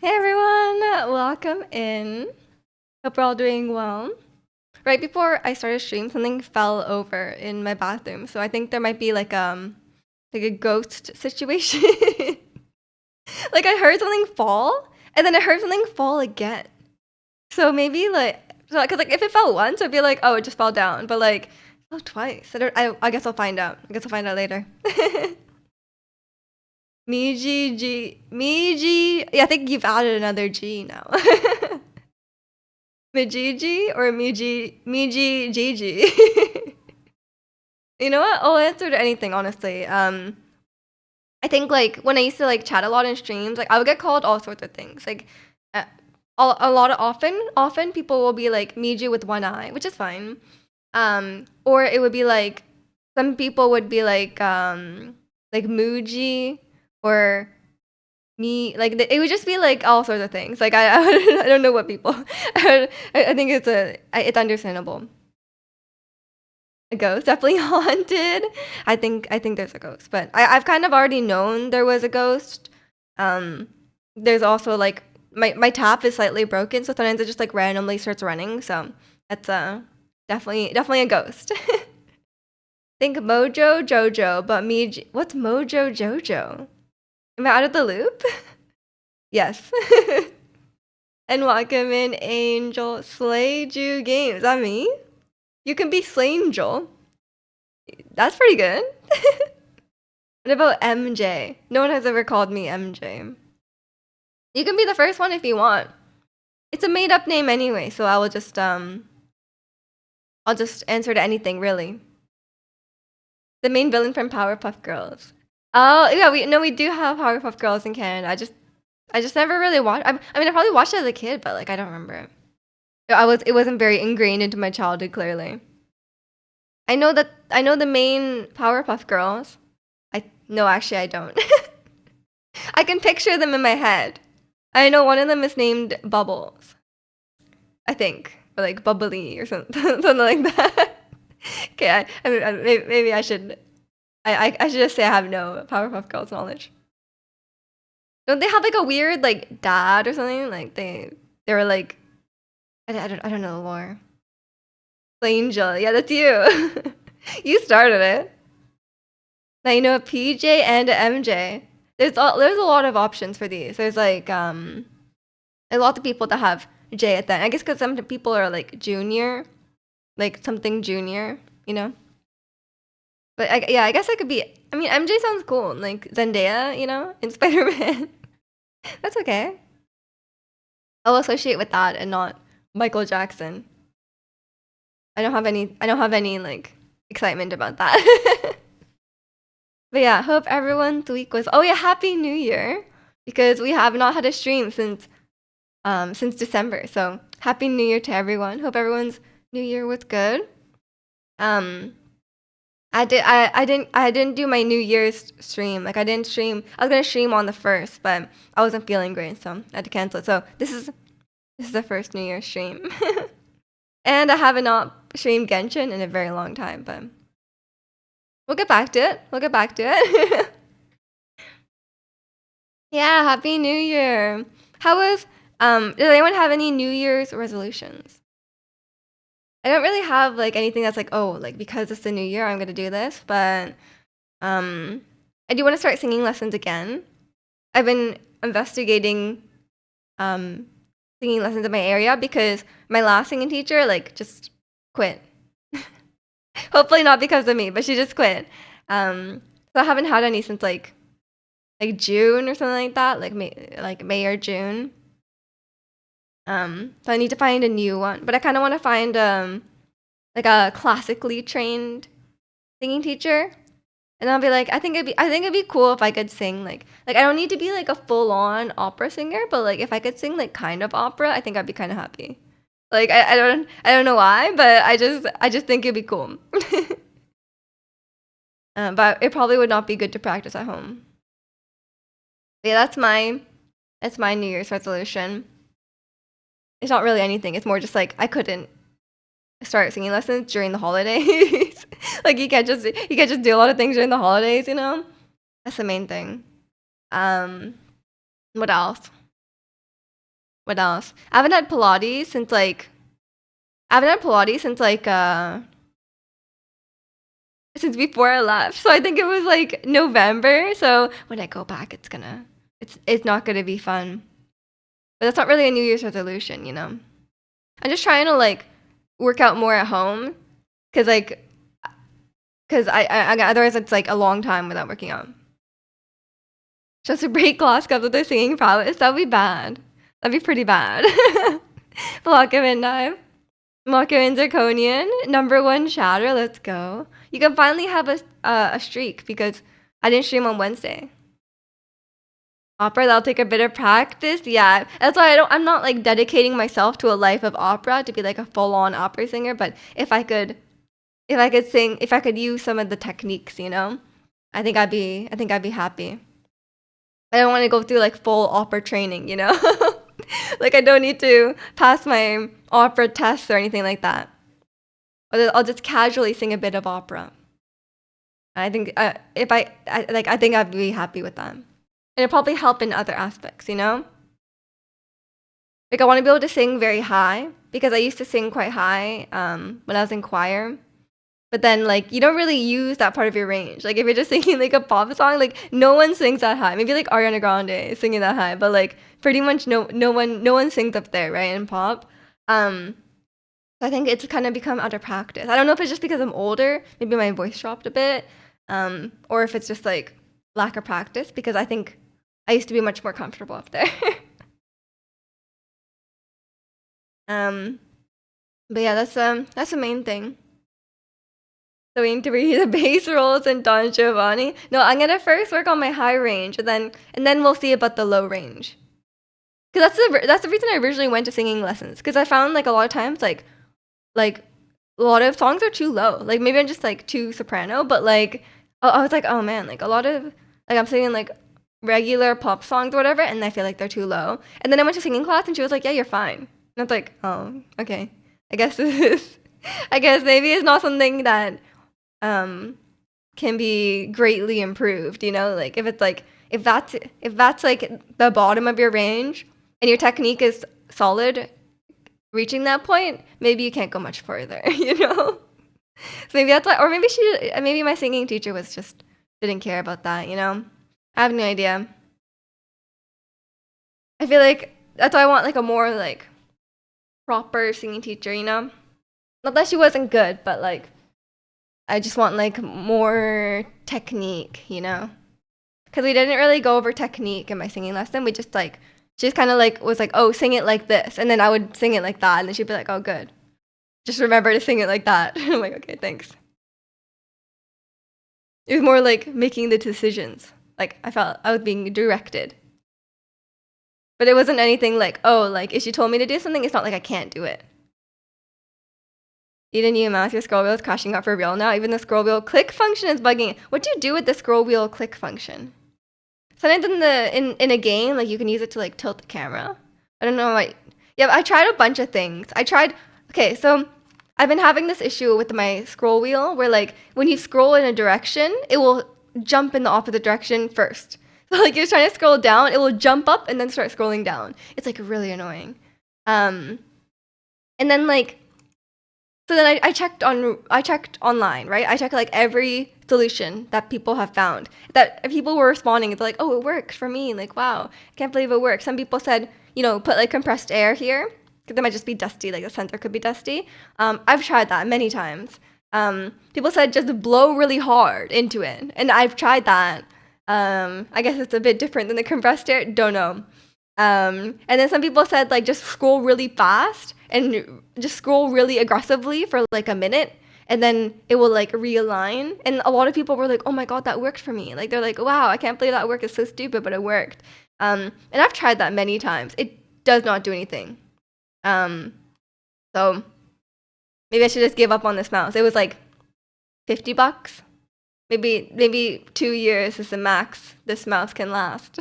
Hey everyone, welcome in. Hope we're all doing well. Right before I started stream, something fell over in my bathroom, so I think there might be like a ghost situation. Like I heard something fall, and then I heard something fall again. So maybe because like if it fell once, I'd be like, oh, it just fell down. But like, it fell twice. I guess I'll find out. I guess I'll find out later. Miji. Yeah, I think you've added another G now. Mijiji or Miji Gigi? You know what? I'll answer to anything, honestly. I think like when I used to like chat a lot in streams, like I would get called all sorts of things. Like uh, a lot of often people will be like Miji with one eye, which is fine. Or it would be like some people would be like Muji or me like it would just be like all sorts of things. Like I don't know what people. I think it's understandable. A ghost, definitely haunted. I think there's a ghost, but I've kind of already known there was a ghost. Um, there's also like my tap is slightly broken, so sometimes it just like randomly starts running. So that's definitely a ghost. Think Mojo Jojo, but what's Mojo Jojo? Am I out of the loop? Yes. And welcome in Angel Slay Jew Games. Is that me? You can be Slangel. That's pretty good. What about MJ? No one has ever called me MJ. You can be the first one if you want. It's a made up name anyway, so I'll just answer to anything really. The main villain from Powerpuff Girls. Oh yeah, we do have Powerpuff Girls in Canada. I just never really watched. I mean, I probably watched it as a kid, but like I don't remember it. It wasn't very ingrained into my childhood. Clearly, I know the main Powerpuff Girls. I no, actually, I don't. I can picture them in my head. I know one of them is named Bubbles. I think, or like Bubbly or something, something like that. Okay, maybe I should. I should just say I have no Powerpuff Girls knowledge. Don't they have like a weird like dad or something? Like they were like I don't know the lore. Angel, yeah, that's you. You started it. Now you know a PJ and a MJ. There's a lot of options for these. There's like a lot of people that have J at the end. I guess because some people are like junior, like something junior, you know. But yeah, I guess I could be. I mean, MJ sounds cool, like Zendaya, you know, in Spider Man. That's okay. I'll associate with that and not Michael Jackson. I don't have any. I don't have any like excitement about that. But yeah, hope everyone's week was. Oh yeah, Happy New Year because we have not had a stream since December. So Happy New Year to everyone. Hope everyone's New Year was good. Um, I didn't do my New Year's stream. Like I didn't stream. I was gonna stream on the first, but I wasn't feeling great, so I had to cancel it. So this is the first New Year's stream, and I haven't not streamed Genshin in a very long time, but we'll get back to it. We'll get back to it. Yeah, Happy New Year. How was Does anyone have any New Year's resolutions? I don't really have like anything that's like, oh, like because it's the new year, I'm gonna do this. But um, I do want to start singing lessons again. I've been investigating um singing lessons in my area because my last singing teacher like just quit. Hopefully not because of me, but she just quit. So I haven't had any since like June or something like that, like May or June. So I need to find a new one, but I kind of want to find like a classically trained singing teacher, and I'll be like, I think it'd be cool if I could sing like I don't need to be like a full on opera singer, but like if I could sing like kind of opera, I think I'd be kind of happy. Like I don't know why, but I just think it'd be cool. But it probably would not be good to practice at home. But yeah, that's my New Year's resolution. It's not really anything. It's more just like I couldn't start singing lessons during the holidays. Like you can't just do a lot of things during the holidays, you know? That's the main thing. Um what else? What else? I haven't had Pilates since like I haven't had Pilates since before I left. So I think it was like November. So when I go back, it's not gonna be fun. But that's not really a New Year's resolution, you know. I'm just trying to like work out more at home, cause like, cause I otherwise it's like a long time without working out. Just to break glass cups with their singing prowess, that'd be bad. That'd be pretty bad. Blockman dive. Mockumin Zirconian, number one shatter. Let's go. You can finally have a streak because I didn't stream on Wednesday. Opera, that'll take a bit of practice. Yeah, that's why I'm not like dedicating myself to a life of opera to be like a full-on opera singer. But if I could use some of the techniques, you know, I think I'd be happy. I don't want to go through like full opera training, you know. Like I don't need to pass my opera tests or anything like that. I'll just casually sing a bit of opera. I think if I think I'd be happy with that. And it'll probably help in other aspects, you know? Like I want to be able to sing very high because I used to sing quite high when I was in choir. But then like you don't really use that part of your range. Like if you're just singing like a pop song, like no one sings that high. Maybe like Ariana Grande is singing that high, but like pretty much no one sings up there, right? In pop. I think it's kind of become out of practice. I don't know if it's just because I'm older, maybe my voice dropped a bit, or if it's just like lack of practice because I think I used to be much more comfortable up there. But yeah, that's the main thing. So we need to read the bass rolls in Don Giovanni. No, I'm gonna first work on my high range, and then we'll see about the low range. Cause that's the reason I originally went to singing lessons. Cause I found like a lot of times like a lot of songs are too low. Like maybe I'm just like too soprano, but like I was like, oh man, like a lot of like I'm singing like regular pop songs or whatever, and I feel like they're too low. And then I went to singing class, and she was like, yeah, you're fine. And I was like, oh, okay. I guess this is. I guess maybe it's not something that can be greatly improved. You know, like if that's like the bottom of your range, and your technique is solid reaching that point, maybe you can't go much further, you know? So maybe that's why, or maybe my singing teacher was just didn't care about that, you know? I have no idea. I feel like that's why I want like a more like proper singing teacher, you know? Not that she wasn't good, but like I just want like more technique, you know? Because we didn't really go over technique in my singing lesson. We just like she just kind of like was like, oh, sing it like this, and then I would sing it like that, and then she'd be like, oh, good. Just remember to sing it like that. I'm like, okay, thanks. It was more like making the decisions. Like I felt I was being directed. But it wasn't anything like, oh, like if she told me to do something, it's not like I can't do it. Eden, you mouse, your scroll wheel is crashing out for real now. Even the scroll wheel click function is bugging. What do you do with the scroll wheel click function? Sometimes in a game, like you can use it to like tilt the camera. I don't know why. Yeah, I tried a bunch of things. Okay, so I've been having this issue with my scroll wheel where like when you scroll in a direction, it will jump in the opposite direction first. So like you're trying to scroll down, it will jump up and then start scrolling down. It's like really annoying. And then like so then I checked online, right? I checked like every solution that people have found. That people were responding. It's like, oh, it worked for me. Like, wow, can't believe it worked. Some people said, you know, put like compressed air here. Because they might just be dusty, like the sensor could be dusty. I've tried that many times. People said just blow really hard into it. And I've tried that. I guess it's a bit different than the compressed air. Don't know. And then some people said like just scroll really fast and just scroll really aggressively for like a minute and then it will like realign. And a lot of people were like, oh my God, that worked for me. Like they're like, wow, I can't believe that worked. It's so stupid, but it worked. And I've tried that many times. It does not do anything. So maybe I should just give up on this mouse. It was like $50. Maybe 2 years is the max this mouse can last.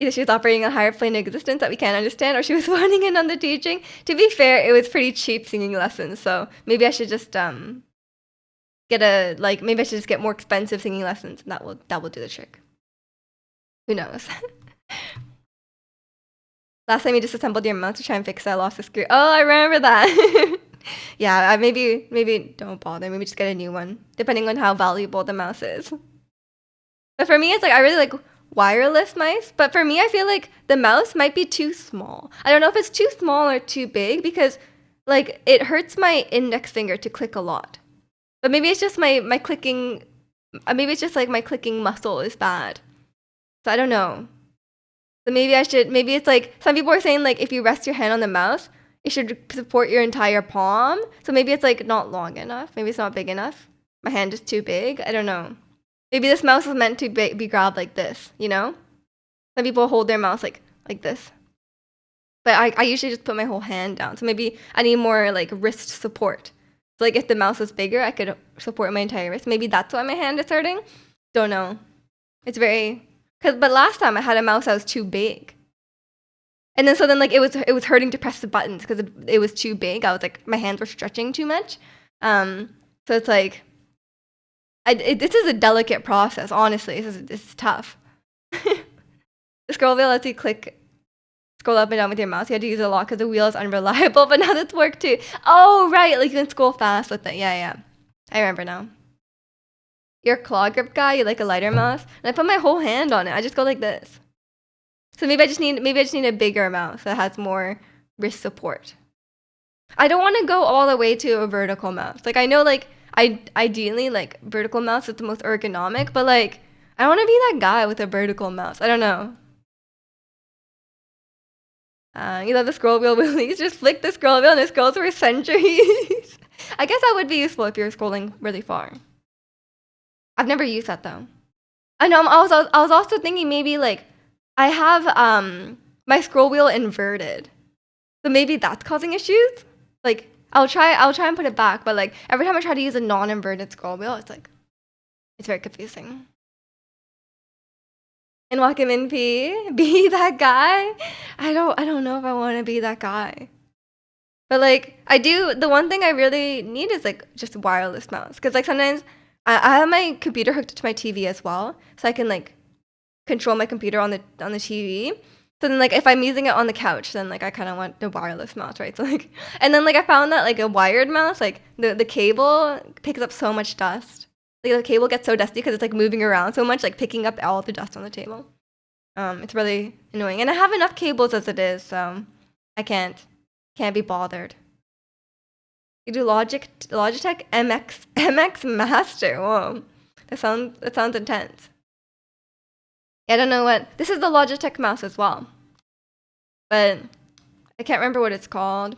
Either she was operating a higher plane of existence that we can't understand, or she was phoning in on the teaching. To be fair, it was pretty cheap singing lessons, so maybe I should just maybe I should just get more expensive singing lessons, and that will do the trick. Who knows? Last time you disassembled your mouse to try and fix it, I lost the screw. Oh, I remember that. Yeah, maybe don't bother. Maybe just get a new one, depending on how valuable the mouse is. But for me, it's like I really like wireless mice. But for me, I feel like the mouse might be too small. I don't know if it's too small or too big because like it hurts my index finger to click a lot. But maybe it's just my clicking. Maybe it's just like my clicking muscle is bad. So I don't know. So maybe I should. Maybe it's like some people are saying like if you rest your hand on the mouse, it should support your entire palm. So maybe it's like not long enough. Maybe it's not big enough. My hand is too big. I don't know. Maybe this mouse is meant to be grabbed like this, you know? Some people hold their mouse like this. But I usually just put my whole hand down. So maybe I need more like wrist support. So like if the mouse was bigger, I could support my entire wrist. Maybe that's why my hand is hurting. Don't know. It's very but last time I had a mouse that was too big. And then so then like it was hurting to press the buttons because it was too big. I was like my hands were stretching too much. So it's like this is a delicate process, honestly. This is tough. The scroll wheel lets you scroll up and down with your mouse. You had to use it a lot because the wheel is unreliable, but now that's worked too. Oh, right. Like you can scroll fast with it. Yeah. I remember now. You're a claw grip guy. You like a lighter mouse. And I put my whole hand on it. I just go like this. So maybe I just need a bigger mouse that has more wrist support. I don't want to go all the way to a vertical mouse. Like I know like ideally like vertical mouse is the most ergonomic, but like I want to be that guy with a vertical mouse. I don't know. You love the scroll wheel release? Just flick the scroll wheel and it scrolls for centuries. I guess that would be useful if you're scrolling really far. I've never used that though. I know. I was also thinking maybe like I have my scroll wheel inverted, so maybe that's causing issues. Like I'll try and put it back, but like every time I try to use a non-inverted scroll wheel, it's very confusing. And welcome in P. Be that guy. I don't know if I want to be that guy. But like the one thing I really need is like just wireless mouse. Cause like sometimes I have my computer hooked up to my TV as well. So I can like control my computer on the TV. So then like if I'm using it on the couch, then like I kinda want the wireless mouse, right? So like and then like I found that like a wired mouse, like the cable picks up so much dust. Like the cable gets so dusty because it's like moving around so much, like picking up all the dust on the table. It's really annoying, and I have enough cables as it is, so I can't be bothered. You do Logitech MX Master. Whoa, that sounds intense. I don't know what this is. The Logitech mouse as well, but I can't remember what it's called.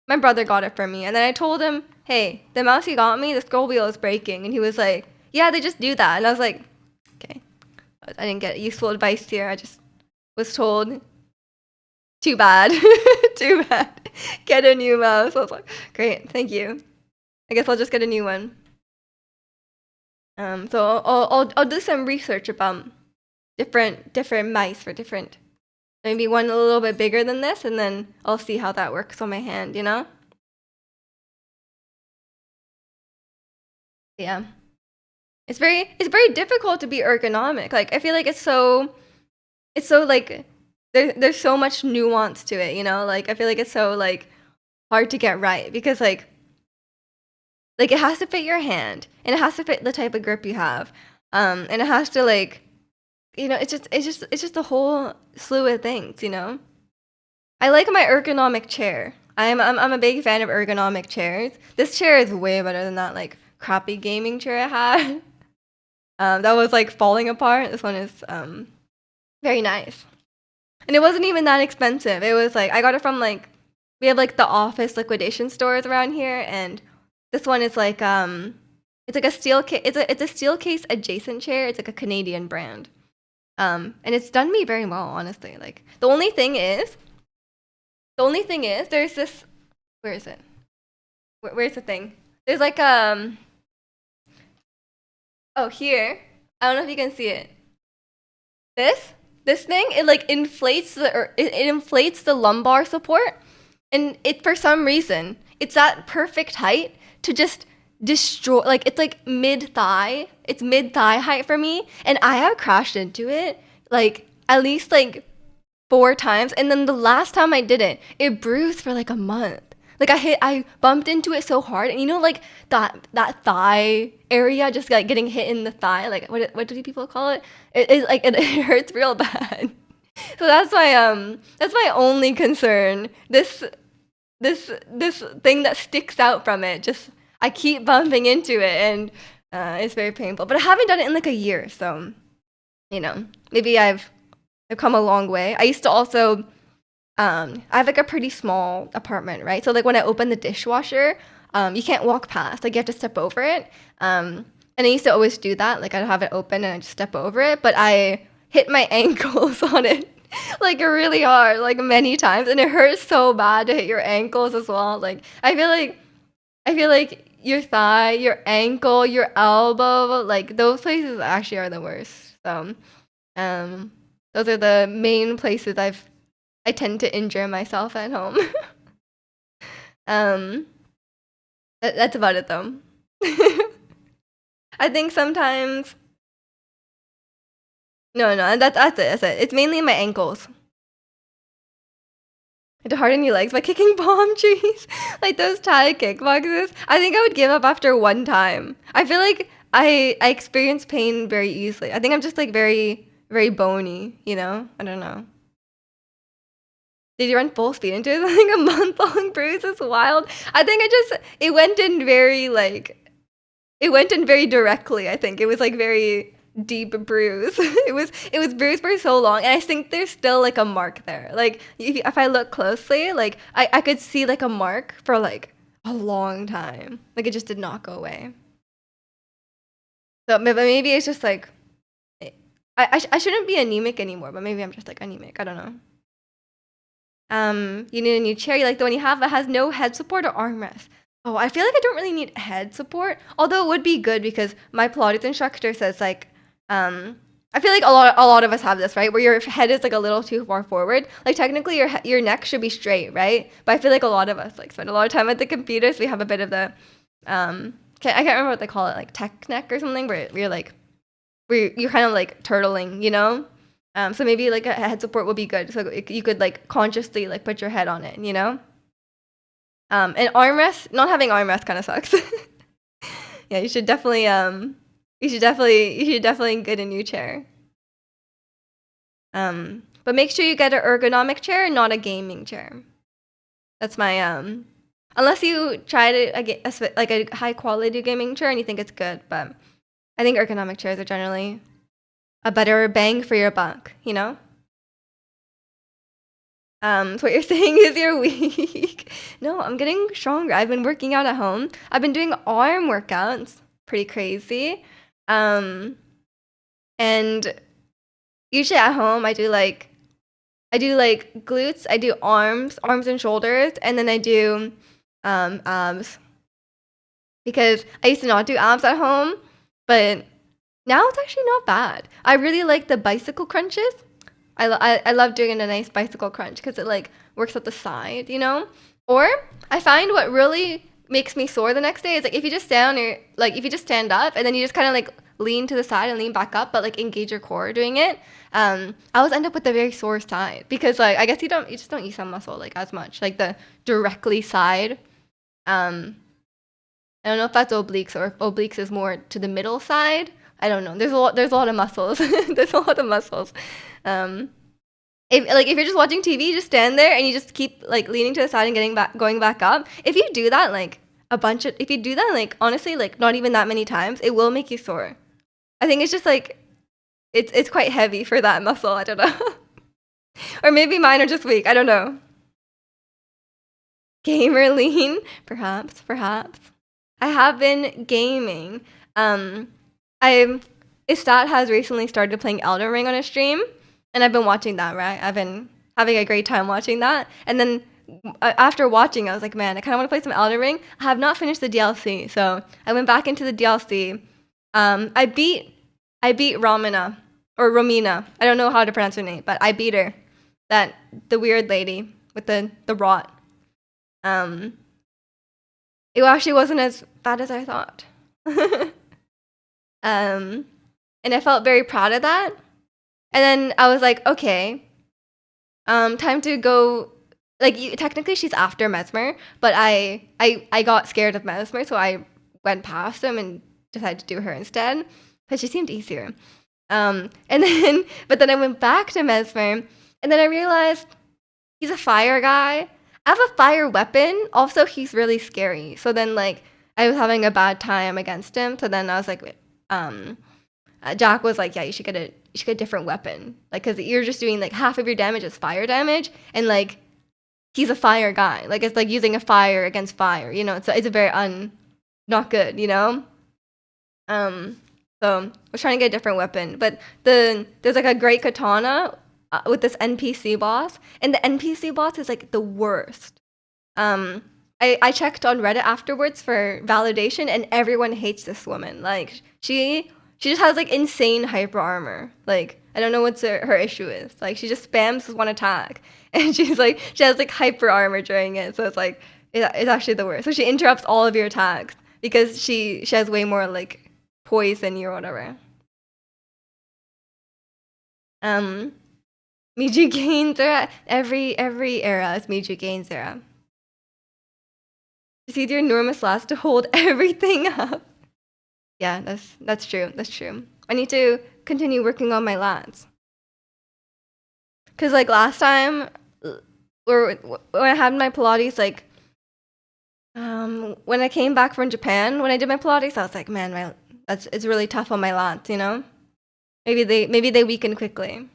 My brother got it for me, and then I told him, hey, the mouse you got me, the scroll wheel is breaking. And he was like, yeah, they just do that. And I was like, okay. I didn't get useful advice here. I just was told, too bad. Too bad. Get a new mouse. I was like, great, thank you. I guess I'll just get a new one. So I'll do some research about different mice for different. Maybe one a little bit bigger than this, and then I'll see how that works on my hand, you know? Yeah. It's very difficult to be ergonomic. Like I feel like it's so like there's so much nuance to it, you know? Like I feel like it's so like hard to get right because like it has to fit your hand and it has to fit the type of grip you have. And it has to like you know, it's just a whole slew of things, you know? I like my ergonomic chair. I'm a big fan of ergonomic chairs. This chair is way better than that like crappy gaming chair I had. That was like falling apart. This one is very nice. And it wasn't even that expensive. It was like I got it from like we have like the office liquidation stores around here, and this one is like it's like a steel case. It's a steel case adjacent chair. It's like a Canadian brand. And it's done me very well, honestly. Like the only thing is there's this where is it? Where's the thing? There's like oh here. I don't know if you can see it. This thing it like inflates it inflates the lumbar support, and it for some reason it's at perfect height to just destroy like it's like mid thigh. It's mid thigh height for me, and I have crashed into it like at least like 4 times, and then the last time I did it, it bruised for like a month. Like I bumped into it so hard, and like that thigh area, just like getting hit in the thigh. Like what do people call it? It like it hurts real bad. So that's my only concern. This thing that sticks out from it, just I keep bumping into it, and it's very painful. But I haven't done it in like a year, so maybe I've come a long way. I used to also I have like a pretty small apartment, right? So like when I open the dishwasher, you can't walk past, like you have to step over it. And I used to always do that, like I'd have it open and I just step over it, but I hit my ankles on it like really hard, like many times, and it hurts so bad to hit your ankles as well. Like I feel like your thigh, your ankle, your elbow, like those places actually are the worst. So um, those are the main places I tend to injure myself at home. um, that's about it though. I think sometimes no, that's it. That's it. It's mainly my ankles. To harden your legs by kicking palm trees, like those Thai kickboxers. I think I would give up after one time. I feel like I experience pain very easily. I think I'm just like very very bony. I don't know. Did you run full speed into it? Like a month-long bruise is wild. I think it went in very directly. I think it was like very deep bruise. It was bruised for so long, and I think there's still like a mark there. Like if I look closely, like I could see like a mark for like a long time. Like it just did not go away. So maybe it's just like I shouldn't be anemic anymore, but maybe I'm just like anemic. I don't know. You need a new chair. You like the one you have that has no head support or armrest. Oh, I feel like I don't really need head support. Although it would be good because my Pilates instructor says like, I feel like a lot of us have this, right? Where your head is like a little too far forward. Like technically your neck should be straight, right? But I feel like a lot of us like spend a lot of time at the computer, so we have a bit of the, I can't remember what they call it, like tech neck or something, where you're like, where you're kind of like turtling. So maybe like a head support would be good. So you could like consciously like put your head on it. And armrest, not having armrest kind of sucks. Yeah, you should definitely get a new chair. But make sure you get an ergonomic chair, not a gaming chair. That's my unless you try to get like a high quality gaming chair and you think it's good, but I think ergonomic chairs are generally a better bang for your buck. So what you're saying is you're weak. No, I'm getting stronger. I've been working out at home. I've been doing arm workouts. Pretty crazy. Um, and usually at home I do like glutes, I do arms and shoulders, and then I do abs. Because I used to not do abs at home, but now it's actually not bad. I really like the bicycle crunches. I love doing a nice bicycle crunch because it like works at the side. Or I find what really makes me sore the next day is like if you just stand up and then you just kind of like lean to the side and lean back up, but like engage your core doing it. I always end up with a very sore side because like I guess you just don't use some muscle like as much, like the directly side. Um, I don't know if that's obliques or if obliques is more to the middle side. I don't know. There's a lot of muscles. There's a lot of muscles. Um, if you're just watching TV, you just stand there and you just keep like leaning to the side and going back up. If you do that like if you do that like honestly like not even that many times, it will make you sore. I think it's just like it's quite heavy for that muscle. I don't know. Or maybe mine are just weak. I don't know. Gamer lean, perhaps. I have been gaming. Um, I Istat has recently started playing Elden Ring on a stream, and I've been watching that. Right, I've been having a great time watching that. And then after watching, I was like, man, I kind of want to play some Elden Ring. I have not finished the DLC, so I went back into the DLC. I beat Romina or Romina. I don't know how to pronounce her name, but I beat her. The weird lady with the rot. Um, it actually wasn't as bad as I thought. um, and I felt very proud of that. And then I was like, okay, Time to go. Like technically, she's after Mesmer, but I got scared of Mesmer, so I went past him and decided to do her instead because she seemed easier. And then, but then I went back to Mesmer, and then I realized he's a fire guy. I have a fire weapon. Also, he's really scary. So then, like, I was having a bad time against him. So then I was like, Jack was like, yeah, you should get a different weapon, like, cause you're just doing like half of your damage is fire damage, and like he's a fire guy. Like it's like using a fire against fire. You know, it's a very not good. You know. Um, so I was trying to get a different weapon, but there's like a great katana with this NPC boss, and the NPC boss is like the worst. I checked on Reddit afterwards for validation, and everyone hates this woman. Like she just has like insane hyper armor. Like I don't know what her issue is. Like she just spams one attack, and she's like she has like hyper armor during it. So it's like it's actually the worst. So she interrupts all of your attacks because she has way more like poison or whatever. Um, Miju gains era. Every era is Miju gains era. It's easier enormous last to hold everything up. Yeah, that's true. That's true. I need to continue working on my lats. Cause like last time, or when I had my Pilates, like when I came back from Japan, when I did my Pilates, I was like, man, it's really tough on my lats, you know. Maybe they weaken quickly.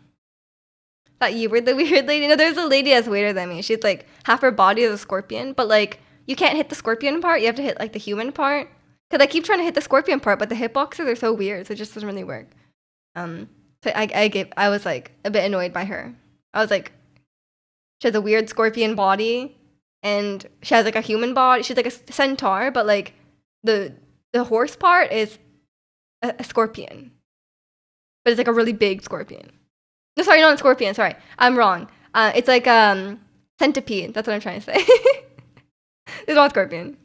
Thought you were the weird lady. No, there's a lady that's weirder than me. She's like half her body is a scorpion, but like you can't hit the scorpion part. You have to hit like the human part. Cause I keep trying to hit the scorpion part, but the hitboxes are so weird, so it just doesn't really work. So I was like a bit annoyed by her. I was like, she has a weird scorpion body, and she has like a human body. She's like a centaur, but like the horse part is a scorpion, but it's like a really big scorpion. No, sorry, not a scorpion. Sorry, I'm wrong. It's like centipede. That's what I'm trying to say. It's not scorpion.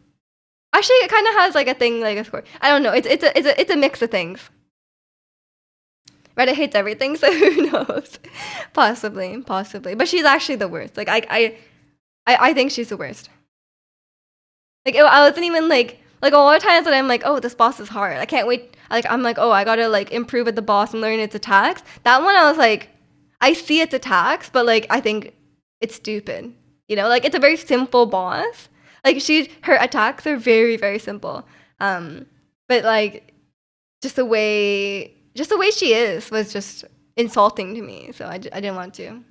Actually, it kind of has like a thing like a scorpion. I don't know. It's a mix of things. Reddit hates everything, so who knows? Possibly. But she's actually the worst. Like I think she's the worst. Like I wasn't even like a lot of times that I'm like, oh, this boss is hard. I can't wait. Like I'm like, oh, I gotta like improve at the boss and learn its attacks. That one I was like, I see its attacks, but like I think it's stupid. You know, like it's a very simple boss. Like her attacks are very very simple. But like just the way she is was just insulting to me. So I didn't want to.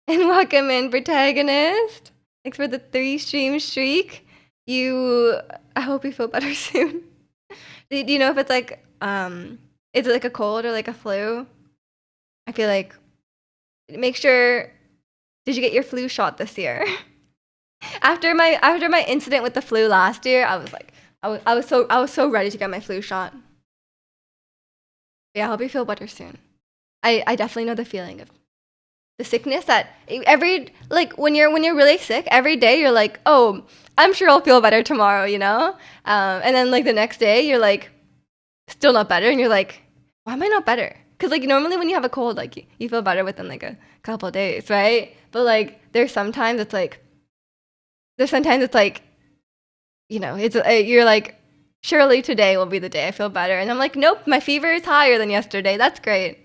And welcome in, protagonist. Thanks for the 3-stream streak. I hope you feel better soon. Do you know if it's like, is it like a cold or like a flu? I feel like, make sure, did you get your flu shot this year? After my incident with the flu last year, I was like, I was so ready to get my flu shot. Yeah, I hope you feel better soon. I definitely know the feeling of the sickness that when you're really sick every day, you're like, oh, I'm sure I'll feel better tomorrow, you know? And then like the next day you're like still not better, and you're like, why am I not better? Because like normally when you have a cold, like you feel better within like a couple of days, right? But like there's sometimes it's like, you know, you're like, surely today will be the day I feel better, and I'm like, nope, my fever is higher than yesterday. That's great.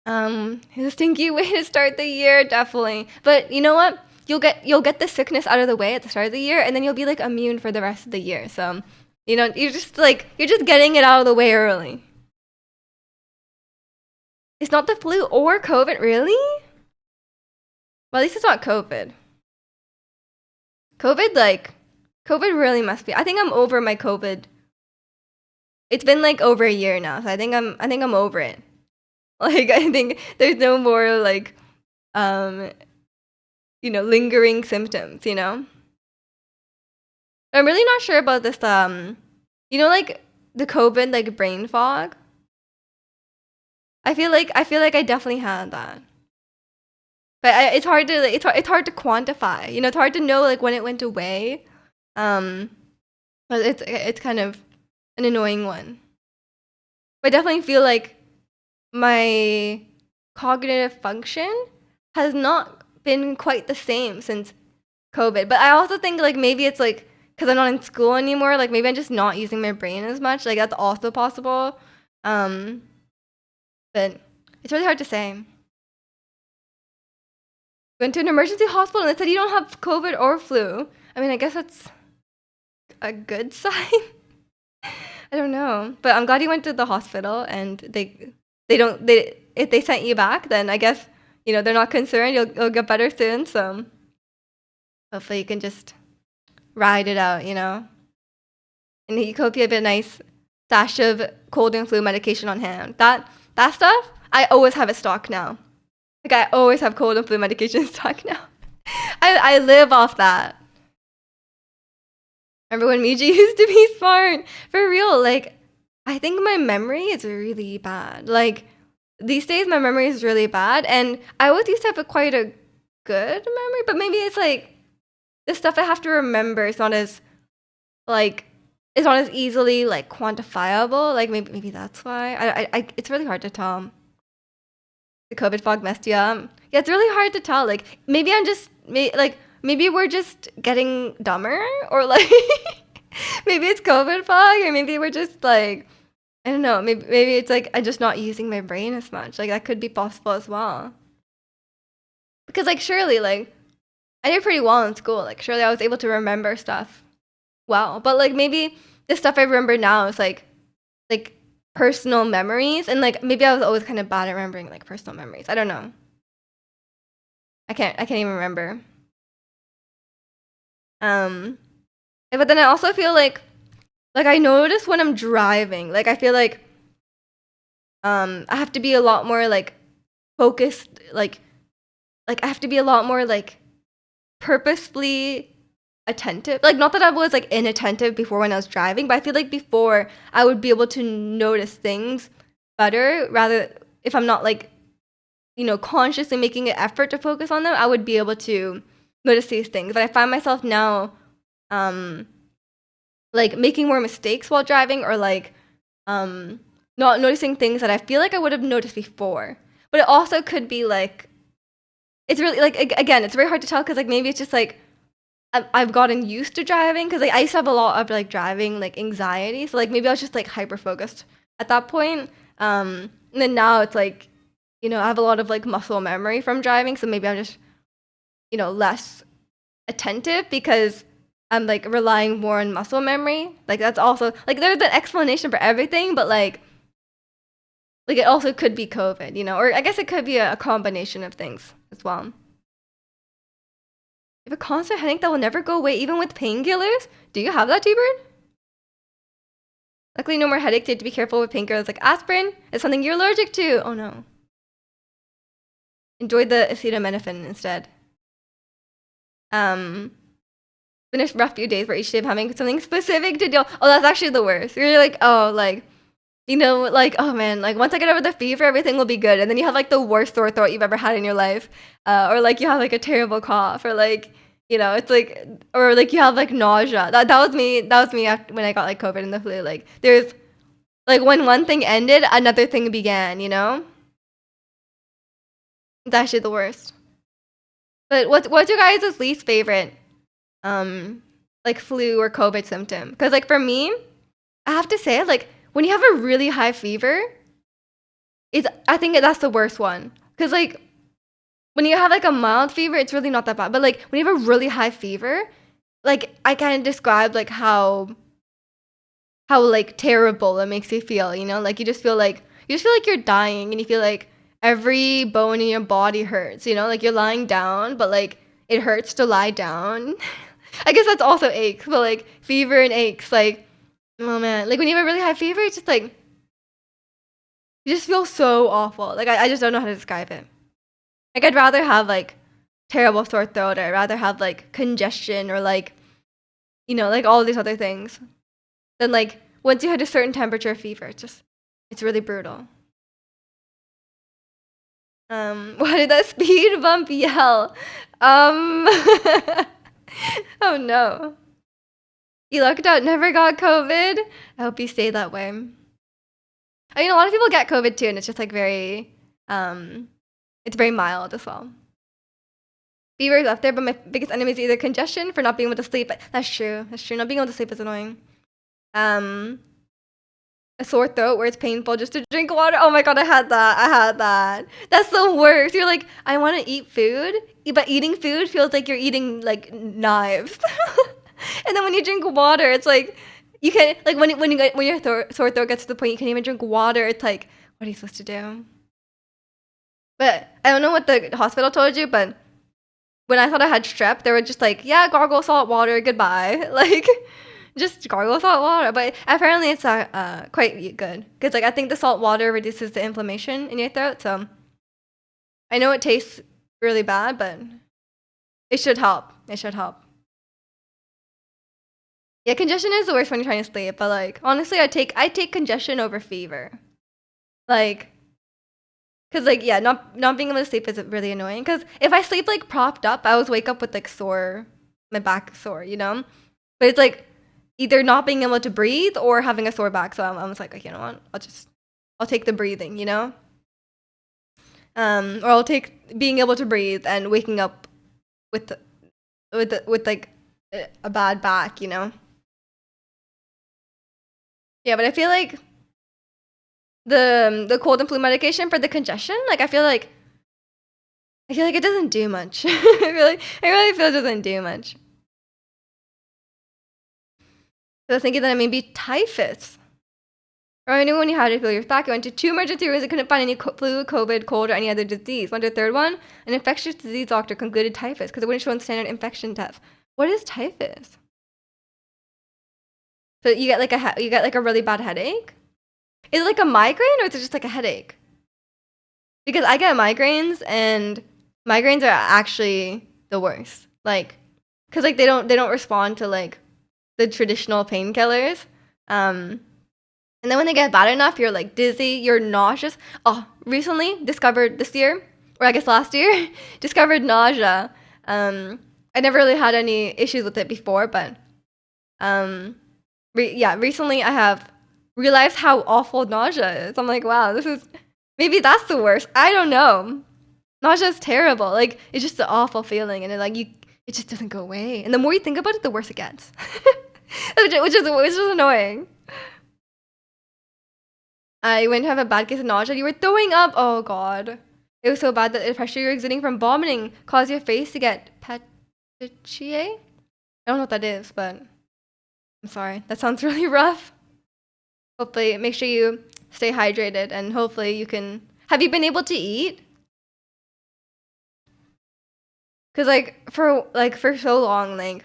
It's a stinky way to start the year, definitely. But you know what? You'll get the sickness out of the way at the start of the year, and then you'll be like immune for the rest of the year. So, you know, you're just getting it out of the way early. It's not the flu or COVID, really? Well, at least it's not COVID. COVID really must be. I think I'm over my COVID. It's been like over a year now, so I think I'm over it. Like I think there's no more like you know, lingering symptoms, you know? I'm really not sure about this you know, like the COVID like brain fog. I feel like I definitely had that. But it's hard to it's hard to quantify. You know, it's hard to know like when it went away. But it's kind of an annoying one. But I definitely feel like my cognitive function has not been quite the same since COVID. But I also think like maybe it's like because I'm not in school anymore, like maybe I'm just not using my brain as much. Like that's also possible. Um, but it's really hard to say. Went to an emergency hospital and they said you don't have COVID or flu. I mean, I guess that's a good sign. I don't know, but I'm glad you went to the hospital and they don't they if they sent you back, then I guess they're not concerned. You'll get better soon. So hopefully you can just ride it out. And you hope you have a nice stash of cold and flu medication on hand. That stuff I always have it stocked now. Like I always have cold and flu medication in stock now. I live off that. Remember when Miji used to be smart? For real, like, I think my memory is really bad. Like, these days my memory is really bad, and I always used to have quite a good memory, but maybe it's like the stuff I have to remember is not as like it's not as easily like quantifiable. Like maybe that's why. It's really hard to tell. The COVID fog messed you up. Yeah, it's really hard to tell. Like maybe I'm just like maybe we're just getting dumber, or like maybe it's COVID fog, or maybe we're just like I don't know. Maybe it's like I'm just not using my brain as much. Like that could be possible as well. Because like surely like I did pretty well in school. Like surely I was able to remember stuff well. But like maybe the stuff I remember now is like personal memories, and like maybe I was always kind of bad at remembering like personal memories. I don't know. I can't even remember. But then I also feel like I notice when I'm driving, like I feel like I have to be a lot more like focused, like I have to be a lot more like purposefully attentive. Like not that I was like inattentive before when I was driving, but I feel like before I would be able to notice things better rather if I'm not like consciously making an effort to focus on them, I would be able to notice these things. But I find myself now like making more mistakes while driving, or like not noticing things that I feel like I would have noticed before. But it also could be like it's really like again, it's very hard to tell because like maybe it's just like I've gotten used to driving because like I used to have a lot of like driving like anxiety, so like maybe I was just like hyper focused at that point. And then now it's like I have a lot of like muscle memory from driving, so maybe I'm just less attentive because I'm like relying more on muscle memory. Like that's also like there's an explanation for everything, but like it also could be COVID, or I guess it could be a combination of things as well. You have a constant headache that will never go away, even with painkillers? Do you have that, T-Bird? Luckily, no more headache. You have to be careful with painkillers like aspirin. It's something you're allergic to. Oh no. Enjoy the acetaminophen instead. Been a rough few days where each day I'm having something specific to deal. Oh, that's actually the worst. You're like, oh, like, like, oh man, like once I get over the fever, everything will be good. And then you have like the worst sore throat you've ever had in your life. Or like you have like a terrible cough, or like, it's like, or like you have like nausea. That was me. That was me after, when I got like COVID and the flu. Like there's like when one thing ended, another thing began, It's actually the worst. But what's your guys' least favorite like flu or COVID symptom? Because like for me, I have to say like when you have a really high fever, I think that's the worst one. Because like when you have like a mild fever, it's really not that bad. But like when you have a really high fever, like I kind of describe like how like terrible it makes you feel, like you just feel like you're dying, and you feel like every bone in your body hurts, like you're lying down, but like it hurts to lie down. I guess that's also aches, but like fever and aches, like oh man, like when you have a really high fever, it's just like you just feel so awful. Like I just don't know how to describe it. Like I'd rather have like terrible sore throat, or I'd rather have like congestion, or like like all these other things. Then like once you hit a certain temperature of fever, it's really brutal. Why did that speed bump yell? Oh no. You lucked out, never got COVID. I hope you stay that way. I mean, a lot of people get COVID too, and it's just like it's very mild as well. Fever is up there, but my biggest enemy is either congestion for not being able to sleep. But that's true. That's true. Not being able to sleep is annoying. Um, a sore throat where it's painful just to drink water. Oh my god, I had that. I had that. That's the worst. You're like, I want to eat food, but eating food feels like you're eating like knives. And then when you drink water, it's like you can like when your sore throat gets to the point you can't even drink water. It's like, what are you supposed to do? But I don't know what the hospital told you, but when I thought I had strep, they were just like, yeah, gargle salt water, goodbye. Like, just gargle salt water. But apparently it's quite good. Because, like, I think the salt water reduces the inflammation in your throat. So I know it tastes really bad, but it should help. It should help. Yeah, congestion is the worst when you're trying to sleep. But, like, honestly, I take congestion over fever. Like, because, like, yeah, not being able to sleep is really annoying. Because if I sleep, like, propped up, I always wake up with, like, my back sore, you know? But it's, like, either not being able to breathe or having a sore back. So I'm just like, okay, you know what? I'll take the breathing, you know? Or I'll take being able to breathe and waking up with, like, a bad back, you know? Yeah, but I feel like the cold and flu medication for the congestion, like I feel like it doesn't do much. I really feel it doesn't do much. So I was thinking that it may be typhus. Or I knew when you had to feel your back, I went to 2 emergency rooms and couldn't find any flu, COVID, cold, or any other disease. Went to the third one, an infectious disease doctor concluded typhus because it wouldn't show on standard infection test. What is typhus? So you get like a really bad headache? Is it like a migraine or is it just like a headache? Because I get migraines and migraines are actually the worst. Like, cause like they don't respond to like the traditional painkillers. And then when they get bad enough, you're like dizzy, you're nauseous. Oh, recently discovered this year, or I guess last year, discovered nausea. I never really had any issues with it before, but recently I have realized how awful nausea is. I'm like, wow, maybe that's the worst. I don't know. Nausea is terrible. Like it's just an awful feeling, and it just doesn't go away. And the more you think about it, the worse it gets, which is annoying. I went to have a bad case of nausea. You were throwing up. Oh god, it was so bad that the pressure you're exuding from vomiting caused your face to get petrified. I don't know what that is, but I'm sorry. That sounds really rough. Hopefully, make sure you stay hydrated, and hopefully you can. Have you been able to eat? Cause for so long, like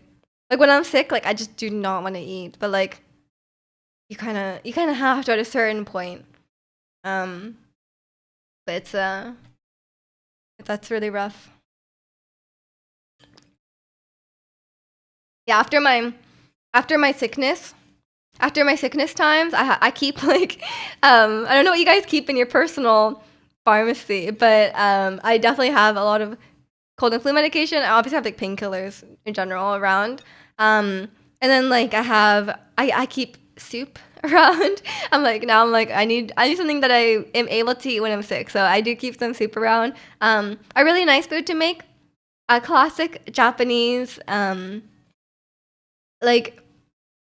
when I'm sick, like I just do not want to eat. But like you kind of have to at a certain point. But it's that's really rough. Yeah, after my sickness times, I keep like I don't know what you guys keep in your personal pharmacy, but I definitely have a lot of cold and flu medication. I obviously have like painkillers in general around. And then like I keep soup around. I'm like I need something that I am able to eat when I'm sick. So I do keep some soup around. A really nice food to make, a like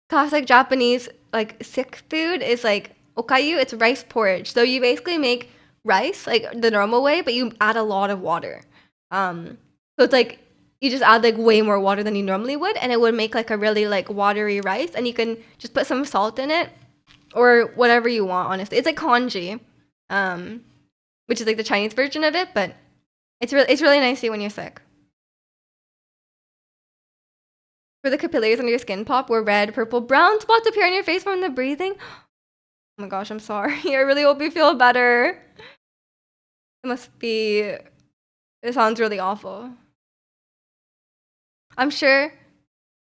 classic Japanese like sick food is like okayu. It's rice porridge. So you basically make rice like the normal way, but you add a lot of water. So it's like you just add like way more water than you normally would, and it would make like a really like watery rice, and you can just put some salt in it or whatever you want. Honestly, it's like congee, which is like the Chinese version of it, but it's really nice to eat when you're sick. For the capillaries under your skin pop, where red, purple, brown spots appear on your face from the breathing. Oh my gosh, I'm sorry. I really hope you feel better. It sounds really awful. I'm sure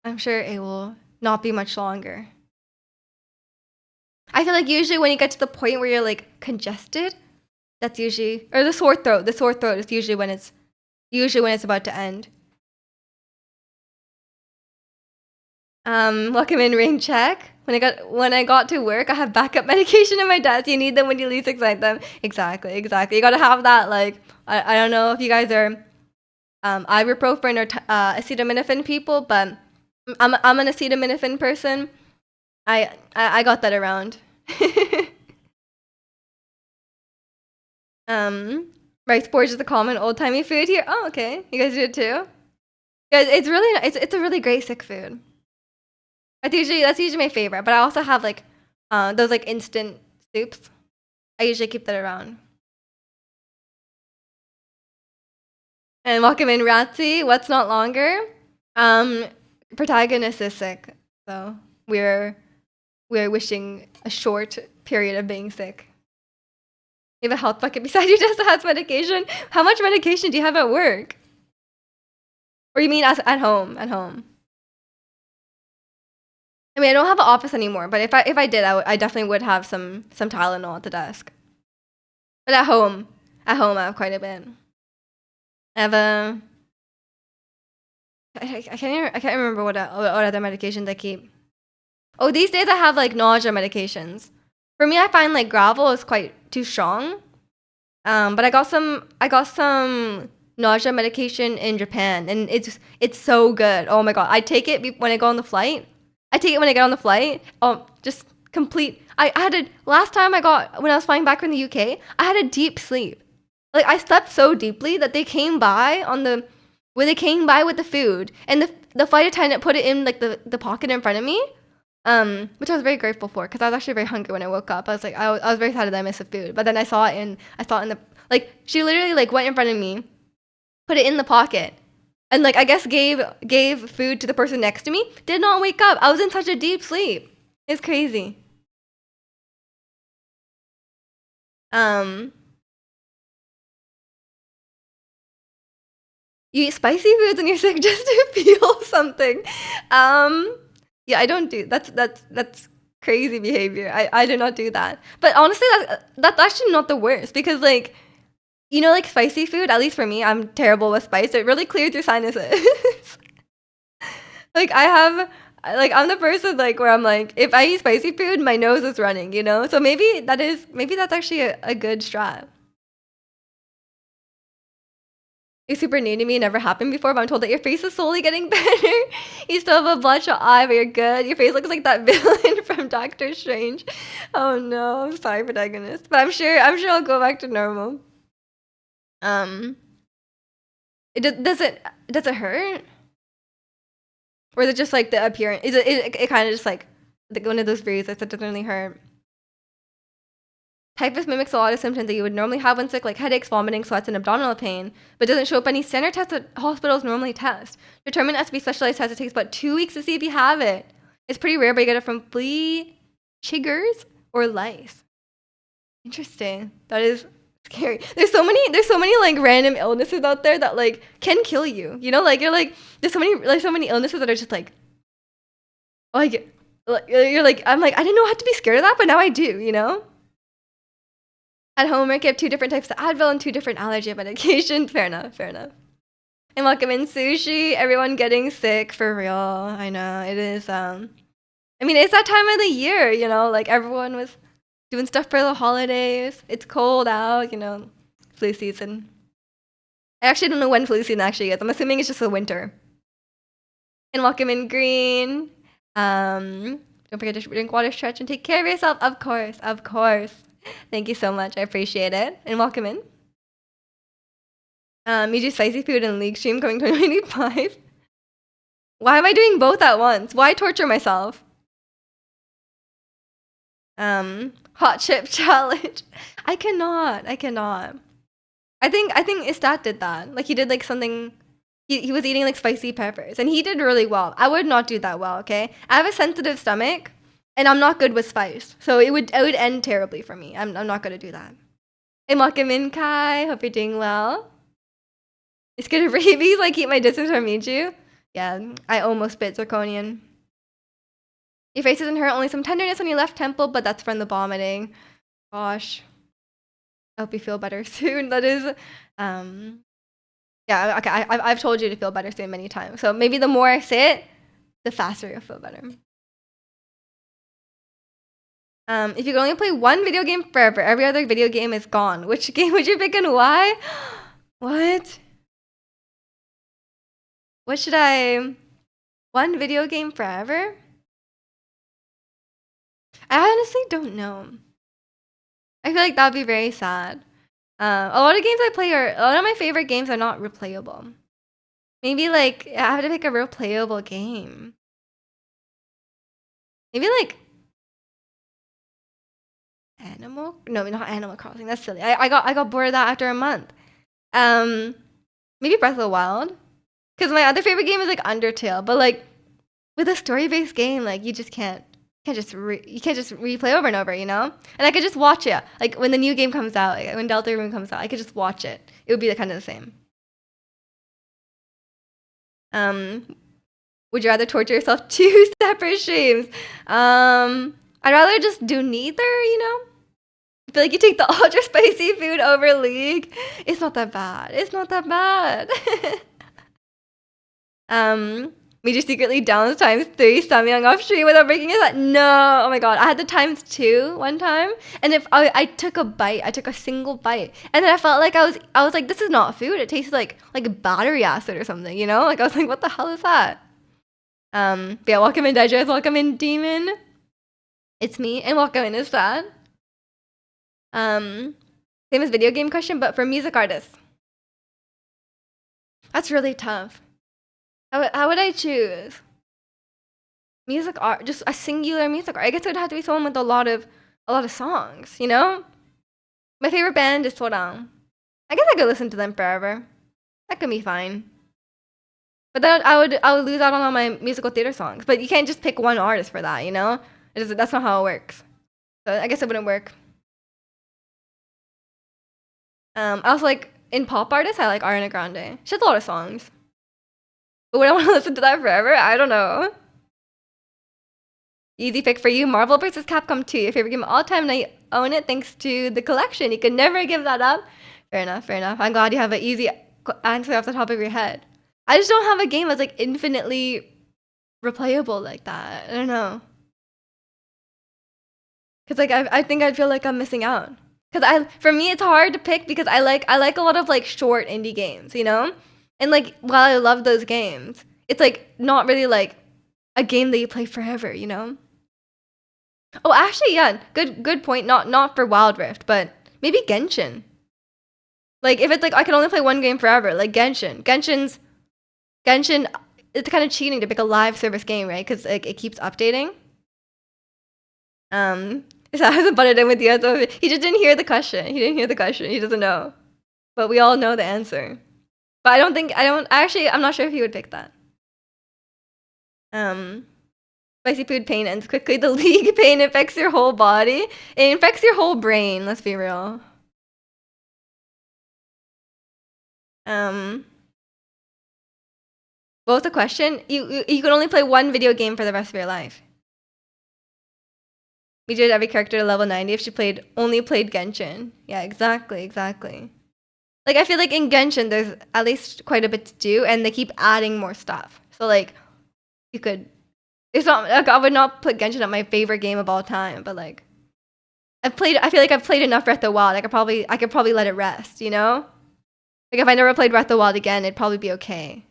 it will not be much longer. I feel like usually when you get to the point where you're like congested, that's usually, or the sore throat. The sore throat is usually when it's about to end. Welcome in rain check. When I got to work, I have backup medication in my desk. You need them when you least expect them. Exactly, exactly. You gotta have that. Like I don't know if you guys are ibuprofen or acetaminophen people, but I'm an acetaminophen person. I got that around. Rice porridge is a common old timey food here. Oh, okay. You guys do it too. Guys, it's a really great sick food. That's usually my favorite, but I also have like those like instant soups. I usually keep that around. And welcome in Ratzi. What's not longer? Um, Protagonist is sick, so we're wishing a short period of being sick. You have a health bucket beside you just has medication. How much medication do you have at work? Or you mean at home? At home. I mean, I don't have an office anymore, but if I did, I definitely would have some Tylenol at the desk. But at home I have quite a bit. I have a I can't remember what other medications I keep. Oh, these days I have like nausea medications. For me, I find like gravel is quite too strong. But I got some nausea medication in Japan, and it's so good. Oh my god, I take it when I go on the flight. I take it when I get on the flight. Oh, just complete. I had a last time I got when I was flying back from the UK. I had a deep sleep. Like I slept so deeply that they came by on the when they came by with the food, and the flight attendant put it in like the pocket in front of me. Which I was very grateful for because I was actually very hungry when I woke up. I was like, I was very sad that I missed the food, but then I saw it in the like she literally like went in front of me, put it in the pocket, and like I guess gave food to the person next to me. Did not wake up. I was in such a deep sleep. It's crazy. Um, you eat spicy foods when you're sick just to feel something. Um, yeah, I don't do that's crazy behavior. I do not do that. But honestly, that's actually not the worst because like like spicy food. At least for me, I'm terrible with spice. It really clears your sinuses. Like I'm the person like where I'm like if I eat spicy food, my nose is running. So maybe that's actually a good strat. It's super new to me, never happened before, but I'm told that your face is slowly getting better. You still have a bloodshot eye, but you're good. Your face looks like that villain from Doctor Strange. Oh no, I'm sorry, protagonist. But I'm sure I'll go back to normal. Um, does it hurt? Or is it just like the appearance? Is it kind of just like one of those bruises that doesn't really hurt? Typhus mimics a lot of symptoms that you would normally have when sick, like headaches, vomiting, sweats, and abdominal pain, but doesn't show up any standard tests that hospitals normally test. Determine SB specialized test. It takes about 2 weeks to see if you have it. It's pretty rare, but you get it from flea, chiggers, or lice. Interesting. That is scary. There's so many like random illnesses out there that like can kill you. Like you're like there's so many illnesses that are just you're like I'm like I didn't know I had to be scared of that, but now I do. At home, I have two different types of Advil and two different allergy medications. Fair enough, fair enough. And welcome in sushi. Everyone getting sick for real. I know it is. I mean, it's that time of the year. Like everyone was doing stuff for the holidays. It's cold out. Flu season. I actually don't know when flu season actually is. I'm assuming it's just the winter. And welcome in green. Don't forget to drink water, stretch, and take care of yourself. Of course, of course. Thank you so much. I appreciate it. And welcome in. You do spicy food and league stream coming 2025. Why am I doing both at once? Why torture myself? Hot chip challenge. I cannot. I think Istat did that. Like he did like something. He was eating like spicy peppers, and he did really well. I would not do that well. Okay, I have a sensitive stomach. And I'm not good with spice, so it would end terribly for me. I'm not gonna do that. And welcome in, Kai. Hope you're doing well. You scared of rabies? I keep my distance from Michu. Yeah, I almost bit zirconian. Your face doesn't hurt, only some tenderness on your left temple, but that's from the vomiting. Gosh, I hope you feel better soon. That is, yeah. Okay, I've told you to feel better soon many times. So maybe the more I say it, the faster you'll feel better. If you could only play one video game forever, every other video game is gone. Which game would you pick and why? What? What should I... One video game forever? I honestly don't know. I feel like that would be very sad. A lot of games I play a lot of my favorite games are not replayable. Maybe like I have to pick a replayable game. Maybe like not Animal Crossing. That's silly. I got bored of that after a month. Maybe Breath of the Wild. Because my other favorite game is like Undertale, but like with a story-based game, like you can't just replay over and over, you know? And I could just watch it. Like when the new game comes out, like when Deltarune comes out, I could just watch it. It would be kind of the same. Would you rather torture yourself 2 separate streams? I'd rather just do neither, you know? I feel like you take the ultra spicy food over League. It's not that bad. It's not that bad. Made you secretly down ×3 Samyang off stream without breaking his head. No, oh my god, I had the ×2 one time, and if I took a bite, I took a single bite, and then I felt like I was like, this is not food. It tastes like battery acid or something, you know? Like I was like, what the hell is that? But yeah, welcome in Digest, welcome in Demon. It's me, and welcome in is sad. Same as video game question, but for music artists. That's really tough. How would I choose? Music art, just a singular music art. I guess it would have to be someone with a lot of songs, you know? My favorite band is Sorang. I guess I could listen to them forever. That could be fine. But then I would lose out on all my musical theater songs. But you can't just pick one artist for that, you know? That's not how it works. So I guess it wouldn't work. I also like, in pop artists, I like Ariana Grande. She has a lot of songs. But would I want to listen to that forever? I don't know. Easy pick for you. Marvel vs. Capcom 2. Your favorite game of all time. Now you own it thanks to the collection. You can never give that up. Fair enough, fair enough. I'm glad you have an easy answer off the top of your head. I just don't have a game that's like infinitely replayable like that. I don't know. Because like I think I'd feel like I'm missing out. Because for me it's hard to pick because I like a lot of like short indie games, you know? And like while I love those games, it's like not really like a game that you play forever, you know? Oh, actually, yeah, good point. Not for Wild Rift, but maybe Genshin. Like if it's like I can only play one game forever, like Genshin. Genshin, it's kind of cheating to pick a live service game, right? Because like it keeps updating. So I hasn't butted in with you. So he just didn't hear the question. He didn't hear the question. He doesn't know. But we all know the answer. But I'm not sure if he would pick that. Spicy food pain ends quickly. The League pain affects your whole body. It infects your whole brain, let's be real. What was the question? You can only play one video game for the rest of your life. We did every character to level 90 if she only played Genshin. Yeah, exactly. Like, I feel like in Genshin, there's at least quite a bit to do, and they keep adding more stuff. So, like, it's not, like, I would not put Genshin at my favorite game of all time, but, like, I feel like I've played enough Breath of the Wild. I could probably let it rest, you know? Like, if I never played Breath of the Wild again, it'd probably be okay.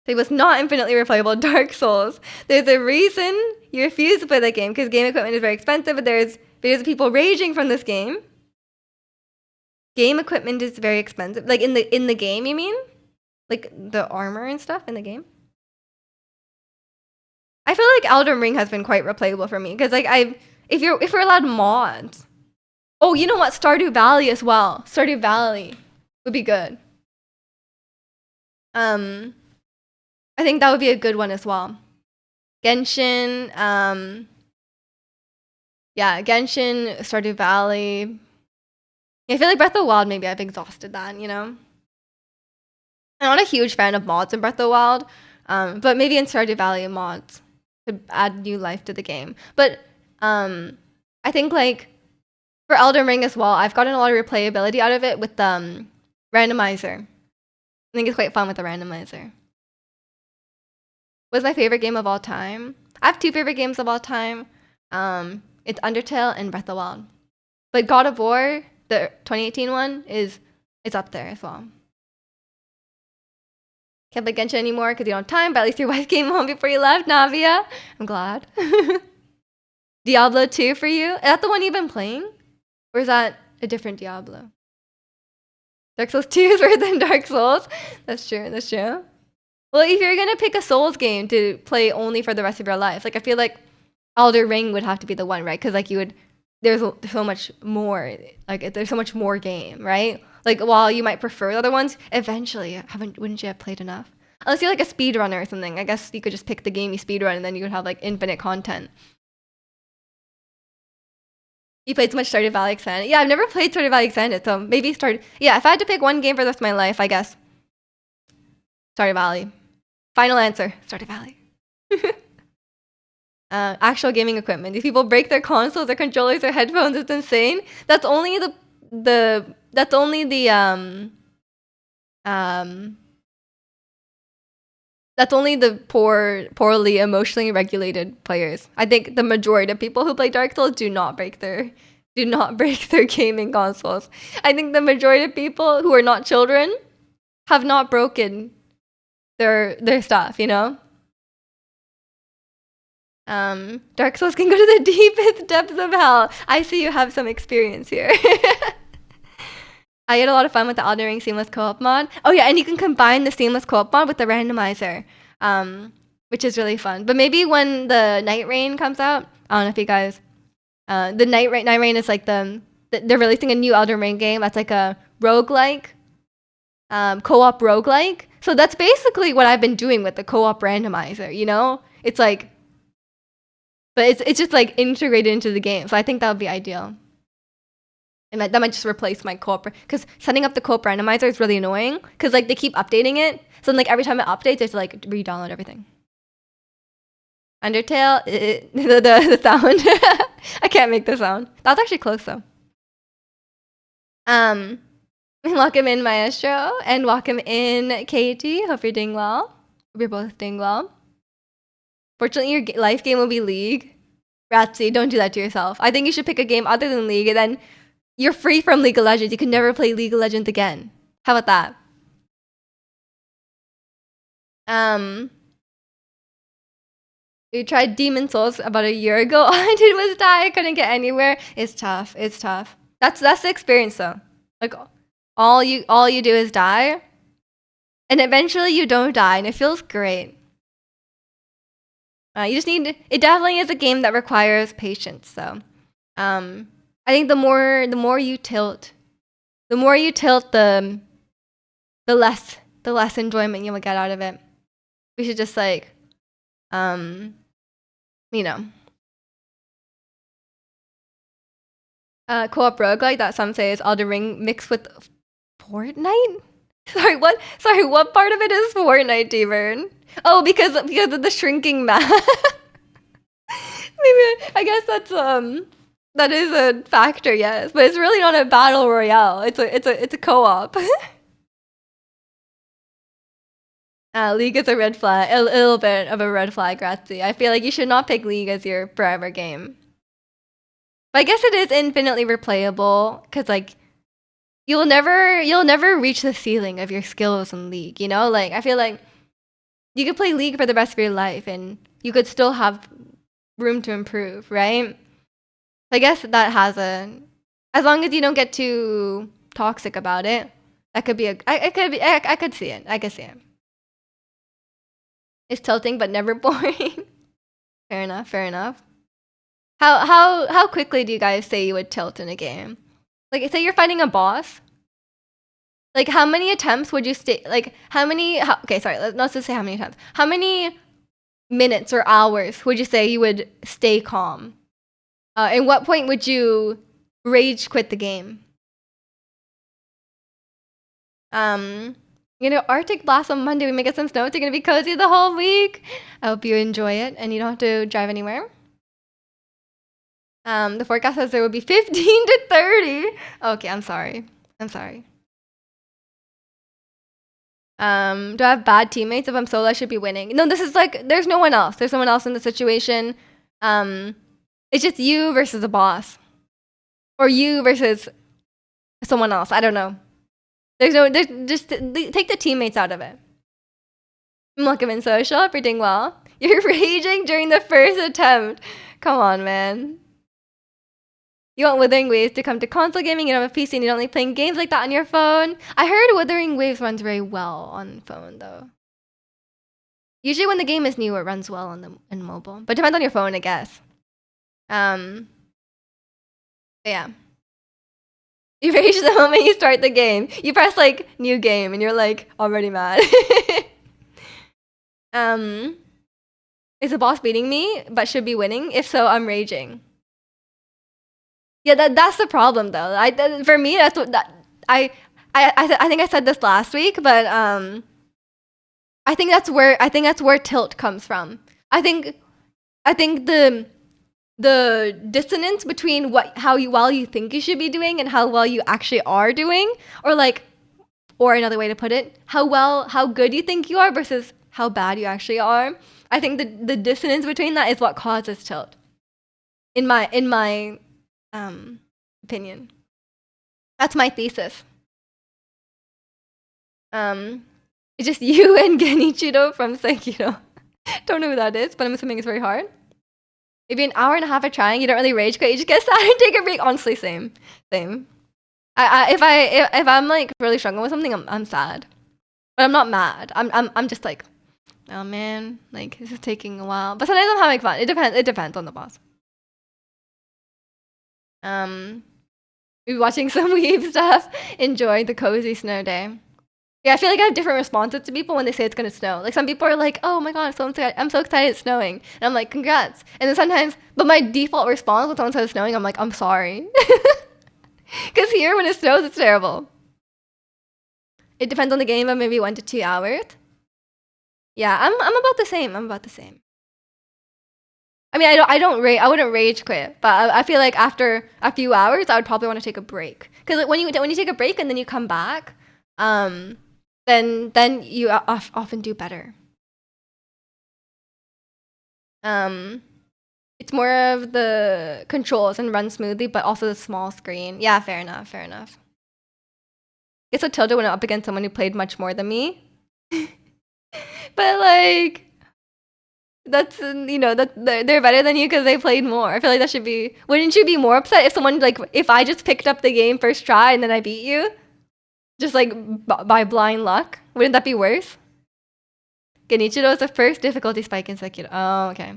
It was not infinitely replayable. Dark Souls. There's a reason you refuse to play that game, because game equipment is very expensive, but there's videos of people raging from this game. Game equipment is very expensive. Like in the game, you mean? Like the armor and stuff in the game? I feel like Elden Ring has been quite replayable for me because like if we're allowed mods. Oh, you know what? Stardew Valley as well. Stardew Valley would be good. I think that would be a good one as well. Genshin, yeah, Genshin, Stardew Valley. Yeah, I feel like Breath of the Wild, maybe I've exhausted that, you know? I'm not a huge fan of mods in Breath of the Wild, but maybe in Stardew Valley mods could add new life to the game. But I think like for Elden Ring as well, I've gotten a lot of replayability out of it with randomizer. I think it's quite fun with the randomizer. What's my favorite game of all time? I have two favorite games of all time. It's Undertale and Breath of the Wild. But God of War, the 2018 one, is up there as well. Can't play Genshin anymore because you don't have time, but at least your wife came home before you left, Navia. I'm glad. Diablo 2 for you? Is that the one you've been playing? Or is that a different Diablo? Dark Souls 2 is better than Dark Souls. That's true, that's true. Well, if you're gonna pick a Souls game to play only for the rest of your life, like I feel like Elder Ring would have to be the one, right? Because like there's so much more, like there's so much more game, right? Like while you might prefer the other ones, eventually, wouldn't you have played enough? Unless you're like a speedrunner or something, I guess you could just pick the game you speedrun and then you would have like infinite content. You played so much Stardew Valley Extended. Yeah, I've never played Stardew Valley Extended, so maybe Yeah, if I had to pick one game for the rest of my life, I guess Stardew Valley. Final answer, Stardew Valley. Actual gaming equipment. These people break their consoles, their controllers, their headphones. It's insane. That's only the poorly emotionally regulated players. I think the majority of people who play Dark Souls do not break their gaming consoles. I think the majority of people who are not children have not broken their stuff, you know? Dark Souls can go to the deepest depths of hell. I see you have some experience here. I had a lot of fun with the Elden Ring Seamless Co-op mod. Oh yeah, and you can combine the Seamless Co-op mod with the randomizer, which is really fun. But maybe when the Night Rain comes out, I don't know if you guys, the Night Rain is like they're releasing a new Elden Ring game that's like a roguelike, co-op roguelike. So that's basically what I've been doing with the co-op randomizer, you know? It's like, but it's just like integrated into the game. So I think that would be ideal. That might just replace my co-op, because setting up the co-op randomizer is really annoying because like they keep updating it. So then, like every time it updates, I have to like re-download everything. Undertale, the sound. I can't make the sound. That's actually close though. Welcome in Maestro and welcome in Katie. Hope you're doing well. Hope you're both doing well. Fortunately, your life game will be League. Ratsy, don't do that to yourself. I think you should pick a game other than League, and then you're free from League of Legends. You can never play League of Legends again. How about that? We tried Demon Souls about a year ago. All I did was die. I couldn't get anywhere. It's tough. It's tough. That's the experience though. Like all you do is die, and eventually you don't die, and it feels great. You just need. It definitely is a game that requires patience. So, I think the more you tilt, the less enjoyment you will get out of it. We should just like, you know, co-op roguelike that some say is Elden Ring mixed with Fortnite. Sorry, what? Sorry, what part of it is Fortnite, Devern? Oh, because of the shrinking map. Maybe I guess that is a factor, yes, but it's really not a battle royale. It's a co-op. League is a red flag, a little bit of a red flag, Grazie. I feel like you should not pick League as your forever game. But I guess it is infinitely replayable because like you'll never reach the ceiling of your skills in League. You know, like I feel like you could play League for the rest of your life and you could still have room to improve, right? I guess that has as long as you don't get too toxic about it, that could be I could see it. I could see it. It's tilting but never boring. Fair enough, fair enough. How quickly do you guys say you would tilt in a game? Like say you're fighting a boss. Like how many attempts would you stay like okay, sorry, let's just say how many attempts. How many minutes or hours would you say you would stay calm? And what point would you rage quit the game? You know, Arctic Blast on Monday. We may get some snow. It's gonna be cozy the whole week. I hope you enjoy it and you don't have to drive anywhere. The forecast says there will be 15 to 30. Okay, I'm sorry. Do I have bad teammates? If I'm solo, I should be winning. No, this is like there's no one else. There's no one else in the situation. It's just you versus the boss, or you versus someone else. I don't know. There's just take the teammates out of it. I'm looking in social. If you're doing well, you're raging during the first attempt. Come on, man. You want Wuthering Waves to come to console gaming. You don't have a PC and you don't like playing games like that on your phone. I heard Wuthering Waves runs very well on phone though. Usually when the game is new, it runs well on mobile, but it depends on your phone, I guess. Yeah. You rage the moment you start the game. You press like new game and you're like already mad. Is the boss beating me but should be winning? If so, I'm raging. Yeah, that's the problem though. For me, that's what I think I said this last week, but I think that's where tilt comes from. I think the dissonance between how well you think you should be doing and how well you actually are doing, or another way to put it, how good you think you are versus how bad you actually are. I think the dissonance between that is what causes tilt. In my opinion. That's my thesis. It's just you and Genichiro from Sekiro. Don't know who that is, but I'm assuming it's very hard. Maybe an hour and a half of trying, you don't really rage quit, you just get sad and take a break. Honestly, same. If I'm like really struggling with something, I'm sad, but I'm not mad. I'm just like, oh man, like this is taking a while. But sometimes I'm having fun. It depends on the boss. Maybe watching some weeb stuff. Enjoy the cozy snow day. Yeah, I feel like I have different responses to people when they say it's gonna snow. Like some people are like, "Oh my god, I'm so excited it's snowing," and I'm like, "Congrats!" And then sometimes, but my default response when someone says it's snowing, I'm like, "I'm sorry," because here when it snows, it's terrible. It depends on the game, but maybe 1 to 2 hours. Yeah, I'm about the same. I mean, I wouldn't rage quit, but I feel like after a few hours, I would probably want to take a break. Because like, when you take a break and then you come back, then you often do better. It's more of the controls and run smoothly, but also the small screen. Yeah, fair enough. It's so tilted when I'm up against someone who played much more than me. But like, that's that they're better than you because they played more. I feel like that should be. Wouldn't you be more upset if someone if I just picked up the game first try and then I beat you, just like by blind luck? Wouldn't that be worse? Genichiro is the first difficulty spike in Sekiro. Oh, okay.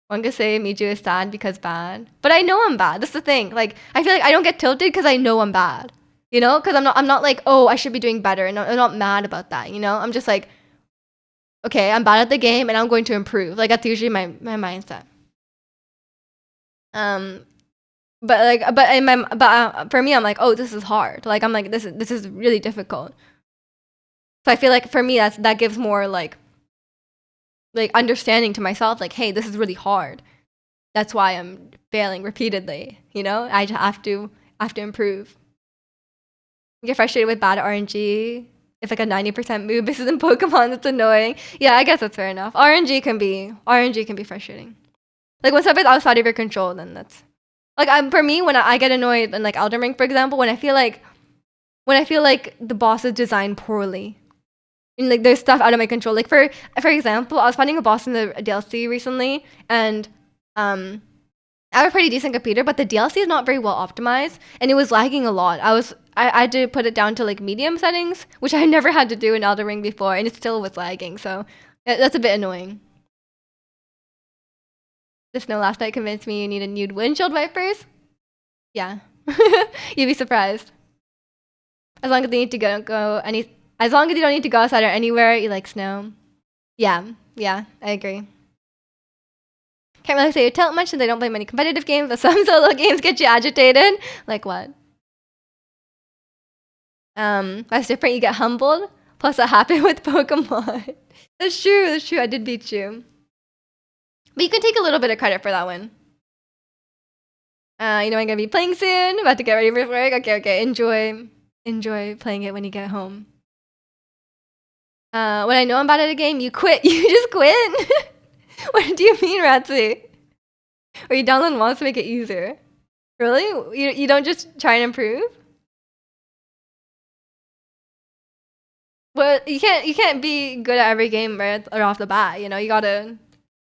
One could say Miju is sad because bad, but I know I'm bad. That's the thing. Like I feel like I don't get tilted because I know I'm bad. Because I'm not like, oh, I should be doing better, and I'm not mad about that. I'm just like, okay, I'm bad at the game and I'm going to improve. Like that's usually my mindset. But for me, I'm like, oh, this is hard. Like I'm like, this is really difficult. So I feel like for me, that gives more like understanding to myself. Like, hey, this is really hard. That's why I'm failing repeatedly. I have to improve. I get frustrated with bad RNG. If like a 90% move misses in Pokemon, that's annoying. Yeah, I guess that's fair enough. RNG can be frustrating. Like when stuff is outside of your control, then that's like for me when I get annoyed in like Elden Ring, for example, when I feel like the boss is designed poorly. And like there's stuff out of my control. Like for example, I was fighting a boss in the DLC recently, and I have a pretty decent computer, but the DLC is not very well optimized, and it was lagging a lot. I had to put it down to like medium settings, which I never had to do in Elden Ring before, and it still was lagging. So that's a bit annoying. The snow last night convinced me you need a nude windshield wipers. Yeah, you'd be surprised. As long as you need to as long as you don't need to go outside or anywhere, you like snow. Yeah, I agree. Can't really say you tilt much since I don't play many competitive games, but some solo games get you agitated. Like what? That's different. You get humbled. Plus, that happened with Pokemon. That's true. I did beat you. But you can take a little bit of credit for that one. I'm gonna be playing soon. About to get ready for work. Okay. Enjoy playing it when you get home. When I know I'm bad at a game, you quit. You just quit. What do you mean, Ratsy? Or you download mods to make it easier? Really? You don't just try and improve? Well, you can't be good at every game right off the bat. You know, you gotta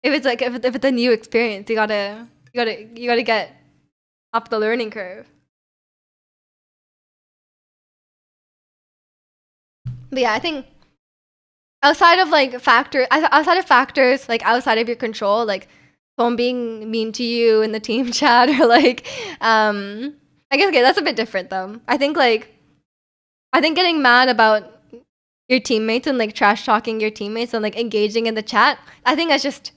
if it's like if it's a new experience, you gotta get up the learning curve. But yeah, I think outside of factors like outside of your control, like someone being mean to you in the team chat or like I guess okay, that's a bit different though. I think getting mad about your teammates and like trash talking your teammates and like engaging in the chat, I think that's just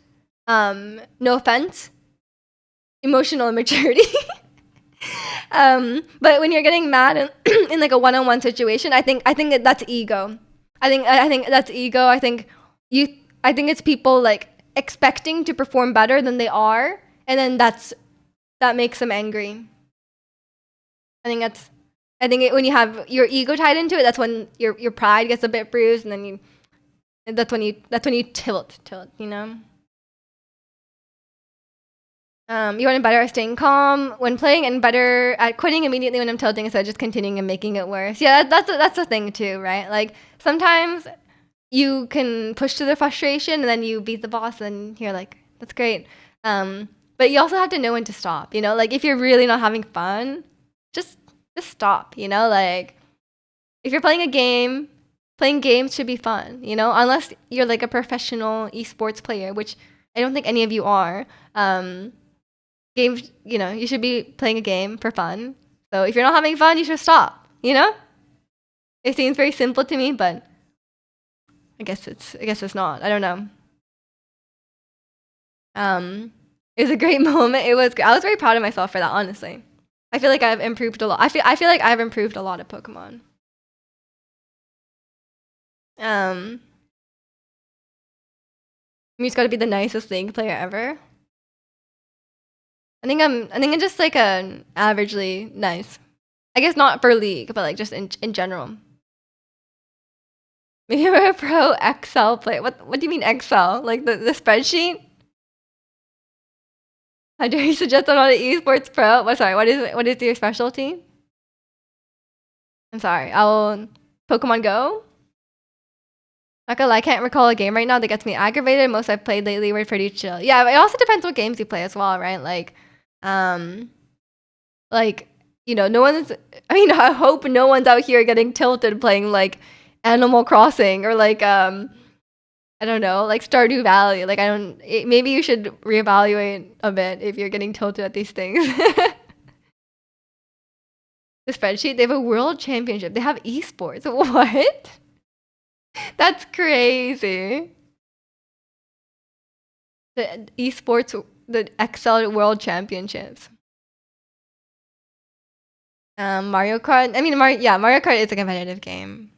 no offense, emotional immaturity. But when you're getting mad in like a one-on-one situation, I think that's ego. I think that's ego. You I think it's people like expecting to perform better than they are, and then that makes them angry. I think that's when you have your ego tied into it, that's when your pride gets a bit bruised, and then that's when you tilt, you know. You want to better at staying calm when playing, and better at quitting immediately when I'm tilting instead of just continuing and making it worse. Yeah, that's a thing too, right? Like sometimes you can push to the frustration and then you beat the boss and you're like, that's great. But you also have to know when to stop. You know, like if you're really not having fun, just stop. You know, like if you're playing a game, playing games should be fun. You know, unless you're like a professional esports player, which I don't think any of you are. Games, you know, you should be playing a game for fun. So if you're not having fun, you should stop, you know? It seems very simple to me, but I guess it's not. I don't know. It was a great moment. I was very proud of myself for that, honestly. I feel like I've improved a lot. I feel like I've improved a lot at Pokemon. Um Mi's gotta be the nicest League player ever. I think I'm just like an averagely nice. I guess not for League, but like just in general. Maybe you're a pro Excel player. What do you mean Excel? Like the spreadsheet? How dare you suggest I'm not an esports pro? Sorry, what is your specialty? I'm sorry. I'll Pokemon Go? Not gonna lie, I can't recall a game right now that gets me aggravated. Most I've played lately were pretty chill. Yeah, it also depends what games you play as well, right? Um, like no one's. I mean, I hope no one's out here getting tilted playing like Animal Crossing or like I don't know, like Stardew Valley. Like maybe you should reevaluate a bit if you're getting tilted at these things. The spreadsheet, they have a world championship. They have esports. What? That's crazy. The esports, the Excel World Championships. Mario Kart. I mean, Mario Kart is a competitive game.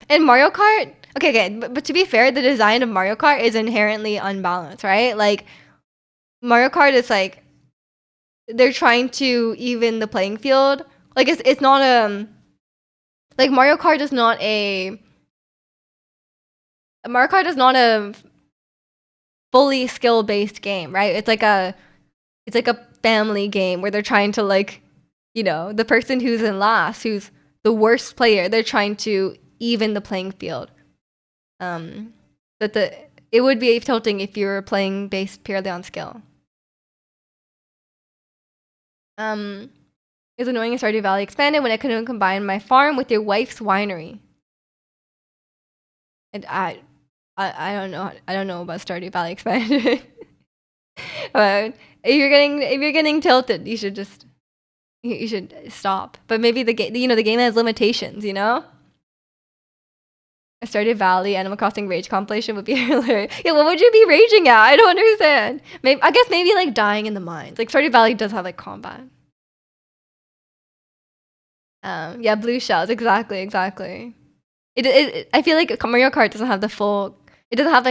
And Mario Kart, okay, but to be fair, the design of Mario Kart is inherently unbalanced, right? Like Mario Kart is like they're trying to even the playing field. Like it's not like Mario Kart is not a fully skill based game, right? It's like a family game where they're trying to like, the person who's in last, who's the worst player, they're trying to even the playing field. But it would be tilting if you were playing based purely on skill. It's annoying and Stardew Valley expanded when I couldn't combine my farm with your wife's winery. And I don't know. I don't know about Stardew Valley expanded. But if you're getting tilted, you should stop. But maybe the game has limitations. A Stardew Valley Animal Crossing rage compilation would be hilarious. Yeah, what would you be raging at? I don't understand. I guess maybe like dying in the mines. Like Stardew Valley does have like combat. Yeah, blue shells. Exactly. I feel like Mario Kart doesn't have the full. It doesn't have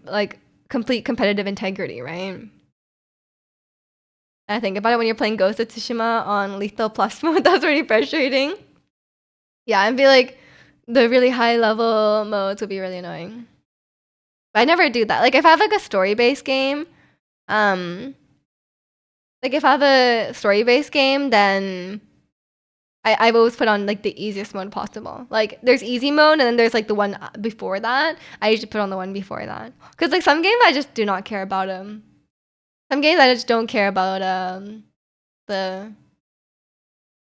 like complete competitive integrity, right? I think about it when you're playing Ghost of Tsushima on Lethal Plus mode. That's really frustrating. Yeah, I feel like The really high level modes would be really annoying. But I never do that. Like if I have like a story based game, um, like if I have a story based game, then I've always put on like the easiest mode possible. Like there's easy mode and then there's like the one before that. I usually put on the one before that. Cause like some games I just do not care about them. Some games I just don't care about the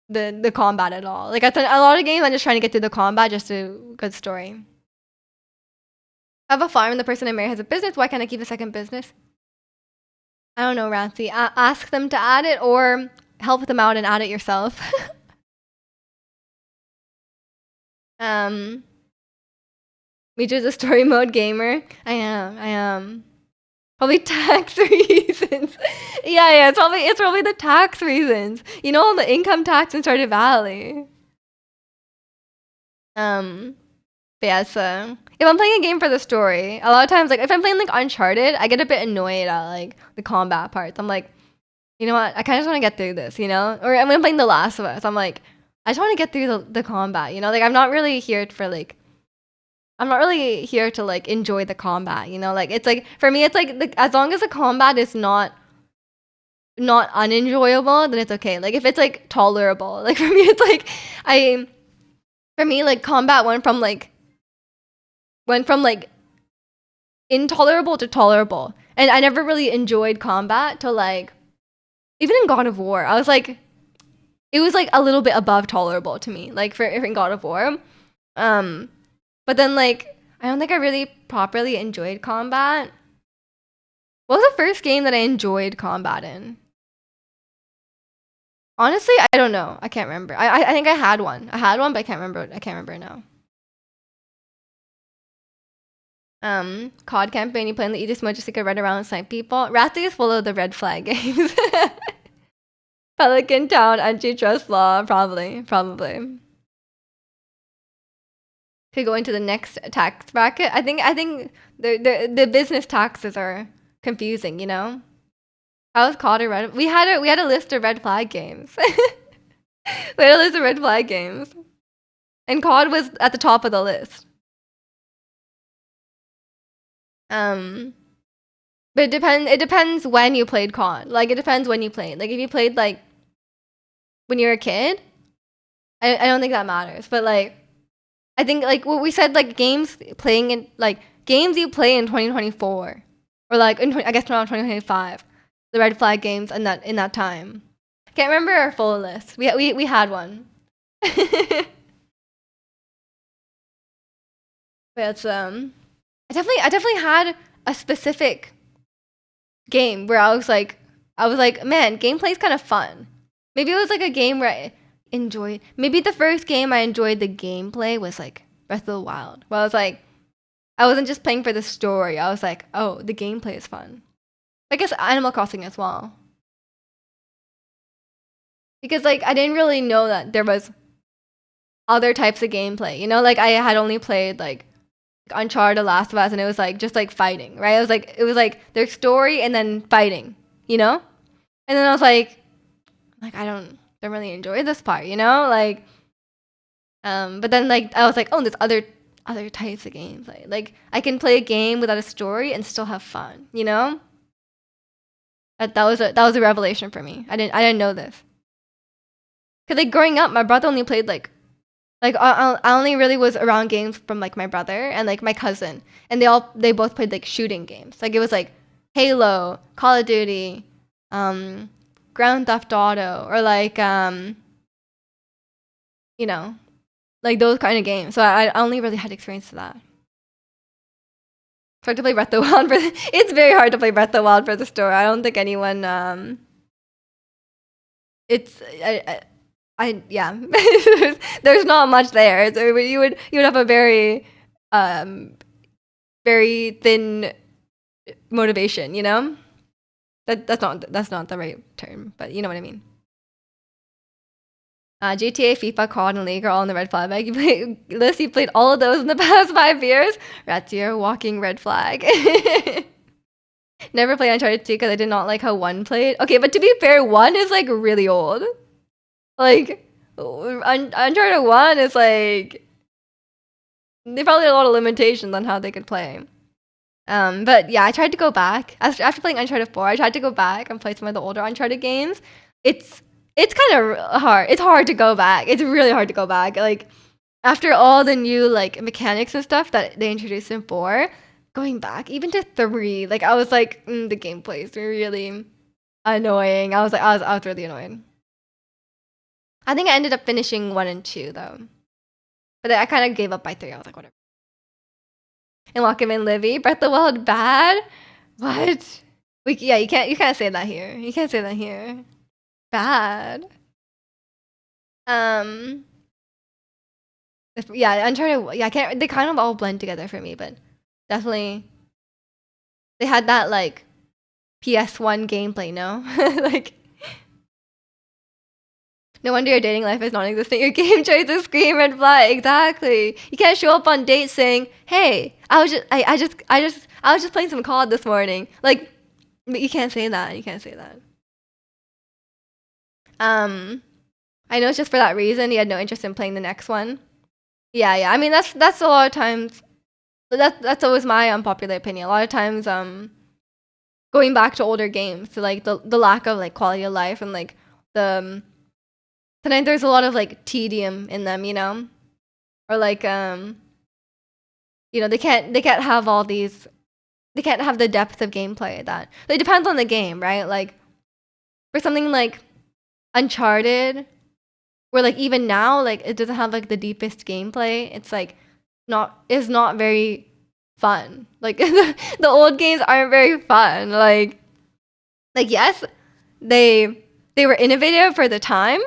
the combat at all. Like a lot of games I'm just trying to get through the combat just to good story. I have a farm and the person I marry has a business. Why can't I keep a second business? I don't know, Rancy. Ask them to add it or help them out and add it yourself. Miju's a story mode gamer. I am. Probably tax reasons. Yeah, it's probably the tax reasons. You know, all the income tax in Stardew Valley. But yeah, so if I'm playing a game for the story, a lot of times, like if I'm playing like Uncharted, I get a bit annoyed at like the combat parts. I'm like, you know what? I kind of just want to get through this, you know? Or when I'm playing The Last of Us, I'm like, I just want to get through the combat, you know? Like I'm not really here for like, I'm not really here to like enjoy the combat, you know? Like it's like for me, it's like as long as the combat is not unenjoyable, then it's okay. Like if it's like tolerable, like for me, it's like for me like combat went from like intolerable to tolerable, and I never really enjoyed combat till like even in God of War, I was like, it was like a little bit above tolerable to me, like for in God of War. But then like I don't think I really properly enjoyed combat. What was the first game that I enjoyed combat in? Honestly, I don't know. I can't remember. I think I had one. I had one, but I can't remember. I can't remember now. COD campaign, you play in the easiest mode just to run around and snipe people. Rathy is full of the red flag games. Pelican Town, antitrust law, probably. Could go into the next tax bracket. I think the business taxes are confusing, you know? How was COD a red? We had a list of red flag games. We had a list of red flag games. And COD was at the top of the list. But it depends when you played COD. Like it depends when you played. Like if you played like when you're a kid, I don't think that matters. But like I think like what we said, like games playing in like games you play in 2024 or like I guess around 2025, the red flag games in that time. I can't remember our full list. We had one. But it's I definitely had a specific game where I was like, man, gameplay's kind of fun. Maybe it was like a game where I enjoyed. Maybe the first game I enjoyed the gameplay was like Breath of the Wild. Where I was like, I wasn't just playing for the story. I was like, oh, the gameplay is fun. I guess Animal Crossing as well. Because like I didn't really know that there was other types of gameplay. You know, like I had only played like Uncharted, The Last of Us, and it was like just like fighting, right? It was like their story and then fighting, you know? And then I was like I don't really enjoy this part, you know? Like but then like I was like, oh, there's other types of games. Like I can play a game without a story and still have fun, you know? That was a revelation for me. I didn't know this. Cause like growing up, my brother only played like I only really was around games from like my brother and like my cousin, and they both played like shooting games. Like it was like Halo, Call of Duty, Grand Theft Auto, or like you know, like those kind of games. So I only really had experience to that. It's hard to play Breath of the Wild it's very hard to play Breath of the Wild for the story. I don't think anyone it's yeah. there's not much there. So you would have a very very thin motivation, you know? That's not the right term, but you know what I mean. GTA, FIFA, COD, and League are all in the red flag bag. You played all of those in the past 5 years. That's your walking red flag. Never played Uncharted 2 because I did not like how 1 played. Okay, but to be fair, 1 is like really old. Like Uncharted 1 is like they probably had a lot of limitations on how they could play. But yeah, I tried to go back after playing Uncharted 4. I tried to go back and play some of the older Uncharted games. It's it's kind of hard. It's hard to go back. It's really hard to go back. Like after all the new like mechanics and stuff that they introduced in 4, going back even to 3, like I was like, the gameplay is really annoying. I was really annoyed. I think I ended up finishing 1 and 2 though, but then I kind of gave up by 3. I was like, whatever. And Walkman Livy, Breath of the Wild bad? What? Yeah, you can't say that here. You can't say that here. Bad. Yeah, Uncharted. Yeah, I can't. They kind of all blend together for me, but definitely they had that like PS1 gameplay. No, like no wonder your dating life is non-existent. Your game choices scream red flag. Exactly. You can't show up on dates saying, "Hey, I was just playing some COD this morning." Like, but you can't say that. You can't say that. I know it's just for that reason. You had no interest in playing the next one. Yeah, yeah. I mean, that's a lot of times. That's always my unpopular opinion. A lot of times, going back to older games, to like the lack of like quality of life and like the sometimes there's a lot of like tedium in them, you know, or like you know, they can't have all these, they can't have the depth of gameplay that it depends on the game, right? Like for something like Uncharted, where like even now like it doesn't have like the deepest gameplay. It's like not very fun. Like the old games aren't very fun. Like yes, they were innovative for the time.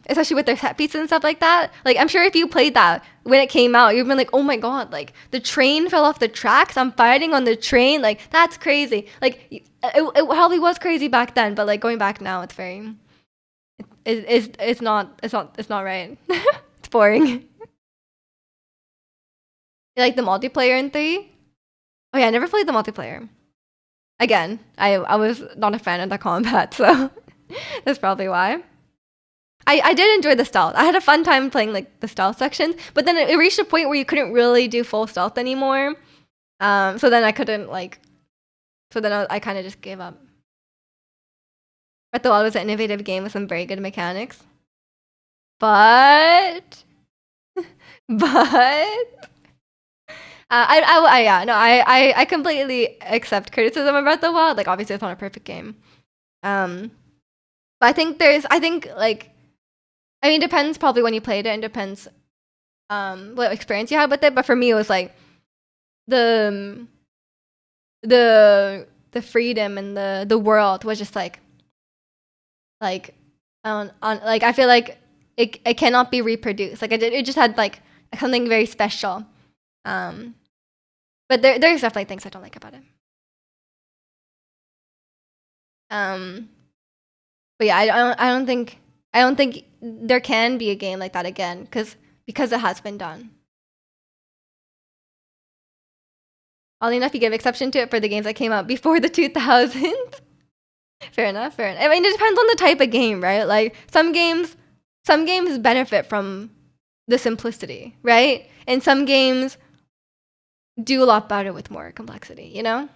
Especially with their set pieces and stuff like that. Like I'm sure if you played that when it came out, you've been like, oh my god, like the train fell off the tracks. I'm fighting on the train. Like that's crazy. Like it probably was crazy back then, but like going back now, it's very it's not right. It's boring. You like the multiplayer in 3? Oh yeah, I never played the multiplayer. Again, I was not a fan of the combat, so that's probably why. I did enjoy the stealth. I had a fun time playing like the stealth sections, but then it reached a point where you couldn't really do full stealth anymore. So then I couldn't like, so then I kind of just gave up. But the Wild was an innovative game with some very good mechanics. But, but yeah, no, I completely accept criticism about the Wild. Like, obviously, it's not a perfect game. But I think like, I mean, it depends probably when you played it, and depends what experience you had with it. But for me, it was like the freedom and the world was just like on like I feel like it cannot be reproduced. Like it just had like something very special. But there's definitely things I don't like about it. But yeah, I don't think there can be a game like that again because it has been done. Oddly enough, you give exception to it for the games that came out before the 2000s. Fair enough, fair enough. I mean, it depends on the type of game, right? Like some games benefit from the simplicity, right? And some games do a lot better with more complexity, you know?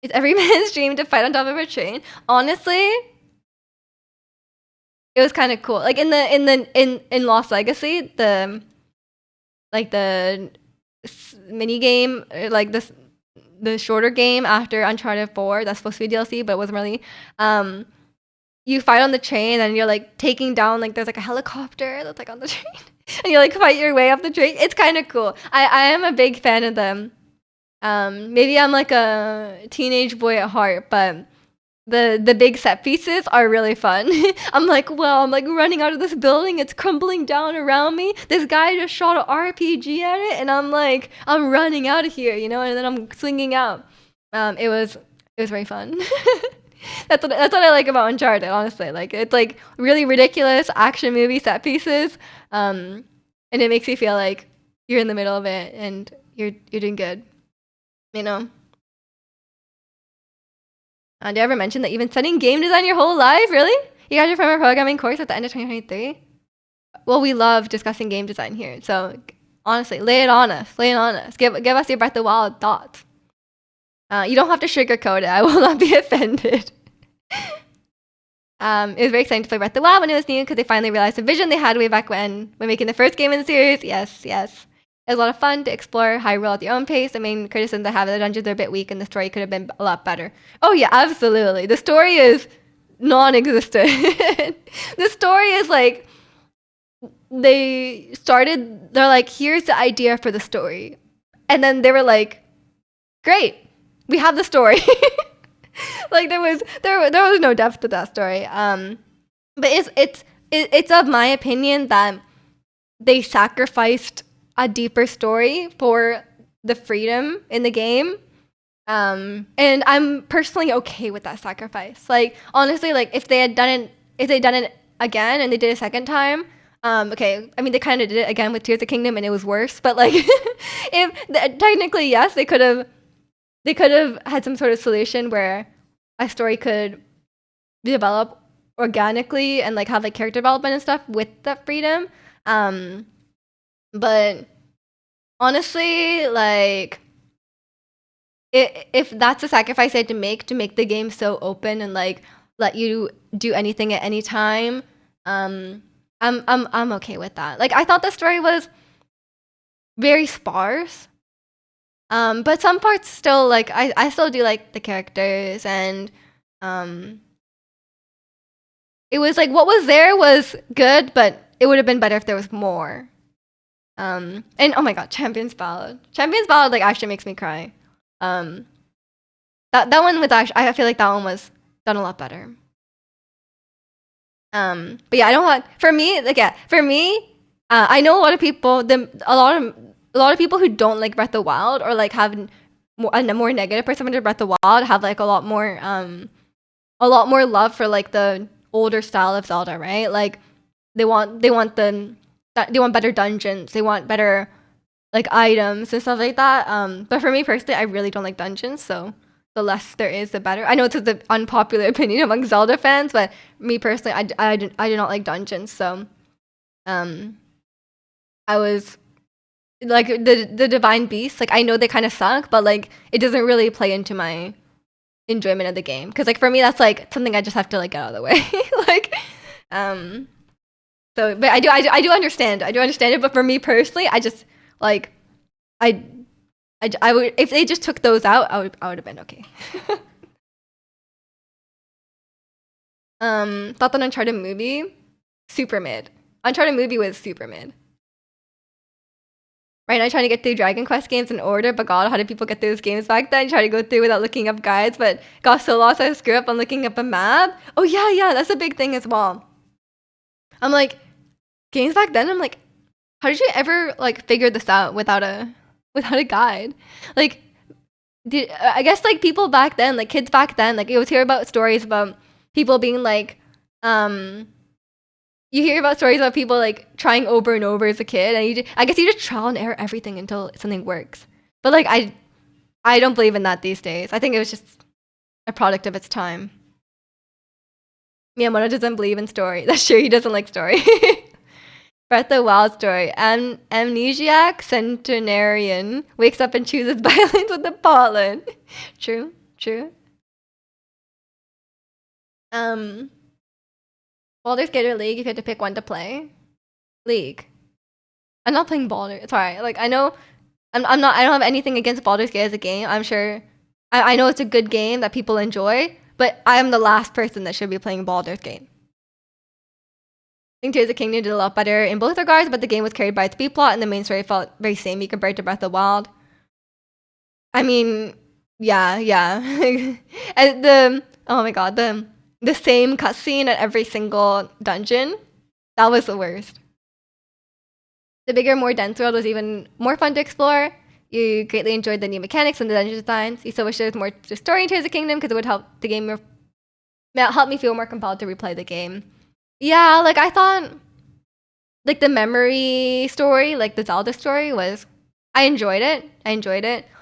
It's every man's dream to fight on top of a train. Honestly, it was kind of cool. Like in Lost Legacy, the mini game, like the shorter game after Uncharted 4 that's supposed to be DLC but wasn't really. You fight on the train and you're like taking down like there's like a helicopter that's like on the train and you like fight your way up the train. It's kind of cool. I am a big fan of them. Maybe I'm like a teenage boy at heart, but the big set pieces are really fun. I'm like running out of this building, it's crumbling down around me. This guy just shot an RPG at it, and I'm running out of here, you know, and then I'm swinging out. It was very fun. That's what I like about Uncharted, honestly. Like it's like really ridiculous action movie set pieces, and it makes you feel like you're in the middle of it and you're doing good, you know. Did you ever mention that you've been studying game design your whole life? Really? You graduated from a programming course at the end of 2023? Well, we love discussing game design here. So honestly, lay it on us. Lay it on us. Give us your Breath of the Wild thoughts. You don't have to sugarcoat it. I will not be offended. It was very exciting to play Breath of the Wild when it was new because they finally realized the vision they had way back when making the first game in the series. Yes, yes. It was a lot of fun to explore Hyrule at your own pace. The main criticism they have is the dungeons are a bit weak and the story could have been a lot better. Oh yeah, absolutely. The story is non-existent. The story is like they're like, here's the idea for the story. And then they were like, great, we have the story. Like there was no depth to that story. But it's of my opinion that they sacrificed a deeper story for the freedom in the game. And I'm personally okay with that sacrifice. Like honestly, like if they had done it again and they did it a second time, okay, I mean they kind of did it again with Tears of the Kingdom and it was worse. But like, technically yes, they could have had some sort of solution where a story could develop organically and like have like character development and stuff with that freedom. But honestly, like if that's a sacrifice I had to make the game so open and like let you do anything at any time, I'm okay with that. Like I thought the story was very sparse. But some parts still like I still do like the characters and it was like what was there was good, but it would have been better if there was more. And oh my god, Champion's Ballad like actually makes me cry. That one was actually I feel like that one was done a lot better. But yeah, I don't want for me I know a lot of people a lot of people who don't like Breath of the Wild or like have a more negative perception of Breath of the Wild have like a lot more love for like the older style of Zelda, right? Like they want better dungeons, they want better like items and stuff like that. But for me personally, I really don't like dungeons, so the less there is, the better. I know it's the unpopular opinion among Zelda fans, but me personally, I do not like dungeons. So, I was like the Divine Beasts. Like I know they kind of suck, but like it doesn't really play into my enjoyment of the game because like for me that's like something I just have to like get out of the way. Like, so but I do understand it, but for me personally, I just like I would if they just took those out, I would have been okay. Thought that Uncharted movie super mid. Uncharted movie was super mid. Right now, trying to get through Dragon Quest games in order, but God, how did people get those games back then? Try to go through without looking up guides, but got so lost I screw up on looking up a map. Oh yeah, that's a big thing as well. I'm like, games back then, I'm like, how did you ever like figure this out without a guide? Like, I guess like people back then, like kids back then, like you always hear about stories about people being like, you hear about stories about people like trying over and over as a kid, and I guess you just trial and error everything until something works. But like I don't believe in that these days. I think it was just a product of its time. Miyamoto doesn't believe in story. That's true. He doesn't like story. Breath of the Wild story. Amnesiac centenarian wakes up and chooses violence with the pollen. True. Baldur's Gate or League, if you had to pick one to play. League. I'm not playing Baldur. It's alright. Like I know I'm not I don't have anything against Baldur's Gate as a game. I'm sure I know it's a good game that people enjoy, but I am the last person that should be playing Baldur's Gate. I think Tears of the Kingdom did a lot better in both regards, but the game was carried by its B-plot and the main story felt very samey compared to Breath of the Wild. I mean, yeah. And oh my god, the same cutscene at every single dungeon. That was the worst. The bigger, more dense world was even more fun to explore. You greatly enjoyed the new mechanics and the dungeon designs. You still wish there was more to story in Tears of the Kingdom because it would help the game help me feel more compelled to replay the game. Yeah, like I thought like the memory story, like the Zelda story was I enjoyed it.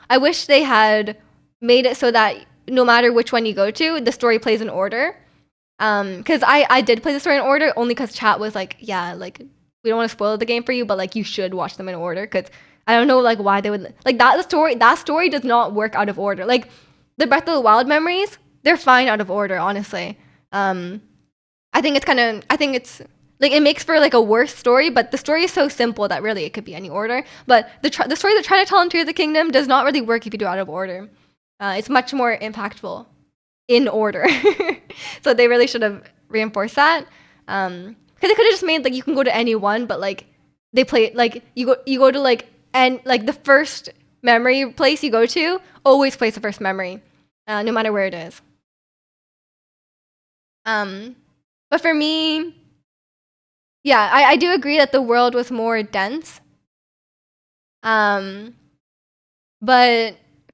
I wish they had made it so that no matter which one you go to, the story plays in order. Because I did play the story in order only because chat was like, yeah, like we don't want to spoil the game for you, but like you should watch them in order because I don't know like why they would like that story does not work out of order. Like the Breath of the Wild memories, they're fine out of order, honestly. I think it's like it makes for like a worse story, but the story is so simple that really it could be any order. But the story they're trying to tell in Tears of the Kingdom does not really work if you do it out of order. It's much more impactful in order. So they really should have reinforced that. Because they could have just made like you can go to any one, but like they play like you go to like and like the first memory place you go to always plays the first memory, no matter where it is. But for me, yeah, I do agree that the world was more dense. But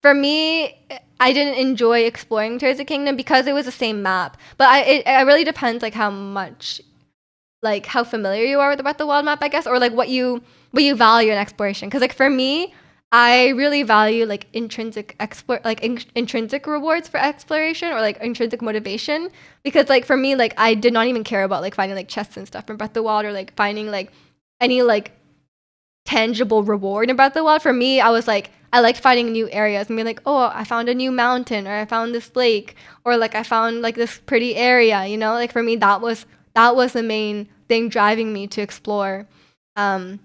for me, I didn't enjoy exploring Tears of the Kingdom because it was the same map. But it really depends like how much, like how familiar you are with the Breath of the Wild map, I guess, or like what you value in exploration. Because like for me, I really value like intrinsic intrinsic rewards for exploration or like intrinsic motivation. Because like for me, like I did not even care about like finding like chests and stuff in Breath of the Wild or like finding like any like tangible reward in Breath of the Wild. For me, I was like, I liked finding new areas and being like, oh, I found a new mountain, or I found this lake, or like I found like this pretty area, you know? Like for me, that was the main thing driving me to explore. And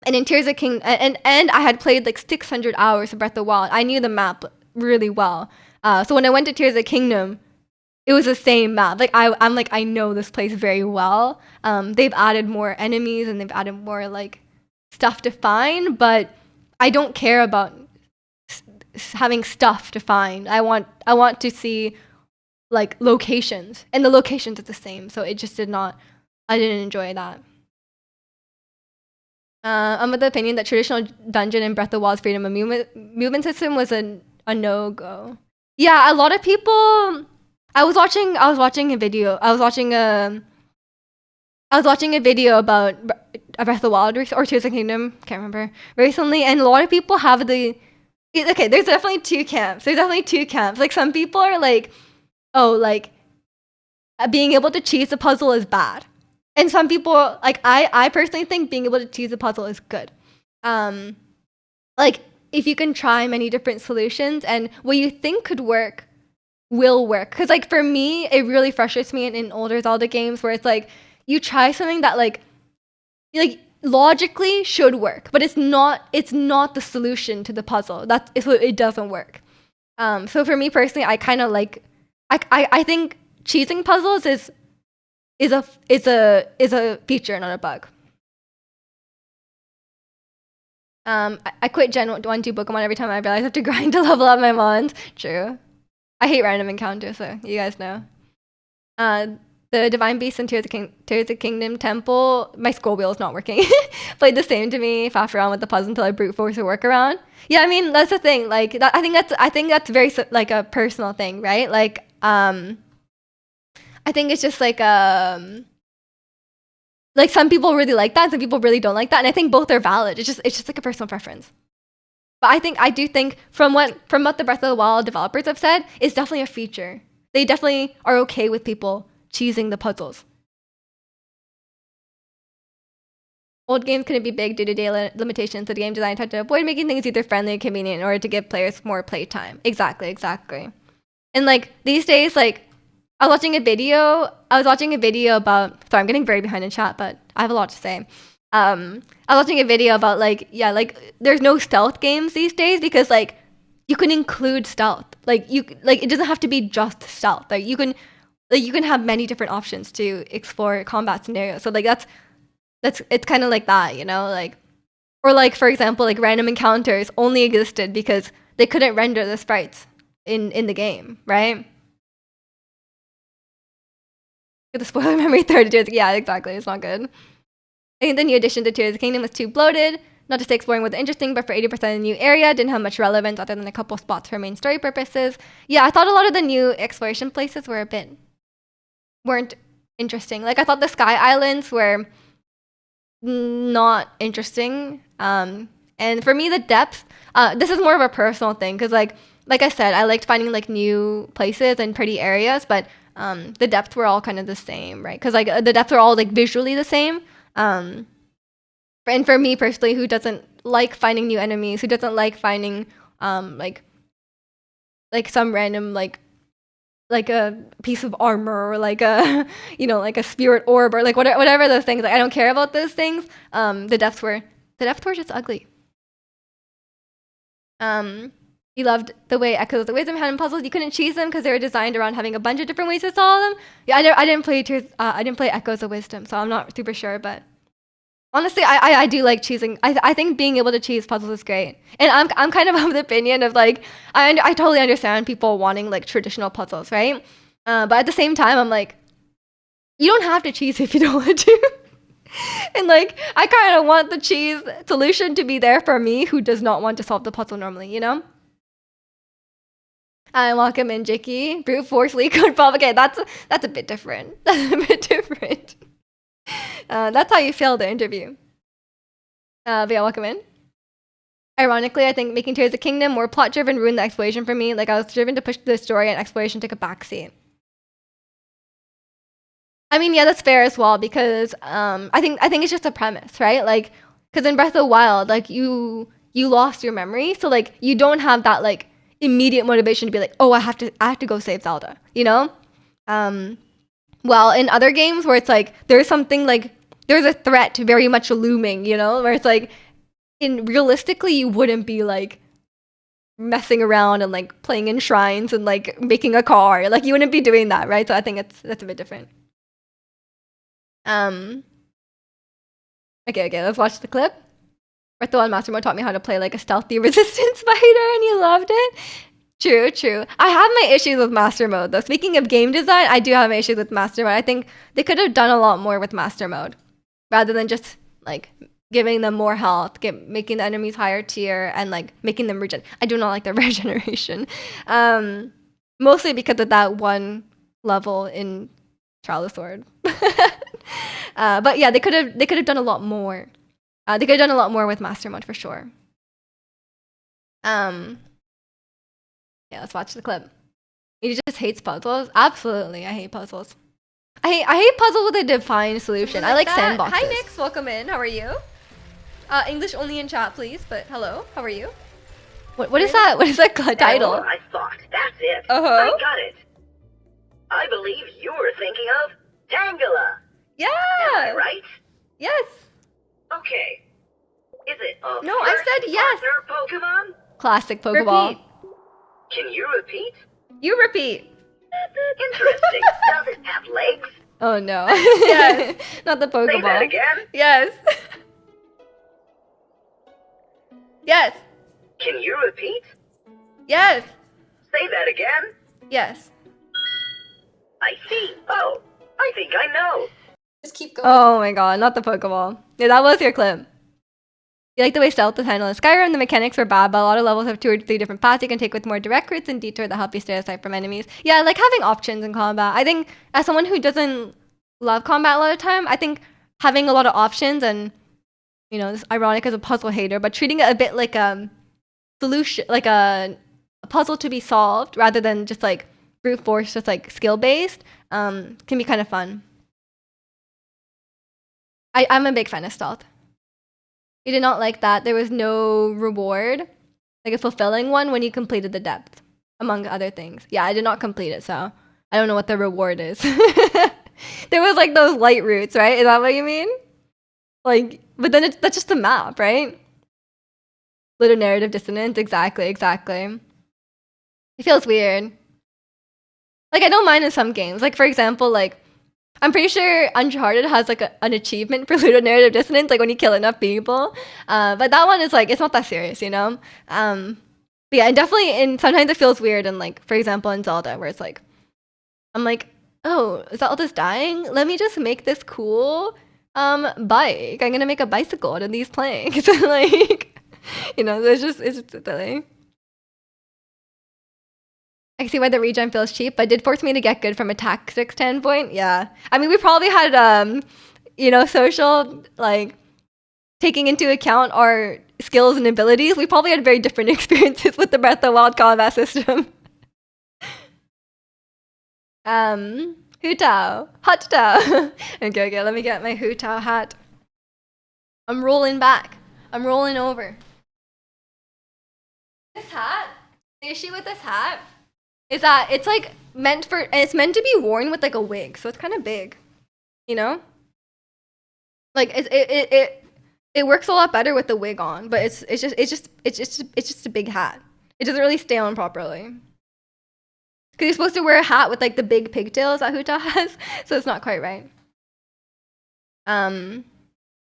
in Tears of the Kingdom, and I had played like 600 hours of Breath of the Wild. I knew the map really well. So when I went to Tears of the Kingdom, it was the same map. Like I'm like, I know this place very well. They've added more enemies and they've added more like stuff to find, but I don't care about having stuff to find. I want to see like locations, and the locations are the same. So it just I didn't enjoy that. I'm of the opinion that traditional dungeon in Breath of the Wild's freedom of movement system was a no-go. Yeah, a lot of people. I was watching a video. I was watching a video about Breath of the Wild or Tears of the Kingdom, can't remember, recently, and a lot of people have okay, there's definitely two camps. Like some people are like, oh, like being able to cheese a puzzle is bad. And some people, like I personally think being able to choose a puzzle is good. Like if you can try many different solutions and what you think could work will work. Because like for me, it really frustrates me in older Zelda games where it's like you try something that like logically should work, but it's not the solution to the puzzle. It doesn't work. So for me personally, I kind of like I think cheesing puzzles is a feature, not a bug. I quit Gen 1 2 Pokemon every time I realize I have to grind to level up my mons. True. I hate random encounters, so you guys know. The Divine Beast and Tears of the Kingdom Temple, my scroll wheel is not working. Played the same to me, faffed around with the puzzle until I brute force a workaround. Yeah, I mean, that's the thing. Like, I think that's very, like, a personal thing, right? Like, I think it's just like some people really like that, and some people really don't like that, and I think both are valid. It's just like a personal preference. But I do think from what the Breath of the Wild developers have said, it's definitely a feature. They definitely are okay with people cheesing the puzzles. Old games couldn't be big due to data limitations. The game design had to avoid making things either friendly or convenient in order to give players more playtime. Exactly. And like these days, like I was watching a video about. Sorry, I'm getting very behind in chat, but I have a lot to say. I was watching a video about like there's no stealth games these days because like you can include stealth. Like it doesn't have to be just stealth. Like you can have many different options to explore combat scenarios. So like it's kind of like that, you know, like or like for example, like random encounters only existed because they couldn't render the sprites in the game, right? The spoiler memory third Tears. Yeah, exactly. It's not good. I think the new addition to Tears of the Kingdom was too bloated. Not to say exploring was interesting, but for 80% of the new area, didn't have much relevance other than a couple spots for main story purposes. Yeah, I thought a lot of the new exploration places weren't interesting. Like I thought the Sky Islands were not interesting. And for me, the depth. This is more of a personal thing because like I said, I liked finding like new places and pretty areas, but the depths were all kind of the same, right? Because like the depths are all like visually the same. And for me personally, who doesn't like finding new enemies, who doesn't like finding like some random like a piece of armor or like a like a spirit orb or like whatever those things. Like I don't care about those things. The depths were just ugly. You loved the way Echoes of the Wisdom had puzzles. You couldn't cheese them because they were designed around having a bunch of different ways to solve them. Yeah, I didn't play I didn't play Echoes of Wisdom, so I'm not super sure. But honestly, I do like cheesing. I think being able to cheese puzzles is great. And I'm kind of the opinion of like I totally understand people wanting like traditional puzzles, right? But at the same time, I'm like, you don't have to cheese if you don't want to. And like I kind of want the cheese solution to be there for me who does not want to solve the puzzle normally, you know? I welcome in Jicky. Brute force leak code pop. Okay, that's a bit different. That's a bit different. That's how you fail the interview. But yeah, welcome in. Ironically, I think making Tears of the Kingdom more plot-driven ruined the exploration for me. Like I was driven to push the story and exploration took a backseat. I mean, yeah, that's fair as well because I think it's just a premise, right? Like, because in Breath of the Wild, like you lost your memory, so like you don't have that like immediate motivation to be like, oh, I have to go save Zelda, you know? Well, in other games where it's like there's something like there's a threat very much looming, you know, where it's like realistically you wouldn't be like messing around and like playing in shrines and like making a car, like you wouldn't be doing that, right? So I think that's a bit different. Okay, let's watch the clip. Breath of the Wild Master Mode taught me how to play like a stealthy resistance fighter and you loved it. True. I have my issues with Master Mode though. Speaking of game design, I do have my issues with Master Mode. I think they could have done a lot more with Master Mode rather than just like giving them more health, making the enemies higher tier and like making them regen. I do not like the regeneration. Mostly because of that one level in Trial of the Sword. But yeah, they could have done a lot more. They could have done a lot more with Master Mode for sure. Yeah, let's watch the clip. He just hates puzzles. Absolutely, I hate puzzles. I hate puzzles with a defined solution. I like sandboxes. Hi, Nix. Welcome in. How are you? English only in chat, please. But hello, how are you? What is that? What is that title? I thought that's it. Uh-huh. I got it. I believe you were thinking of Tangela. Yeah. Am I right? Yes. Okay. Is it a No, I said yes. Pokemon? Classic Pokeball. Repeat. Can you repeat? You repeat. Interesting. Does it have legs? Oh no. Yes. Not the Pokeball. Say that again. Yes. Yes. Can you repeat? Yes. Say that again. Yes. I see. Oh, I think I know. Just keep going. Oh my god, not the Pokeball. Yeah, that was your clip. You like the way stealth is handled in Skyrim? The mechanics were bad, but a lot of levels have 2 or 3 different paths you can take with more direct routes and detour that help you stay aside from enemies. Yeah, like having options in combat. I think as someone who doesn't love combat a lot of time, I think having a lot of options and, you know, this is ironic as a puzzle hater, but treating it a bit like a solution, like a puzzle to be solved rather than just like brute force, just like skill based, can be kind of fun. I'm a big fan of stealth. You did not like that. There was no reward, like a fulfilling one when you completed the depth, among other things. Yeah, I did not complete it, so I don't know what the reward is. There was like those light routes, right? Is that what you mean? Like, but then that's just the map, right? Little narrative dissonance, exactly. It feels weird. Like, I don't mind in some games. Like, for example, like, I'm pretty sure Uncharted has like an achievement for ludonarrative dissonance, like when you kill enough people. But that one is like, it's not that serious, you know? But yeah, and definitely sometimes it feels weird. And like, for example, in Zelda, where it's like, I'm like, oh, Zelda's dying? Let me just make this cool bike. I'm gonna make a bicycle out of these planks. Like, you know, it's just silly. I can see why the regen feels cheap, but it did force me to get good from a tactics standpoint. Yeah. I mean, we probably had, you know, social, like, taking into account our skills and abilities, we probably had very different experiences with the Breath of the Wild combat system. Hu Tao. Hot Tao. Okay, let me get my Hu Tao hat. I'm rolling back. I'm rolling over. This hat, the issue with this hat is that it's like it's meant to be worn with like a wig, so it's kind of big, you know? Like it works a lot better with the wig on, but it's just a big hat. It doesn't really stay on properly. Because you're supposed to wear a hat with like the big pigtails that Huta has, so it's not quite right.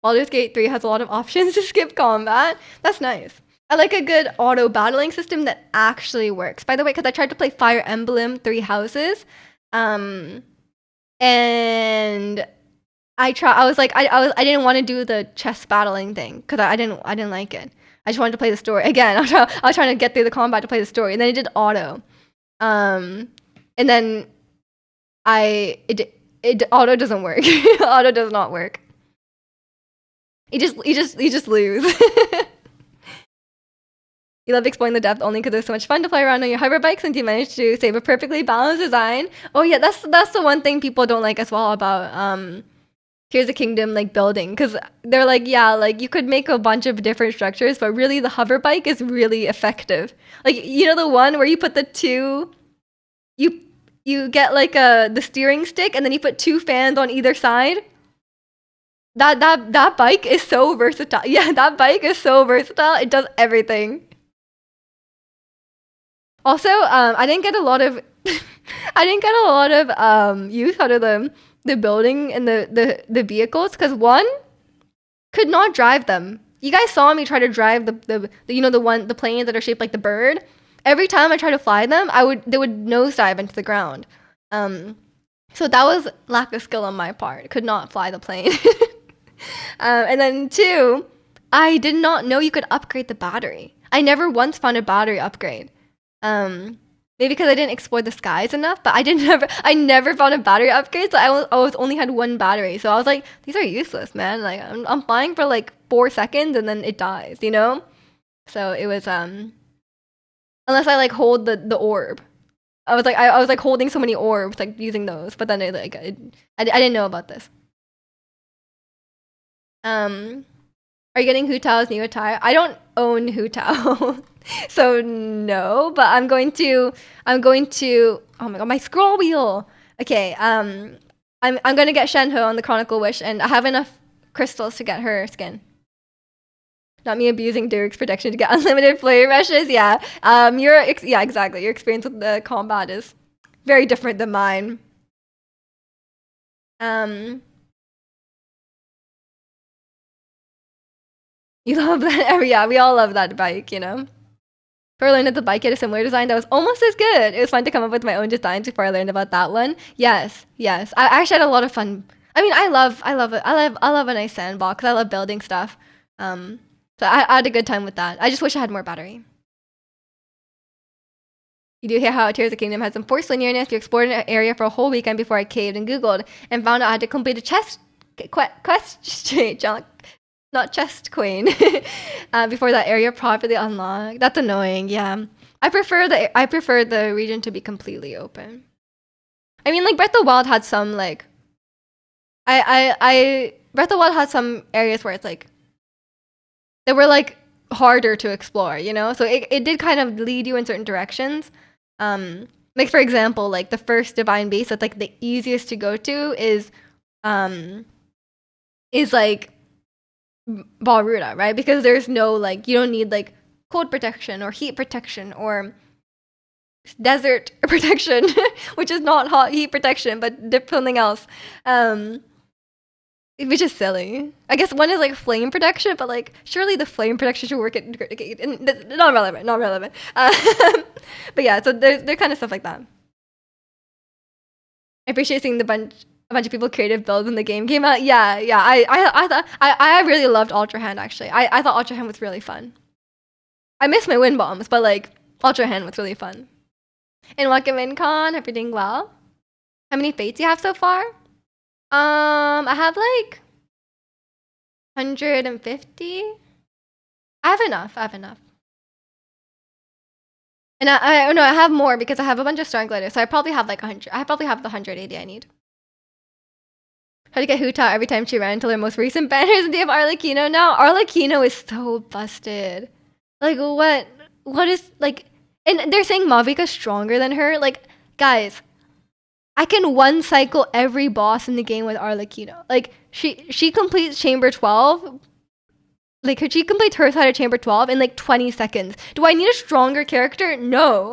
Baldur's Gate 3 has a lot of options to skip combat. That's nice. I like a good auto battling system that actually works. By the way, because I tried to play Fire Emblem Three Houses, and I was like, I didn't want to do the chess battling thing because I didn't like it. I just wanted to play the story again. I was trying to get through the combat to play the story, and then I did auto, and then it auto doesn't work. Auto does not work. You just lose. You love exploring the depth only because it's so much fun to play around on your hover bike since you managed to save a perfectly balanced design. Oh yeah, that's the one thing people don't like as well about Here's a Kingdom like building, because they're like, yeah, like you could make a bunch of different structures, but really the hover bike is really effective. Like, you know, the one where you put the two, you get like the steering stick and then you put two fans on either side. That bike is so versatile. Yeah, that bike is so versatile. It does everything. Also, I didn't get a lot of use out of the building and the vehicles because one could not drive them. You guys saw me try to drive the you know the planes that are shaped like the bird. Every time I try to fly them, they would nosedive into the ground. So that was lack of skill on my part. Could not fly the plane. And then two, I did not know you could upgrade the battery. I never once found a battery upgrade. Maybe because I didn't explore the skies enough, but I never found a battery upgrade, so I was only had one battery. So I was like, these are useless, man. Like I'm flying for like 4 seconds and then it dies, you know? So it was unless I like hold the orb. I was like holding so many orbs, like using those, but then I didn't know about this. Are you getting Hu Tao's new attire? I don't own Hu Tao. So no, but I'm going to oh my god, my scroll wheel. Okay, I'm gonna get Shenhe on the Chronicle Wish, and I have enough crystals to get her skin. Not me abusing Derek's protection to get unlimited flurry rushes. Yeah, yeah, exactly. Your experience with the combat is very different than mine. You love that? Yeah, we all love that bike, you know. Before I learned that the bike had a similar design that was almost as good. It was fun to come up with my own designs before I learned about that one. Yes. I actually had a lot of fun. I mean, I love it. I love a nice sandbox. I love building stuff. So I had a good time with that. I just wish I had more battery. You do hear how Tears of the Kingdom has some forced linearness. You explored an area for a whole weekend before I caved and Googled and found out I had to complete a quest, not chest queen, before that area properly unlocked. That's annoying. Yeah, I prefer the region to be completely open. I mean, like Breath of the Wild had some like, Breath of the Wild had some areas where it's like, they were like harder to explore, you know. So it did kind of lead you in certain directions. Like for example, like the first divine beast that's like the easiest to go to is like Balruda, right? Because there's no like, you don't need like cold protection or heat protection or desert protection, which is not hot heat protection, but something else. Which is silly. I guess one is like flame protection, but like surely the flame protection should work at not relevant. But yeah, so they're kind of stuff like that. I appreciate seeing a bunch of people creative builds when the game came out. Yeah. I thought I really loved Ultra Hand actually. I thought Ultra Hand was really fun. I miss my wind bombs, but like Ultra Hand was really fun. And welcome in, Con. Hope you're doing well. How many fates do you have so far? I have like 150. I have enough. And I no, I have more because I have a bunch of star gliders, so I probably have like 100. I probably have the 180 I need. Try to get Huta every time she ran until her most recent banners, and they have Arlecchino now. Arlecchino is so busted. Like what? What is like? And they're saying Mavica's stronger than her. Like guys, I can one cycle every boss in the game with Arlecchino. Like she completes Chamber 12. Like she completes her side of Chamber 12 in like 20 seconds. Do I need a stronger character? No.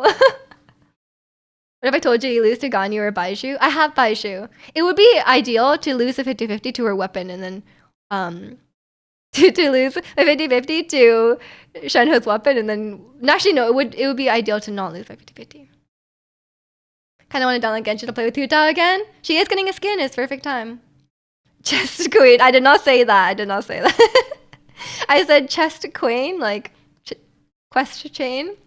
What if I told you you lose to Ganyu or Baiju? I have Baiju. It would be ideal to lose a 50-50 to her weapon and then to lose a 50-50 to Shenhe's weapon and then actually no, it would be ideal to not lose by 50-50. Kinda wanna download Genshin to play with Huta again. She is getting a skin, it's perfect time. Chest Queen. I did not say that. I did not say that. I said chest queen, like quest chain.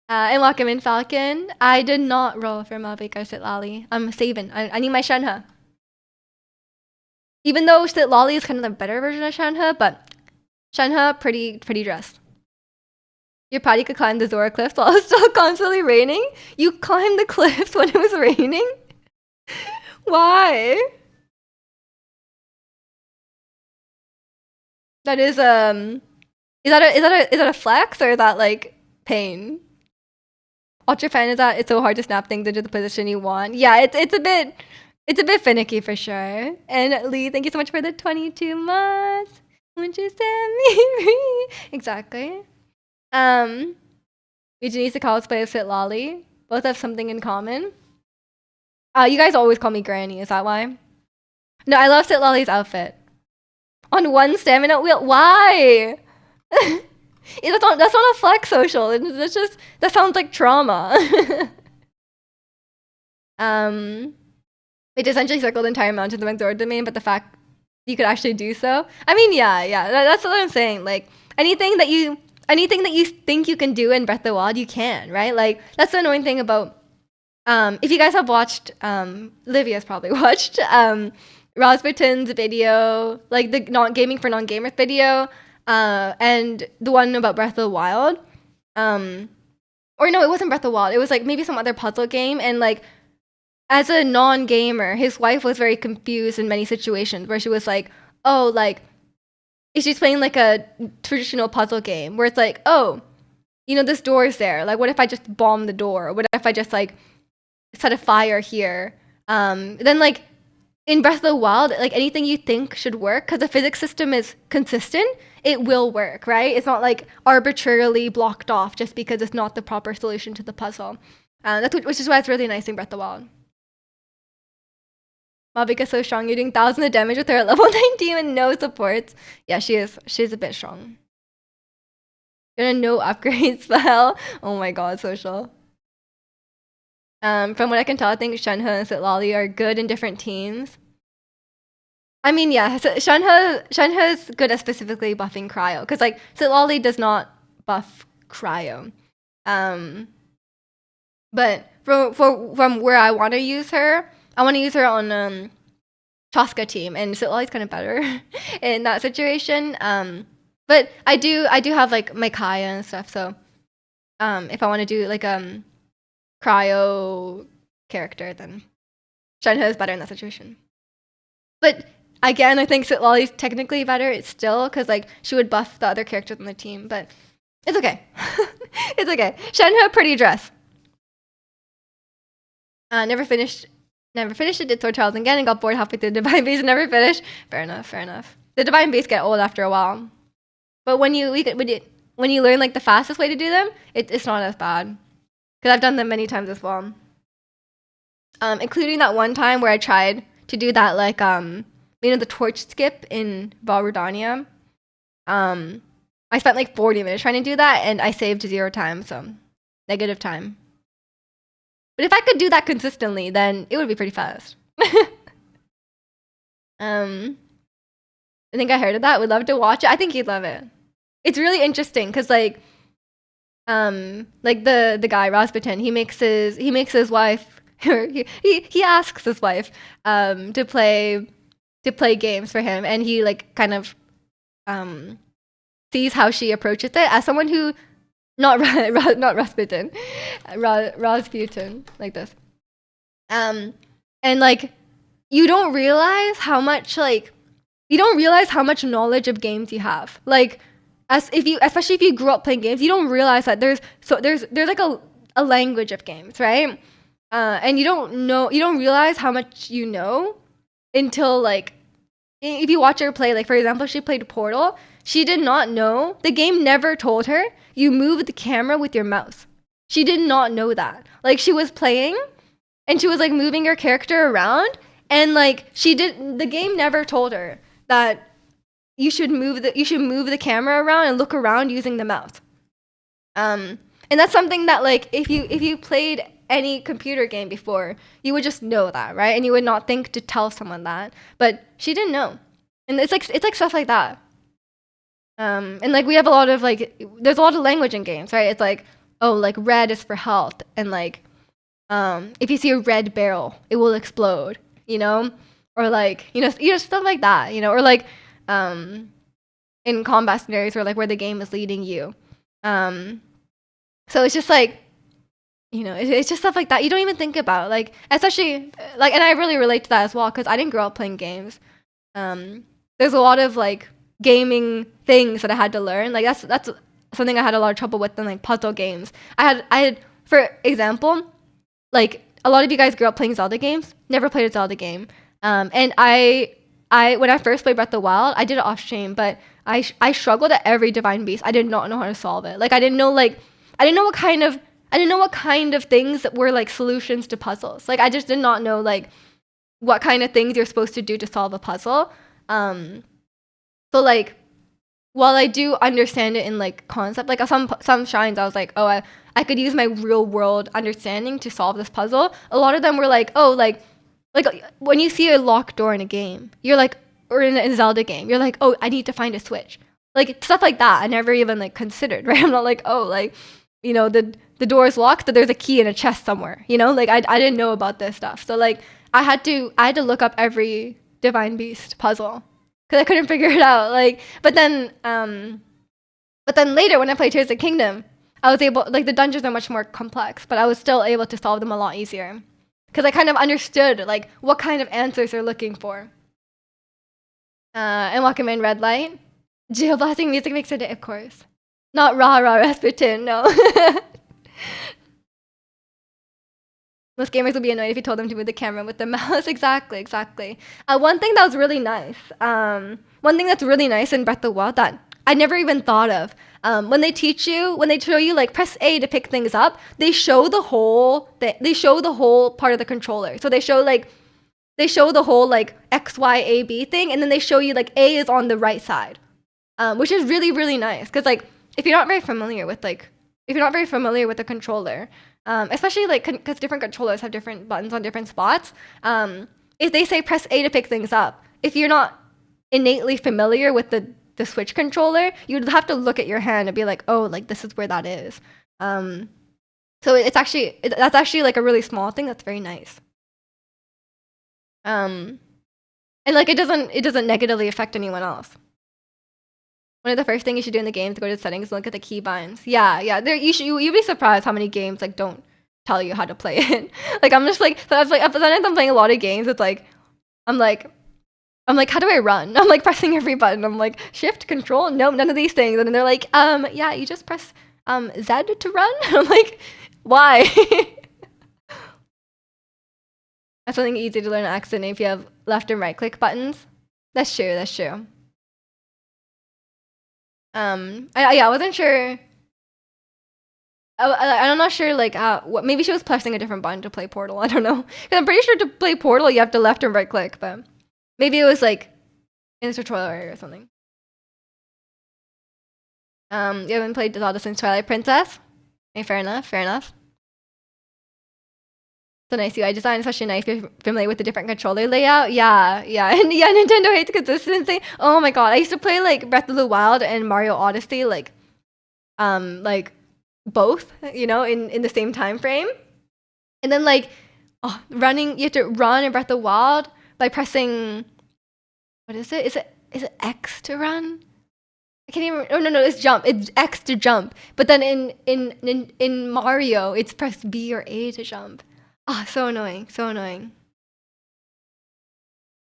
And welcome in Falcon. I did not roll for Mavica Sitlali. I'm saving. I need my Shenhe. Even though Sitlali is kind of the better version of Shenhe, but Shenhe, pretty dressed. Your party could climb the Zora cliffs while it's still constantly raining? You climbed the cliffs when it was raining? Why? That is is that a flex or is that like pain? Ultra fan is that it's so hard to snap things into the position you want. Yeah, it's a bit finicky for sure. And Lee, thank you so much for the 22 months. Won't you set me free? Exactly. We Janice cosplay of Sitlali. Both have something in common. You guys always call me Granny, is that why? No, I love Sitlali's outfit. On one stamina wheel? Why? That's not a flex social. That's just, that sounds like trauma. It essentially circled the entire mountain to the Zora domain, but the fact you could actually do so. I mean, yeah, that's what I'm saying. Like anything that you think you can do in Breath of the Wild, you can, right? Like that's the annoying thing about if you guys have watched Livia's probably watched Rosberton's video, like the not gaming for non-gamers video, and the one about Breath of the Wild. Or no, it wasn't Breath of the Wild. It was like maybe some other puzzle game. And like, as a non-gamer, his wife was very confused in many situations where she was like, oh, like, she's playing like a traditional puzzle game where it's like, oh, you know, this door is there. Like, what if I just bomb the door? What if I just like set a fire here? Then like, in Breath of the Wild, like anything you think should work, because the physics system is consistent, it will work, right? It's not like arbitrarily blocked off just because it's not the proper solution to the puzzle. Which is why it's really nice in Breath of the Wild. Mavica's so strong, you're doing thousands of damage with her at level 19 and no supports. Yeah, she is. She's a bit strong. Gonna no upgrade spell. Oh my god, social. From what I can tell, I think Shenhe and Sitlali are good in different teams. I mean, yeah, Shenhe's good at specifically buffing cryo, because like Sitlali does not buff cryo. But from where I want to use her, I want to use her on Tosca team, and Sitlali's kind of better in that situation. But I do have like my Kaya and stuff, so if I want to do like cryo character, then Shenhe is better in that situation. But again, I think Sitlali's technically better. It's still because like she would buff the other characters on the team, but it's okay. It's okay. Shenhe, pretty dress. Never finished it. Did Sword Trials again and got bored halfway through the Divine Beast and never finished. Fair enough. The Divine Beasts get old after a while, but when you learn like the fastest way to do them, it's not as bad. Because I've done them many times as well. Including that one time where I tried to do that, like, the torch skip in Val Rudania. I spent like 40 minutes trying to do that, and I saved 0 time, so negative time. But if I could do that consistently, then it would be pretty fast. I think I heard of that. Would love to watch it. I think you'd love it. It's really interesting, because like the guy Rasputin, he makes his wife he asks his wife to play games for him, and he like kind of sees how she approaches it as someone who not Rasputin, Rasputin like this, and like you don't realize how much knowledge of games you have. Like, especially if you grew up playing games, you don't realize that there's like a language of games, right? And you don't realize how much you know until like if you watch her play. Like, for example, she played Portal. She did not know, the game never told her you move the camera with your mouse. She did not know that. Like, she was playing and she was like moving her character around, and like the game never told her that you should move the camera around and look around using the mouse. And that's something that, like, if you played any computer game before, you would just know that, right? And you would not think to tell someone that. But she didn't know. And it's like stuff like that. And like we have a lot of like, there's a lot of language in games, right? It's like, oh, like red is for health, and like if you see a red barrel, it will explode, you know? Or like, stuff like that, or like in combat scenarios where the game is leading you. So it's just like, it's just stuff like that you don't even think about, like, especially like, and I really relate to that as well because I didn't grow up playing games. There's a lot of like gaming things that I had to learn. Like that's something I had a lot of trouble with in like puzzle games. I had for example, like a lot of you guys grew up playing Zelda games. Never played a Zelda game. And I when I first played Breath of the Wild, I did it off stream, but I struggled at every divine beast. I did not know how to solve it. Like I didn't know what kind of things that were like solutions to puzzles. Like I just did not know like what kind of things you're supposed to do to solve a puzzle. So like while I do understand it in like concept, like some shrines I was like, oh, I could use my real world understanding to solve this puzzle. A lot of them were like, oh, like when you see a locked door in a game, you're like, or in a Zelda game, you're like, oh, I need to find a switch. Like stuff like that I never even like considered, right? I'm not like, oh, like, the door is locked, but there's a key in a chest somewhere, like I didn't know about this stuff. So like I had to look up every divine beast puzzle because I couldn't figure it out. Like, but then later when I played Tears of the Kingdom, I was able, like, the dungeons are much more complex, but I was still able to solve them a lot easier because I kind of understood like what kind of answers they're looking for. And welcome in Red Light. Jail blasting music makes it, of course. Not rah rah Rasputin, no. Most gamers would be annoyed if you told them to move the camera with the mouse. Exactly. One thing that was really nice, one thing that's really nice in Breath of the Wild that I never even thought of, when they show you like press A to pick things up, they show the whole part of the controller. So they show the whole like X, Y, A, B thing, and then they show you like A is on the right side, which is really, really nice. Because like if you're not very familiar with the controller, especially like because different controllers have different buttons on different spots, if they say press A to pick things up, if you're not innately familiar with the Switch controller, you'd have to look at your hand and be like, oh, like this is where that is. So that's actually like a really small thing that's very nice. And like it doesn't negatively affect anyone else. One of the first things you should do in the game is go to the settings and look at the keybinds. Yeah. You'd be surprised how many games like don't tell you how to play it. Like I'm just like, sometimes I'm playing a lot of games. It's like I'm like, how do I run? I'm like pressing every button. I'm like shift, control, no, none of these things. And then they're like, yeah, you just press Z to run. I'm like, why? That's something easy to learn on accident if you have left and right click buttons. That's true. I wasn't sure. I'm not sure, like, maybe she was pressing a different button to play Portal. I don't know. Because I'm pretty sure to play Portal, you have to left and right click, but maybe it was, like, in the tutorial area or something. You haven't played Zelda since Twilight Princess? Okay, fair enough. So nice UI design, especially nice if you're familiar with the different controller layout. Yeah. And yeah, Nintendo hates consistency. Oh my god, I used to play, like, Breath of the Wild and Mario Odyssey, like both, in the same time frame. And then like you have to run in Breath of the Wild by pressing, what is it? Is it X to run? I can't even. Oh no, it's jump. It's X to jump. But then in Mario, it's press B or A to jump. So annoying.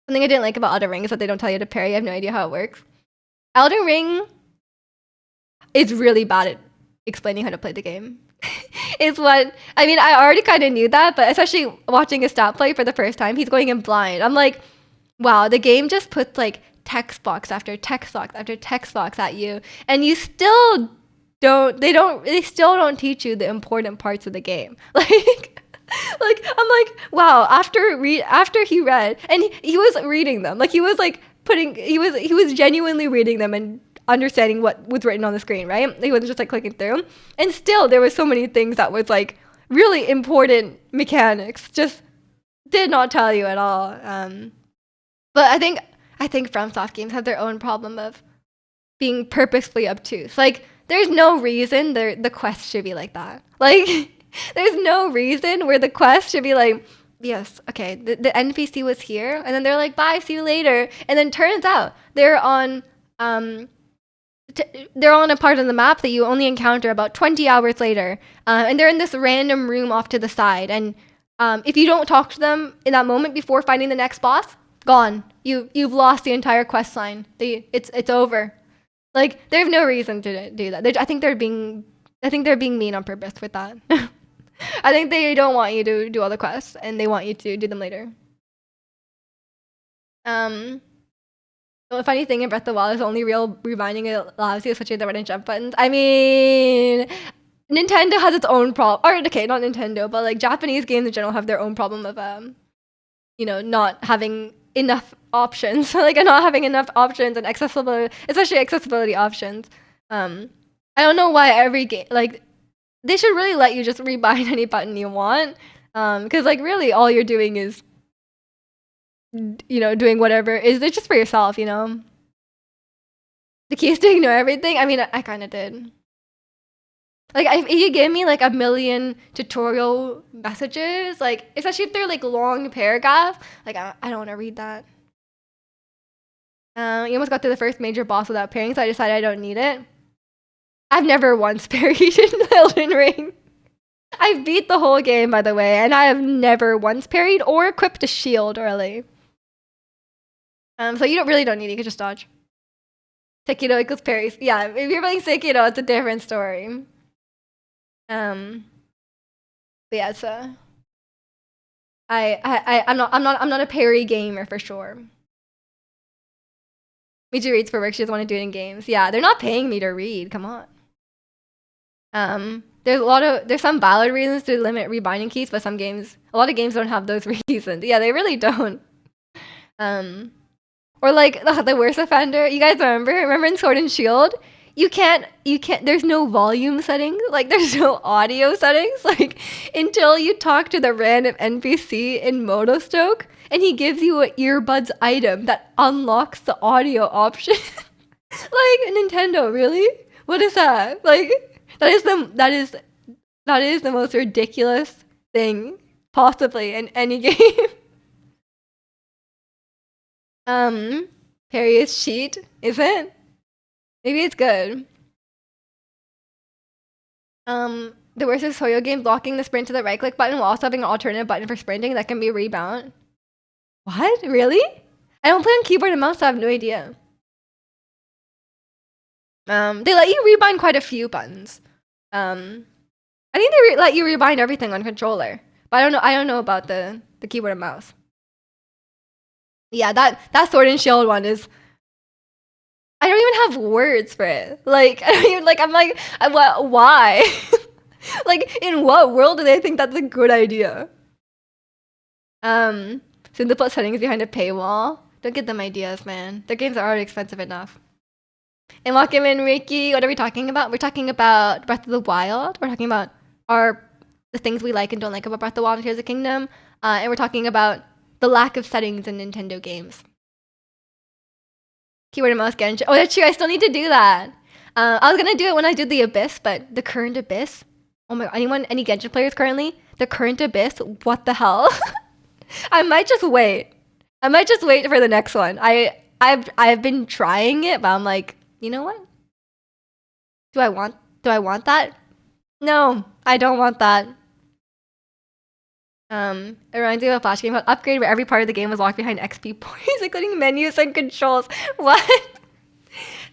Something I didn't like about Elden Ring is that they don't tell you to parry. I have no idea how it works. Elden Ring is really bad at explaining how to play the game. Is what I mean. I already kind of knew that, but especially watching a stat play for the first time, he's going in blind. I'm like, wow, the game just puts like text box after text box after text box at you, and you still don't. They still don't teach you the important parts of the game. Like I'm like, wow. After he read, and he was reading them. Like he was like he was genuinely reading them and understanding what was written on the screen, right? He wasn't just like clicking through. And still there was so many things that was like really important mechanics just did not tell you at all. But I think FromSoft games have their own problem of being purposefully obtuse. Like there's no reason the quest should be like that. Like there's no reason where the quest should be like, yes, okay, the NPC was here, and then they're like, bye, see you later, and then turns out they're on they're on a part of the map that you only encounter about 20 hours later, and they're in this random room off to the side, and if you don't talk to them in that moment before finding the next boss, gone. You've lost the entire quest line. It's over. Like they have no reason to do that. I think they're being mean on purpose with that. I think they don't want you to do all the quests, and they want you to do them later. The funny thing in Breath of the Wild is only real rewinding allows you to switch the right and jump buttons. I mean, Nintendo has its own problem. Or okay, not Nintendo, but like Japanese games in general have their own problem of not having enough options. Like not having enough options and accessibility, especially accessibility options. I don't know why every game like they should really let you just rebind any button you want. Because like really all you're doing is doing whatever is it just for yourself, The key is to ignore everything. I mean, I kind of did. Like, if you give me like a million tutorial messages, like especially if they're like long paragraphs, like I don't want to read that. You almost got to the first major boss without parrying, so I decided I don't need it. I've never once parried in Elden Ring. I've beat the whole game, by the way, and I have never once parried or equipped a shield, really. So you really don't need it. You can just dodge. Sekiro equals parries. Yeah, if you're playing Sekiro, it's a different story. But yeah, so I'm not a parry gamer for sure. Miju reads for work. She doesn't want to do it in games. Yeah, they're not paying me to read. Come on. There's some valid reasons to limit rebinding keys, but a lot of games don't have those reasons. Yeah, they really don't. Or like the worst offender. You guys remember in Sword and Shield? You can't, there's no volume settings. Like there's no audio settings. Like until you talk to the random NPC in Motostoke and he gives you an earbuds item that unlocks the audio option. Like Nintendo, really? What is that? Like that is the most ridiculous thing possibly in any game. Parry is cheat, is it? Maybe it's good. The worst is Soyo game blocking the sprint to the right click button while also having an alternative button for sprinting that can be rebound. What? Really? I don't play on keyboard and mouse, so I have no idea. They let you rebind quite a few buttons. I think they let you rebind everything on controller, but I don't know about the keyboard and mouse. Yeah, that Sword and Shield one is. I don't even have words for it. Like I don't even like. I'm like, what? Why? Like, in what world do they think that's a good idea? So they put settings behind a paywall. Don't give them ideas, man. Their games are already expensive enough. And welcome in, Ricky. What are we talking about? We're talking about Breath of the Wild. We're talking about the things we like and don't like about Breath of the Wild and Tears of the Kingdom. And we're talking about the lack of settings in Nintendo games. Keyword and mouse Genshin. Oh, that's true. I still need to do that. I was gonna do it when I did the Abyss, but the current Abyss. Oh my god, any Genshin players currently? The current Abyss? What the hell? I might just wait. I might just wait for the next one. I've been trying it, but I'm like, you know what? Do I want that? No, I don't want that. It reminds me of a Flash game called Upgrade, where every part of the game was locked behind XP points, including menus and controls. What?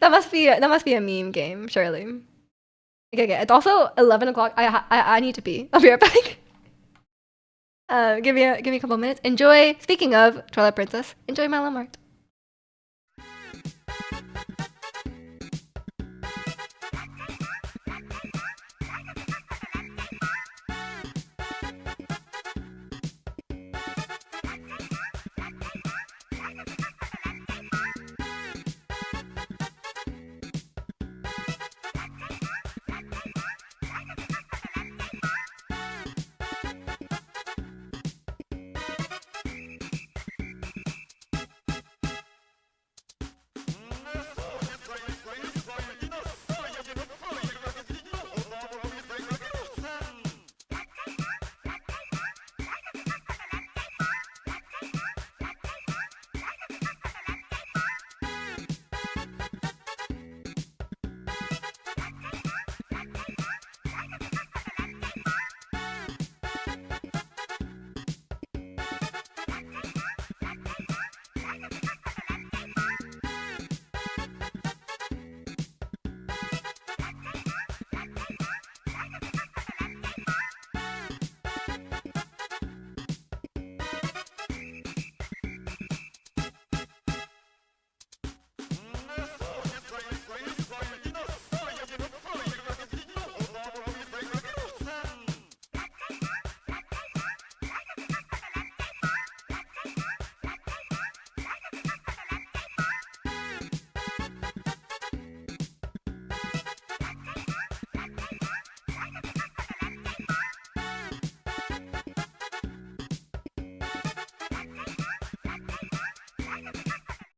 That must be a meme game, surely. Okay. It's also 11 o'clock. I need to pee. I'll be right back. Give me a couple minutes. Enjoy. Speaking of Twilight Princess, enjoy my Mart.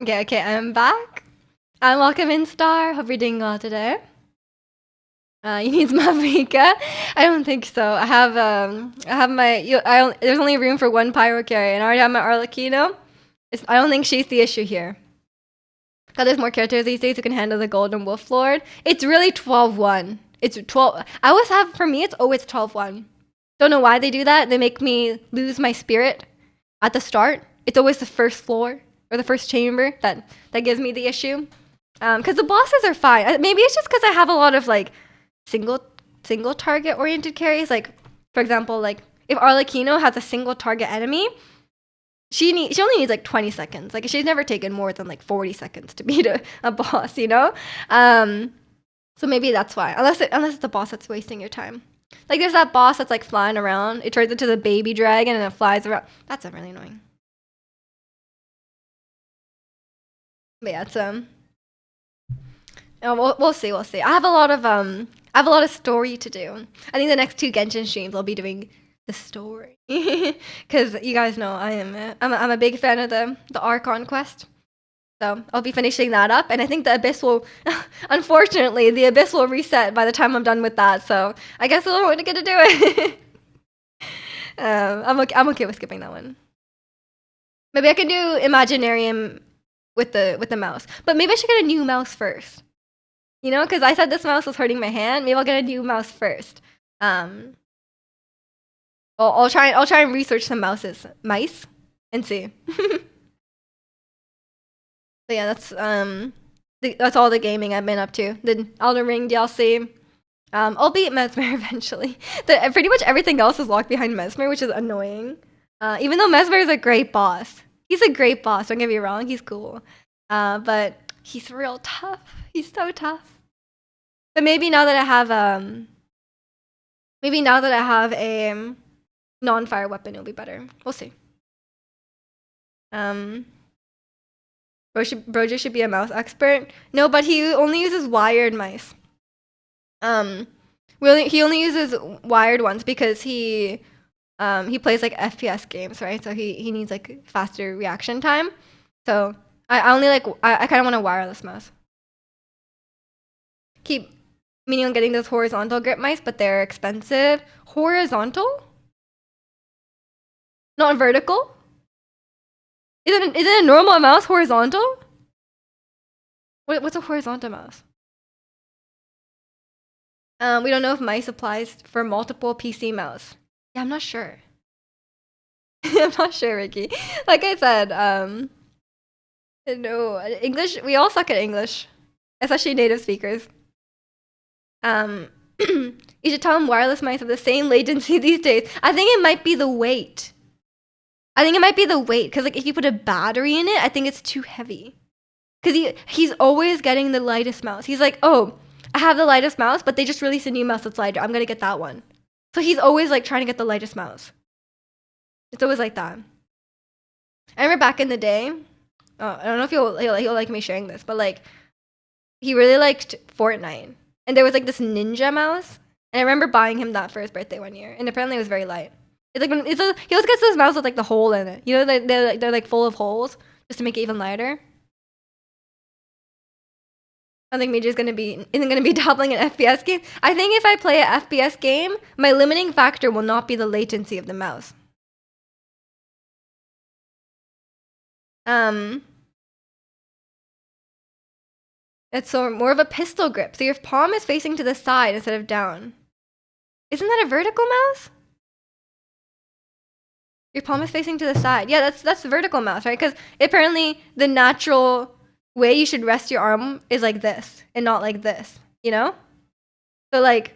Okay, I'm back. Welcome in, Star. Hope you're doing well today. You need some Mavrika? I don't think so. I have my. There's only room for one pyro carry, and I already have my Arlecchino. I don't think she's the issue here. God, there's more characters these days who can handle the Golden Wolf Lord. It's really 12-1. It's 12. I always have, for me, it's always 12-1. Don't know why they do that. They make me lose my spirit at the start. It's always the first floor or the first chamber that gives me the issue. Because the bosses are fine. Maybe it's just because I have a lot of like single target oriented carries. Like, for example, like if Arlecchino has a single target enemy, she only needs like 20 seconds. Like she's never taken more than like 40 seconds to beat a boss, you know? So maybe that's why. Unless it's the boss that's wasting your time. Like there's that boss that's like flying around. It turns into the baby dragon and it flies around. That's really annoying. But yeah, it's we'll see. I have a lot of story to do. I think the next 2 Genshin streams I'll be doing the story because you guys know I'm a big fan of the Archon quest. So I'll be finishing that up, and I think the Abyss will, unfortunately, the Abyss will reset by the time I'm done with that. So I guess I won't get to do it. I'm okay with skipping that one. Maybe I can do Imaginarium with the mouse, but maybe I should get a new mouse first. You know, because I said this mouse was hurting my hand. Maybe I'll get a new mouse first. I'll try and research some mice and see. But yeah, that's all the gaming I've been up to. The Elden Ring DLC. I'll beat Mesmer eventually. Pretty much everything else is locked behind Mesmer, which is annoying. Even though Mesmer is a great boss. He's a great boss, don't get me wrong, he's cool. But he's real tough. He's so tough. But maybe now that I have a non-fire weapon, it'll be better. We'll see. Brojo should be a mouse expert. No, but he only uses wired mice. He only uses wired ones because he plays like FPS games, right? So he needs like faster reaction time. So I kind of want a wireless mouse. Keep meaning on getting those horizontal grip mice, but they're expensive. Horizontal? Not vertical? Isn't a normal mouse horizontal? What's a horizontal mouse? We don't know if mice applies for multiple PC mouse. Yeah, I'm not sure. I'm not sure, Ricky. Like I said, no, English, we all suck at English, especially native speakers. Um, you should tell them wireless mice have the same latency these days. I think it might be the weight. Because like if you put a battery in it, I think it's too heavy. Because he's always getting the lightest mouse. He's like, oh, I have the lightest mouse, but they just released a new mouse that's lighter. I'm gonna get that one. So he's always like trying to get the lightest mouse. It's always like that. I remember back in the day. I don't know if he'll like me sharing this, but like he really liked Fortnite, and there was like this ninja mouse, and I remember buying him that for his birthday one year, and apparently it was very light. It's like he always gets this mouse with like the hole in it. You know, they're like full of holes just to make it even lighter. I think Major isn't gonna be dabbling in FPS game. I think if I play a FPS game, my limiting factor will not be the latency of the mouse. It's so more of a pistol grip. So your palm is facing to the side instead of down. Isn't that a vertical mouse? Your palm is facing to the side. Yeah, that's the vertical mouse, right? Because apparently the natural way you should rest your arm is like this and not like this, you know? So like,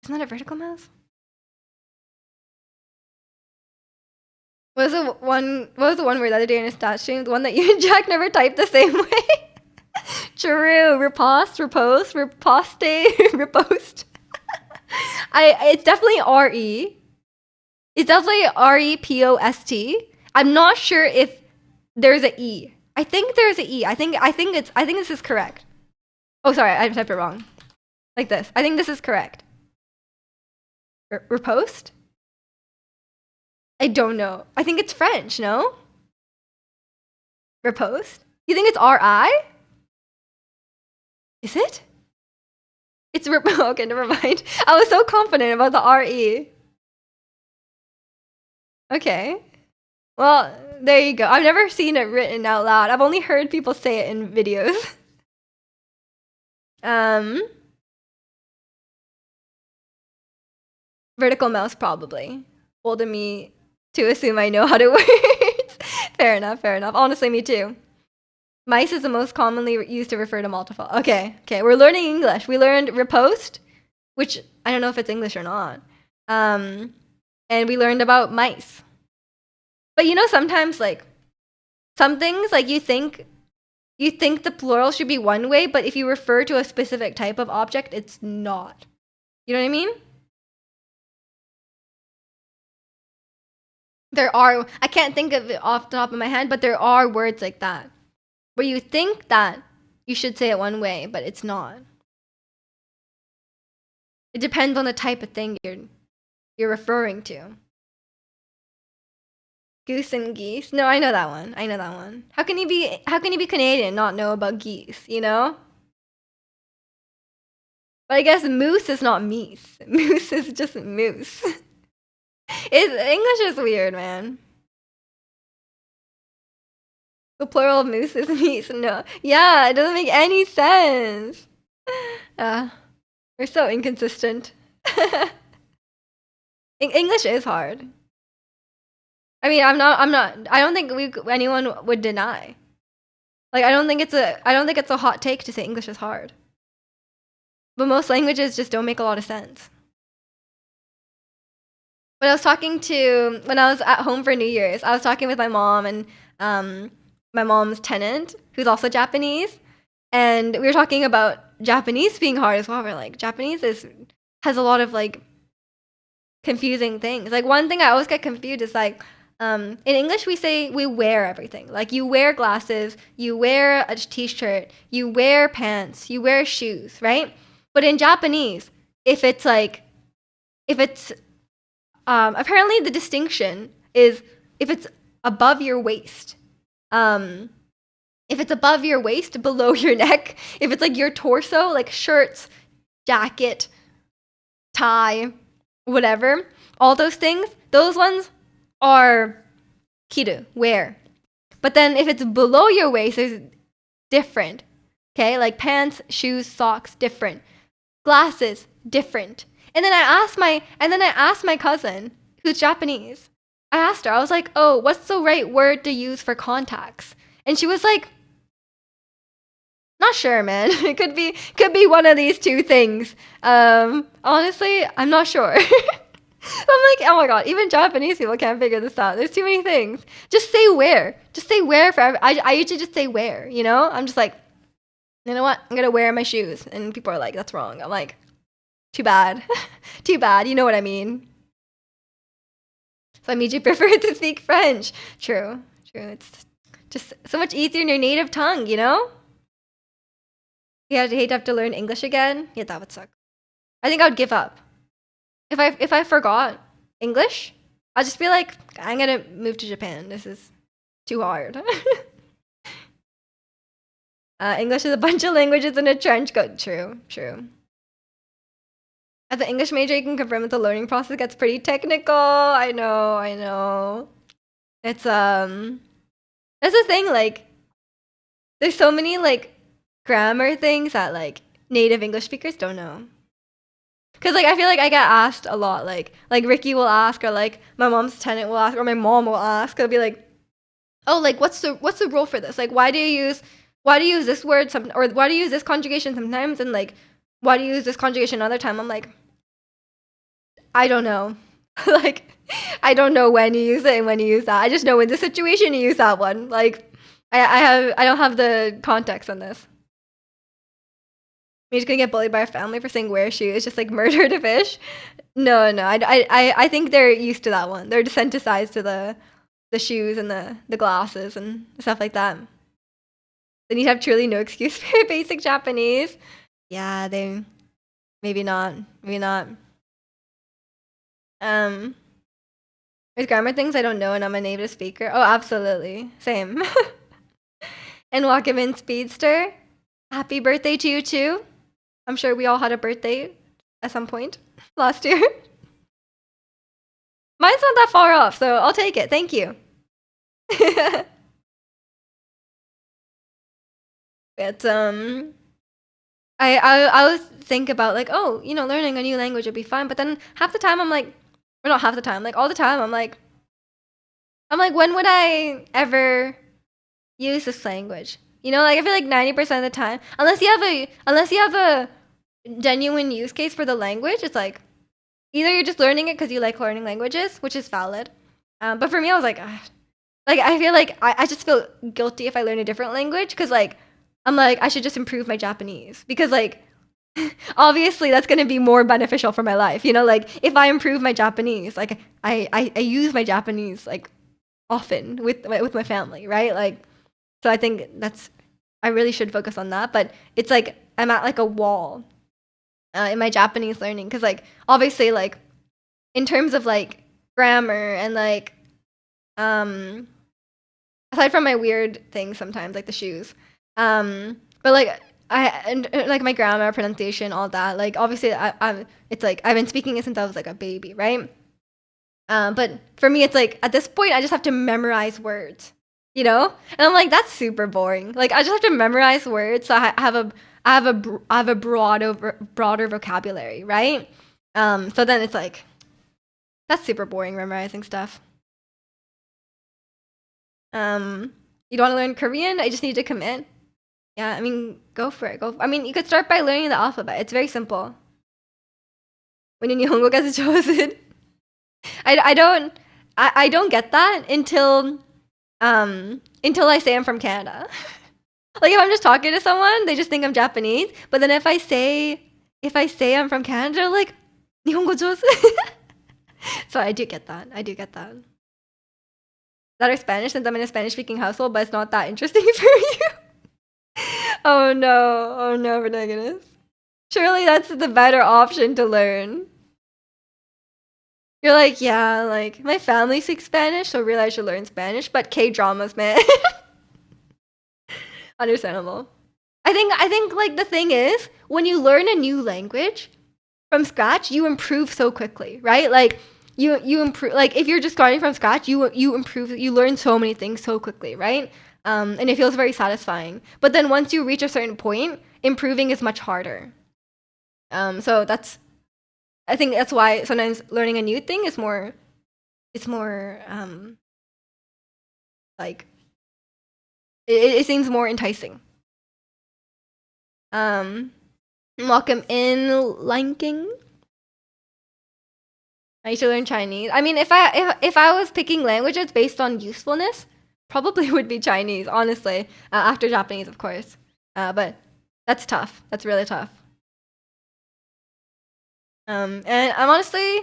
isn't that a vertical mouse? What was the one word the other day in a stat stream? The one that you and Jack never typed the same way? True. Riposte, riposte. It's definitely R-E. It's definitely R-E-P-O-S-T. I'm not sure if there's an E. I think there's an E. I think this is correct. Oh, sorry, I typed it wrong. Like this. I think this is correct. Riposte? I don't know. I think it's French, no? Riposte? You think it's R-I? Is it? It's okay, never mind. I was so confident about the R-E. Okay. Well, there you go. I've never seen it written out loud. I've only heard people say it in videos. Vertical mouse probably. Holding me to assume I know how to words. Fair enough. Honestly, me too. Mice is the most commonly used to refer to multiple. Okay, we're learning English. We learned riposte, which I don't know if it's English or not. And we learned about mice. But you know, sometimes like some things like you think the plural should be one way, but if you refer to a specific type of object, it's not. You know what I mean? I can't think of it off the top of my head, but there are words like that where you think that you should say it one way, but it's not. It depends on the type of thing you're referring to. Goose and geese. No, I know that one. How can you be Canadian and not know about geese, you know? But I guess moose is not meese. Moose is just moose. English is weird, man. The plural of moose is meese. No. Yeah, it doesn't make any sense. We're so inconsistent. English is hard. I mean, I don't think anyone would deny. Like, I don't think it's a hot take to say English is hard. But most languages just don't make a lot of sense. When I was at home for New Year's, I was talking with my mom and my mom's tenant, who's also Japanese, and we were talking about Japanese being hard as well. We're like, Japanese has a lot of like confusing things. Like one thing I always get confused is like, in English we say we wear everything. Like you wear glasses, you wear a t-shirt, you wear pants, you wear shoes, right? But in Japanese, if it's apparently the distinction is if it's above your waist. If it's above your waist, below your neck, if it's like your torso, like shirts, jacket, tie, whatever, all those things, those ones are kiru, wear. But then if it's below your waist, it's different. Okay, like pants, shoes, socks, different. Glasses, different. And then I asked my cousin, who's Japanese, I asked her, I was like, oh, what's the right word to use for contacts? And she was like, not sure, man. It could be one of these two things. Honestly, I'm not sure. I'm like, oh my god, even Japanese people can't figure this out. There's too many things. Just say where. Just say where for I usually just say where, you know? I'm just like, you know what? I'm gonna wear my shoes. And people are like, that's wrong. I'm like, too bad. Too bad. You know what I mean. So I immediately prefer to speak French. True. True. It's just so much easier in your native tongue, you know? Yeah, I'd hate to have to learn English again. Yeah, that would suck. I think I would give up. If I forgot English, I'll just be like, I'm gonna move to Japan. This is too hard. English is a bunch of languages in a trench coat. True, true. As an English major, you can confirm that the learning process gets pretty technical. I know, I know. It's that's the thing. Like, there's so many like grammar things that like native English speakers don't know. Cause like I feel like I get asked a lot, like Ricky will ask, or like my mom's tenant will ask, or my mom will ask. They'll be like, "Oh, like what's the rule for this? Like why do you use this word or why do you use this conjugation sometimes, and like why do you use this conjugation another time?" I'm like, I don't know. Like I don't know when you use it and when you use that. I just know in this situation you use that one. Like I don't have the context on this. You're just gonna get bullied by our family for saying where she is just like murder to fish. No, no, I think they're used to that one. They're desensitized to the shoes and the glasses and stuff like that. They need to have truly no excuse for basic Japanese. Yeah, they maybe not, maybe not. There's grammar things I don't know and I'm a native speaker. Oh, absolutely, same. And Walkman Speedster, happy birthday to you too. I'm sure we all had a birthday at some point last year. Mine's not that far off, so I'll take it. Thank you. But I always think about like, oh, you know, learning a new language would be fun. But then half the time I'm like, or not half the time, like all the time I'm like, when would I ever use this language? You know, like I feel like 90% of the time, unless you have a genuine use case for the language, it's like either you're just learning it because you like learning languages, which is valid. But for me, I was like, ugh. Like I feel like I just feel guilty if I learn a different language because like I'm like I should just improve my Japanese because like obviously that's going to be more beneficial for my life. You know, like if I improve my Japanese, like I use my Japanese like often with my family, right? Like so I think I really should focus on that. But it's like I'm at like a wall in my Japanese learning because like obviously like in terms of like grammar and like aside from my weird things sometimes like the shoes but like like my grammar, pronunciation, all that, like obviously I'm it's like I've been speaking it since I was like a baby, right? But for me it's like at this point I just have to memorize words, you know, and I'm like that's super boring. Like I just have to memorize words so I have a broader vocabulary, right? So then it's like that's super boring memorizing stuff. You don't want to learn Korean? I just need to commit. Yeah, I mean, go for it. I mean, you could start by learning the alphabet. It's very simple. When you Nihongo chosen. I don't get that until I say I'm from Canada. Like if I'm just talking to someone, they just think I'm Japanese. But then if I say I'm from Canada, they're like Nihongo chosen. So I do get that. I do get that. That or Spanish since I'm in a Spanish speaking household, but it's not that interesting for you. Oh no. Oh no, protagonist. Surely that's the better option to learn. You're like, yeah, like my family speaks Spanish, so really I should learn Spanish, but K-dramas, man. Understandable. I think like the thing is, when you learn a new language from scratch, you improve so quickly, right? Like you improve, like if you're just starting from scratch, you improve, you learn so many things so quickly, right? And it feels very satisfying. But then once you reach a certain point, improving is much harder. So I think that's why sometimes learning a new thing is more it's more like it seems more enticing. Welcome in, Lanking. I need to learn Chinese. I mean, if I was picking languages based on usefulness, probably would be Chinese, honestly. After Japanese, of course. But that's tough. That's really tough. And I'm honestly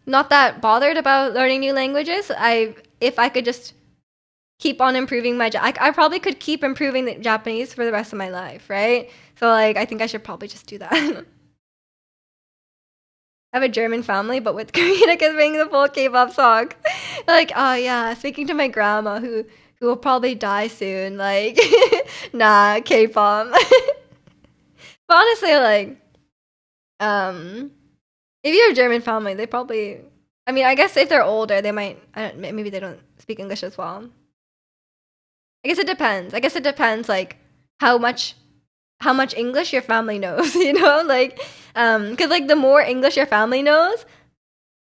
not that bothered about learning new languages. If I could just keep on improving I probably could keep improving the Japanese for the rest of my life, right? So like I think I should probably just do that. I have a German family, but with Karina can sing the full K-pop song. Like, oh yeah, speaking to my grandma who will probably die soon. Like, nah, K-pop. But honestly, like, if you have a German family, they probably. I mean, I guess if they're older, they might. Maybe they don't speak English as well. I guess it depends. I guess it depends, like how much English your family knows. You know, like, because like the more English your family knows,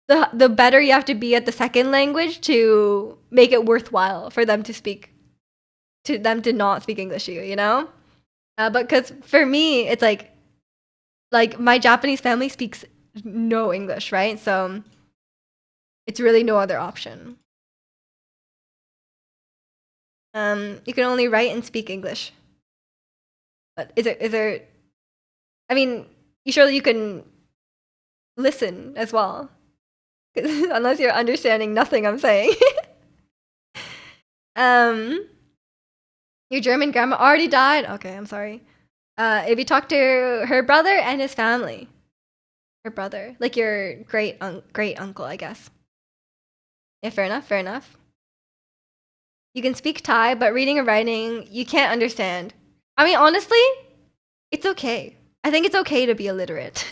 the better you have to be at the second language to make it worthwhile for them to speak, to them to not speak English to you. You know, but because for me, it's like my Japanese family speaks no English, right? So it's really no other option. You can only write and speak English. But is there? I mean, surely you can listen as well, unless you're understanding nothing I'm saying. um, your German grandma already died. Okay, I'm sorry. If you talk to her brother and his family, her brother, like your great uncle, I guess. Yeah, fair enough. Fair enough. You can speak Thai, but reading and writing you can't understand. I mean, honestly, it's okay. I think it's okay to be illiterate.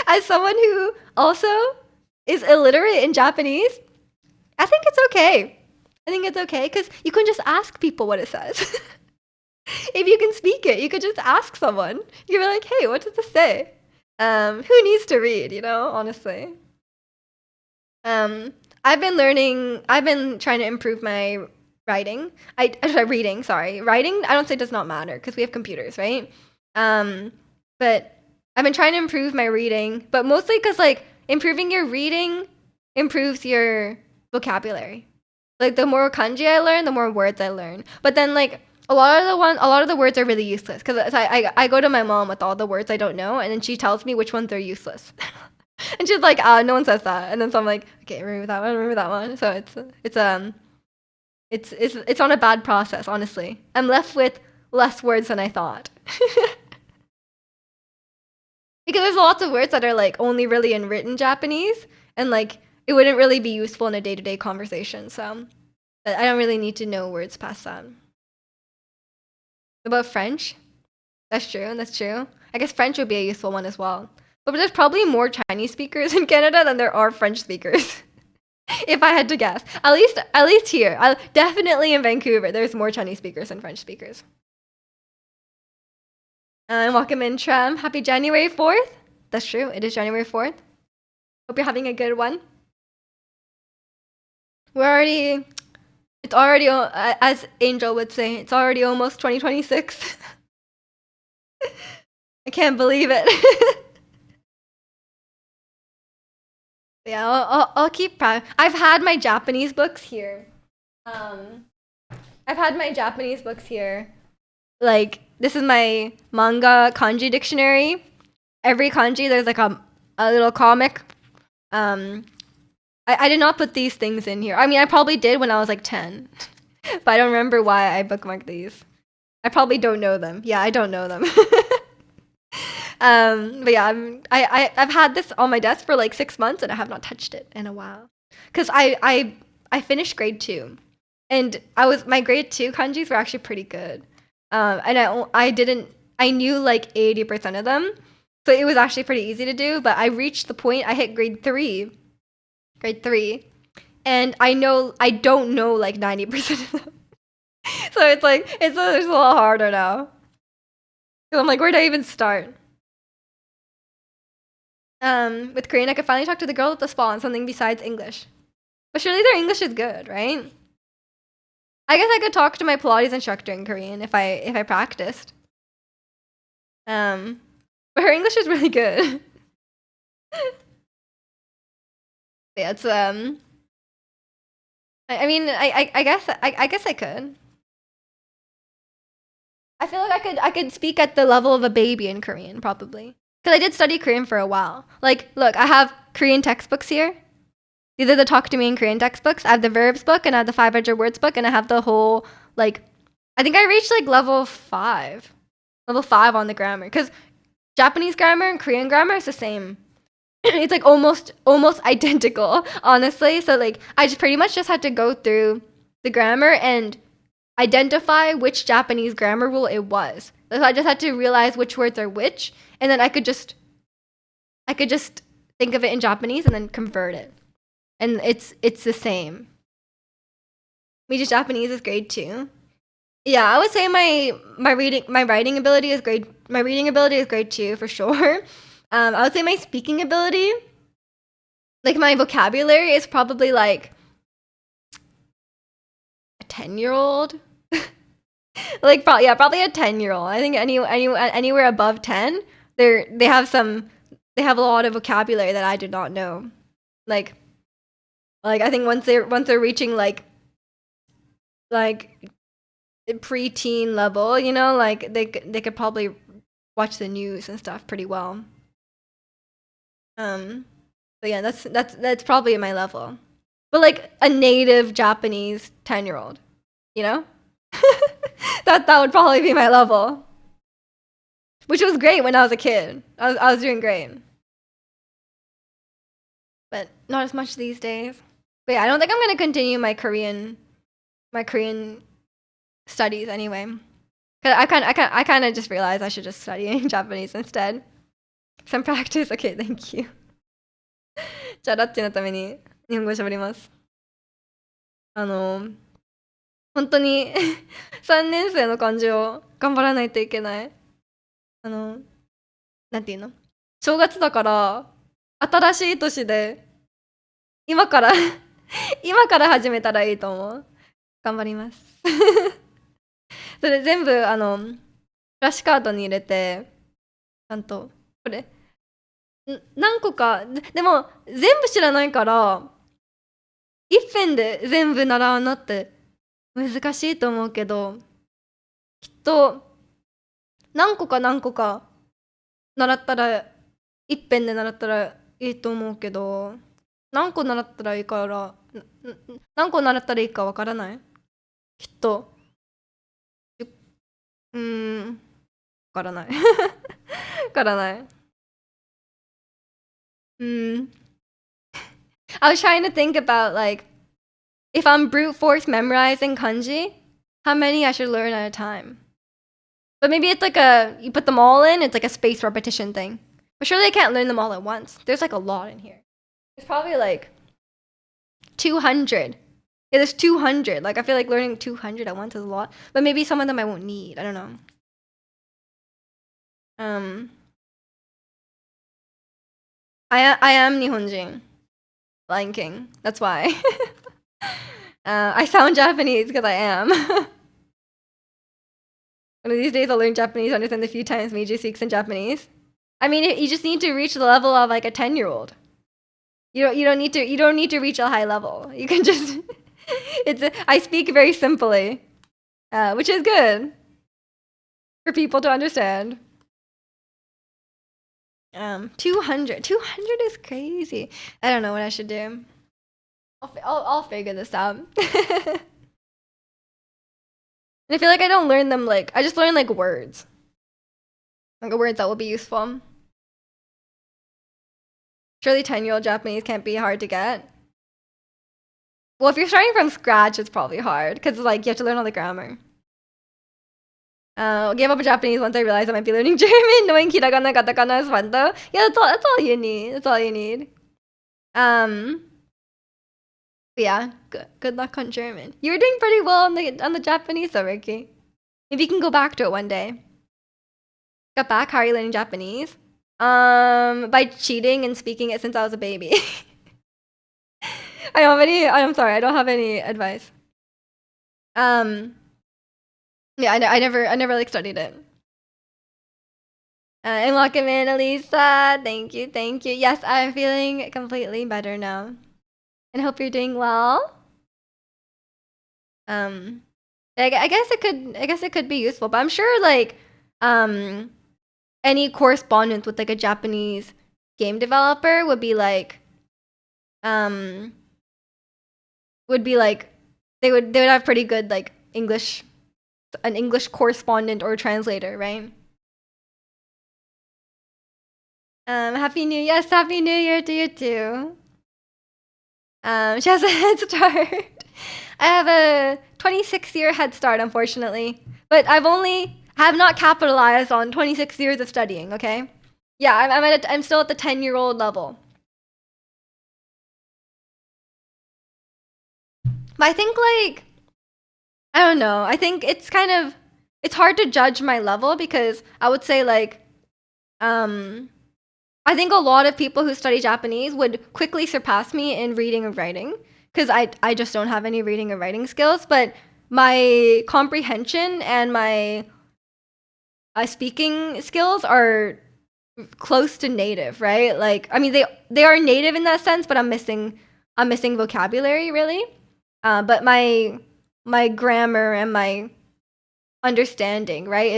As someone who also is illiterate in Japanese, I think it's okay. I think it's okay because you can just ask people what it says. If you can speak it, you could just ask someone. You can be like, "Hey, what does this say?" Who needs to read? You know, honestly. I've been learning. I've been trying to improve my writing. Reading. Sorry, writing. I don't say does not matter because we have computers, right? But I've been trying to improve my reading, but mostly because like improving your reading improves your vocabulary. Like the more kanji I learn, the more words I learn. But then like a lot of the words are really useless because I go to my mom with all the words I don't know, and then she tells me which ones are useless. And she's like, no one says that. And then so I'm like, okay, remember that one. So it's on a bad process, honestly. I'm left with less words than I thought. Because there's lots of words that are like only really in written Japanese, and like it wouldn't really be useful in a day-to-day conversation. So I don't really need to know words past that. About French, that's true. That's true. I guess French would be a useful one as well. But there's probably more Chinese speakers in Canada than there are French speakers. If I had to guess, at least here, definitely in Vancouver, there's more Chinese speakers than French speakers. And welcome in, Tram. Happy January 4th. That's true. It is January 4th. Hope you're having a good one. It's already, as Angel would say, it's already almost 2026. I can't believe it. Yeah, I'll keep proud. I've had my Japanese books here. I've had my Japanese books here. Like, this is my manga kanji dictionary. Every kanji, there's like a little comic. I did not put these things in here. I mean, I probably did when I was like 10. But I don't remember why I bookmarked these. I probably don't know them. Yeah, I don't know them. But yeah, I've had this on my desk for like 6 months and I have not touched it in a while. Cause I finished grade 2, and my grade 2 kanjis were actually pretty good. And I knew like 80% of them, so it was actually pretty easy to do. But I reached the point I hit grade 3, and I don't know like 90% of them. So it's like it's a little harder now. 'Cause I'm like, where do I even start? with Korean, I could finally talk to the girl at the spa on something besides English. But surely their English is good, right? I guess I could talk to my Pilates instructor in Korean if I practiced. But her English is really good. Yeah, it's I mean, I guess I could. I feel like I could speak at the level of a baby in Korean probably. Because I did study Korean for a while. Like, look, I have Korean textbooks here. These are the Talk to Me in Korean textbooks. I have the verbs book and I have the 500 words book and I have the whole like I think I reached like level 5. Level 5 on the grammar cuz Japanese grammar and Korean grammar is the same. It's like almost identical, honestly. So like I just pretty much just had to go through the grammar and identify which Japanese grammar rule it was. So I just had to realize which words are which and then I could just think of it in Japanese and then convert it. And it's the same. Meiji Japanese is grade 2. Yeah, I would say my writing ability is grade 2 for sure. I would say my speaking ability, like my vocabulary, is probably like a 10-year-old. Like probably a 10-year-old. I think anywhere above 10, they have a lot of vocabulary that I did not know. Like I think once they're reaching like preteen level, you know, like they could probably watch the news and stuff pretty well. But yeah, that's probably my level. But like a native Japanese 10-year-old, you know? that would probably be my level. Which was great when I was a kid. I was doing great. But not as much these days. But yeah, I don't think I'm gonna continue my Korean studies anyway. Cause I kind of just realized I should just study Japanese instead. Some practice. Okay, thank you. じゃあラッチのために日本語喋ります。本当に3年生の漢字を頑張らないといけない。なんていうの？正月だから新しい年で今から今から始めたらいいと思う。頑張ります。それ全部フラッシュカードに入れてちゃんとこれ何個かでも全部知らないから一遍で全部習うのって難しいと思うけどきっと何個か習ったら一遍で習ったらいいと思うけど何個習ったらいいかわからないきっとわからないわからない。I was trying to think about like if I'm brute force memorizing kanji, how many I should learn at a time. But maybe it's like you put them all in, it's like a spaced repetition thing. But surely I can't learn them all at once. There's like a lot in here. There's probably like 200. Yeah, there's 200. Like I feel like learning 200 at once is a lot. But maybe some of them I won't need. I don't know. I am Nihonjin. Lion King. That's why. I sound Japanese because I am. One of these days I'll learn Japanese, understand a few times Meiji speaks in Japanese. I mean, you just need to reach the level of like a 10-year-old. You don't need to reach a high level. You can just I speak very simply, which is good for people to understand. 200 is crazy. I don't know what I should do. I'll figure this out. And I feel like I don't learn them like I just learn like words. Like words that will be useful. Surely 10-year-old Japanese can't be hard to get. Well, if you're starting from scratch, it's probably hard because like you have to learn all the grammar. Gave up Japanese once I realized I might be learning German. Knowing hiragana, katakana is fun though. Yeah, that's all you need. That's all you need. But yeah, good luck on German. You were doing pretty well on the Japanese though, Ricky. Maybe you can go back to it one day. Got back? How are you learning Japanese? By cheating and speaking it since I was a baby. I don't have any. I'm sorry. I don't have any advice. Yeah, I never like studied it. And welcome in, Elisa. Thank you, thank you. Yes, I'm feeling completely better now, and hope you're doing well. I guess it could. I guess it could be useful, but I'm sure like, any correspondence with like a Japanese game developer would be like, um, would be like, they would have pretty good like English, an English correspondent or translator, right? Happy New Year. Yes, Happy New Year to you too. She has a head start. I have a 26-year head start, unfortunately. But have not capitalized on 26 years of studying, okay? Yeah, I'm still at the 10-year-old level. But I think like, I don't know. I think it's hard to judge my level because I would say like, I think a lot of people who study Japanese would quickly surpass me in reading and writing because I just don't have any reading and writing skills. But my comprehension and my speaking skills are close to native, right? Like, I mean, they are native in that sense, but I'm missing vocabulary really. But my grammar and my understanding, right,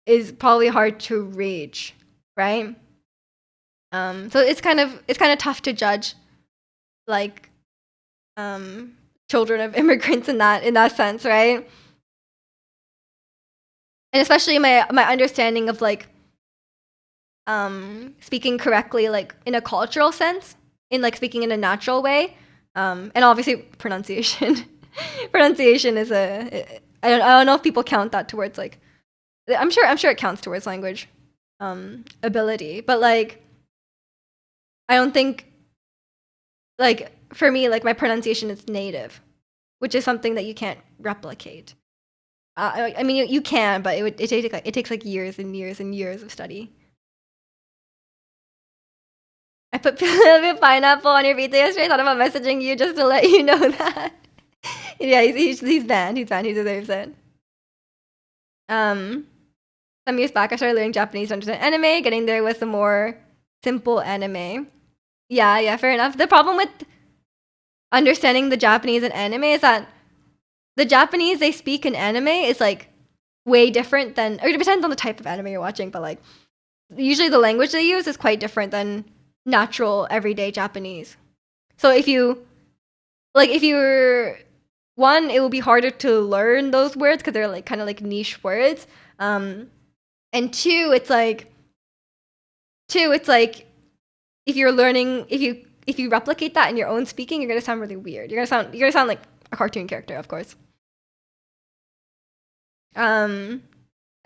is probably hard to reach, right? So it's kind of tough to judge, like, children of immigrants in that sense, right? And especially my understanding of like, speaking correctly, like in a cultural sense, in like speaking in a natural way, and obviously pronunciation. Pronunciation is I don't know if people count that towards like, I'm sure it counts towards language ability, but like I don't think, like, for me, like my pronunciation is native, which is something that you can't replicate. I mean, you can, but it takes like years and years and years of study. I put pineapple on your pizza yesterday. I thought about messaging you just to let you know that. Yeah, he's banned. He's banned. He deserves it. Some years back, I started learning Japanese to understand anime. Getting there with some more simple anime. Yeah, fair enough. The problem with understanding the Japanese and anime is that the Japanese they speak in anime is like way different than, or it depends on the type of anime you're watching, but like usually the language they use is quite different than natural everyday Japanese. So if you're one, it will be harder to learn those words because they're like kind of like niche words. And two, it's like if you replicate that in your own speaking, you're gonna sound really weird. You're gonna sound like a cartoon character, of course. As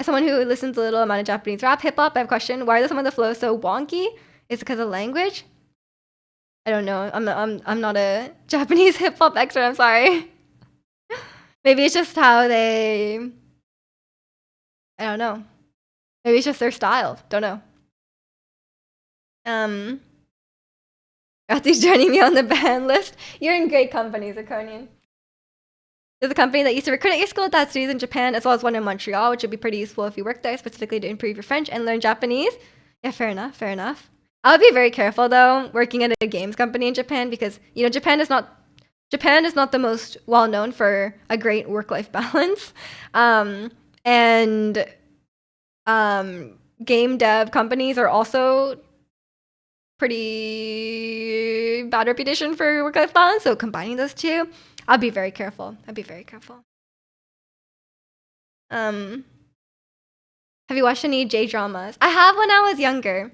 someone who listens a little amount of Japanese rap, hip hop, I have a question. Why are some of the flows so wonky? Is it because of language? I don't know. I'm not a Japanese hip hop expert. I'm sorry. Maybe it's just how they. I don't know. Maybe it's just their style. Don't know. Rathi's joining me on the ban list. You're in great company, Zirconian. There's a company that used to recruit at your school that studies in Japan, as well as one in Montreal, which would be pretty useful if you work there, specifically to improve your French and learn Japanese. Yeah, fair enough. I would be very careful though, working at a games company in Japan, because Japan is not the most well known for a great work-life balance, and game dev companies are also pretty bad reputation for work-life balance. So combining those two, I'd be very careful. Have you watched any J dramas? I have when I was younger.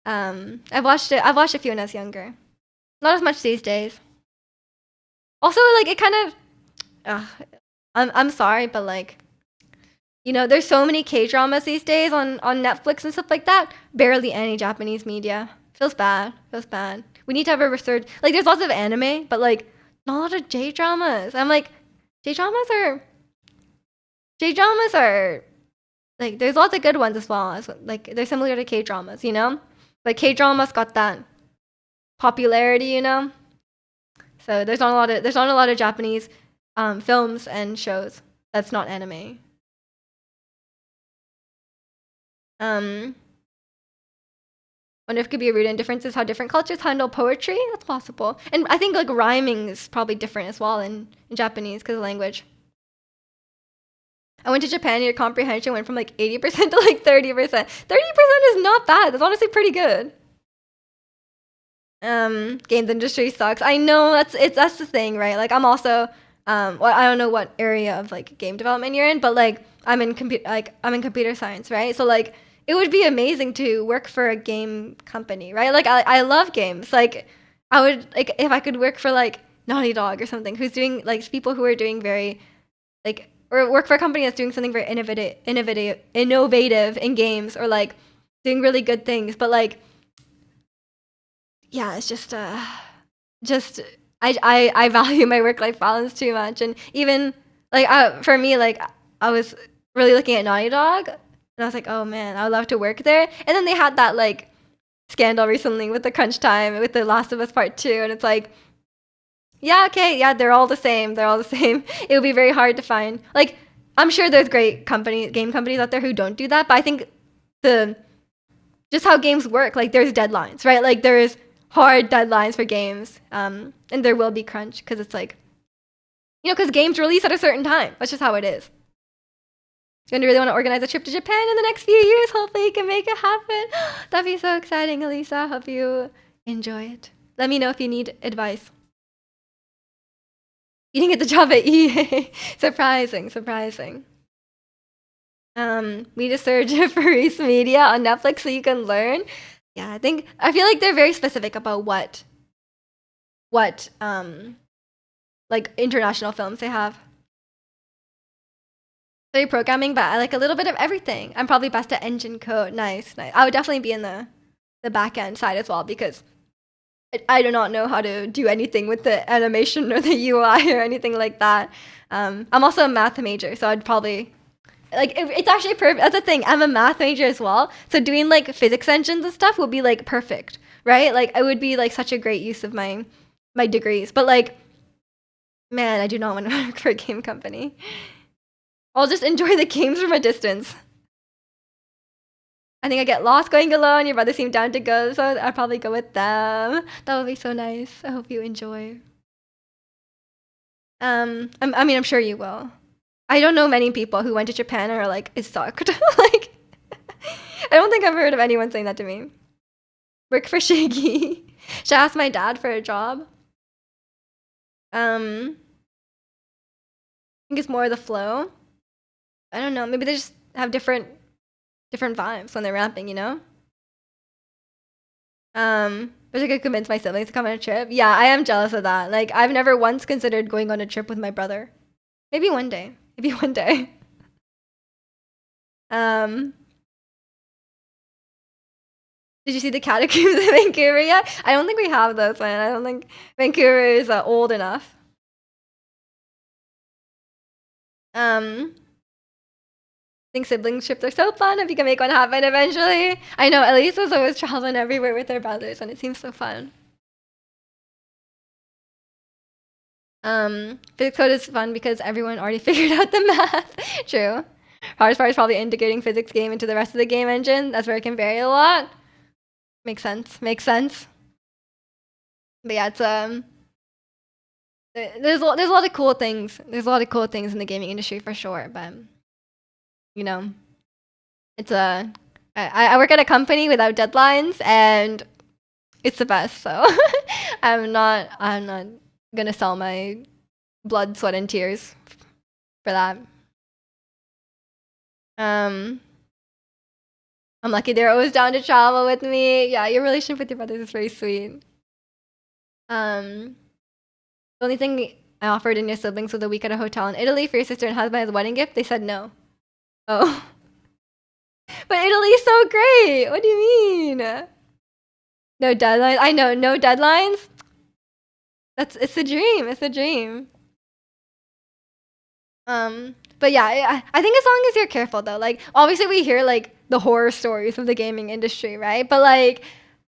I've watched a few when I was younger. Not as much these days. Also, like it kind of. I'm sorry, but like, there's so many K dramas these days on Netflix and stuff like that. Barely any Japanese media. Feels bad. We need to have a resurgence. Like, there's lots of anime, but like, not a lot of J dramas. I'm like, J dramas are like there's lots of good ones as well. As like they're similar to K dramas, you know. Like K dramas got that popularity, you know. So there's not a lot of Japanese films and shows that's not anime. Wonder if it could be a root in differences how different cultures handle poetry. That's possible, and I think like rhyming is probably different as well in Japanese because of language. I went to Japan and your comprehension went from like 80% to like 30%. 30% is not bad. That's honestly pretty good. Games industry sucks. I know that's the thing, right? Like I'm also well, I don't know what area of like game development you're in, but like I'm in computer science, right? So like it would be amazing to work for a game company, right? Like I love games. Like I would like if I could work for like Naughty Dog or something who's doing like people who are doing very like or work for a company that's doing something very innovative in games or like doing really good things, but like yeah, it's just I value my work life balance too much, and even like for me, like I was really looking at Naughty Dog, and I was like, oh man, I would love to work there. And then they had that like scandal recently with the crunch time with the Last of Us Part Two, and it's like, yeah, okay, yeah, they're all the same. They're all the same. It would be very hard to find. Like, I'm sure there's great game companies out there who don't do that, but I think the just how games work, like there's deadlines, right? Like there's hard deadlines for games, and there will be crunch because it's like, because games release at a certain time. That's just how it is. Gonna really want to organize a trip to Japan in the next few years. Hopefully, you can make it happen. That'd be so exciting, Elisa. Hope you enjoy it. Let me know if you need advice. You didn't get the job at EA. Surprising. We just search for Reese Media on Netflix so you can learn. Yeah, I feel like they're very specific about what like international films they have. Study programming, but I like a little bit of everything. I'm probably best at engine code. Nice. I would definitely be in the back end side as well because I do not know how to do anything with the animation or the UI or anything like that. I'm also a math major, so I'd probably like it's actually perfect. That's the thing. I'm a math major as well, so doing like physics engines and stuff would be like perfect, right? Like it would be like such a great use of my degrees. But like, man, I do not want to work for a game company. I'll just enjoy the games from a distance. I think I get lost going alone. Your brothers seem down to go, so I'll probably go with them. That would be so nice. I hope you enjoy. I'm sure you will. I don't know many people who went to Japan and are like, it sucked. Like, I don't think I've heard of anyone saying that to me. Work for Shiggy. Should I ask my dad for a job? I think it's more the flow. I don't know. Maybe they just have different vibes when they're rapping, you know? Wish I could convince my siblings to come on a trip. Yeah, I am jealous of that. Like, I've never once considered going on a trip with my brother. Maybe one day. Did you see the catacombs in Vancouver yet? I don't think we have those, man. I don't think Vancouver is old enough. I think sibling trips are so fun if you can make one happen eventually. I know Elisa's always traveling everywhere with her brothers, and it seems so fun. Physics code is fun because everyone already figured out the math. True. Hardest part is probably integrating physics game into the rest of the game engine. That's where it can vary a lot. Makes sense. But yeah, it's there's a lot of cool things. There's a lot of cool things in the gaming industry for sure. But it's I work at a company without deadlines, and it's the best. So I'm not gonna sell my blood, sweat, and tears for that. I'm lucky they're always down to travel with me. Yeah, your relationship with your brothers is very sweet. The only thing I offered in your siblings was a week at a hotel in Italy for your sister and husband as a wedding gift. They said no. Oh. But Italy's so great. What do you mean? No deadlines. I know, no deadlines. It's a dream. But yeah, I think as long as you're careful though, like obviously we hear like the horror stories of the gaming industry, right? But like,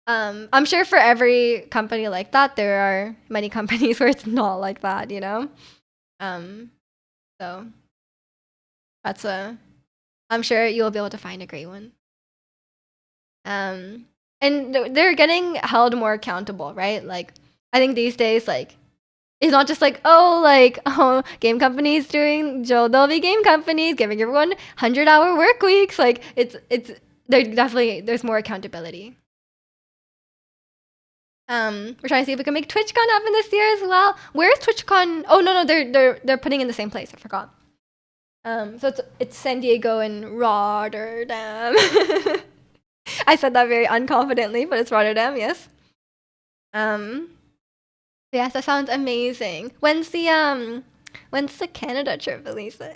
I'm sure for every company like that, there are many companies where it's not like that, you know. So that's I'm sure you'll be able to find a great one. And they're getting held more accountable, right? Like, I think these days, like, it's not just like, oh, like, oh, game companies doing, there'll be game companies giving everyone 100-hour work weeks. Like, there's more accountability. We're trying to see if we can make TwitchCon happen this year as well. Where's TwitchCon? Oh no, they're putting in the same place. I forgot. So it's San Diego and Rotterdam. I said that very unconfidently, but it's Rotterdam, yes. Yes, that sounds amazing. When's the Canada trip, Elisa?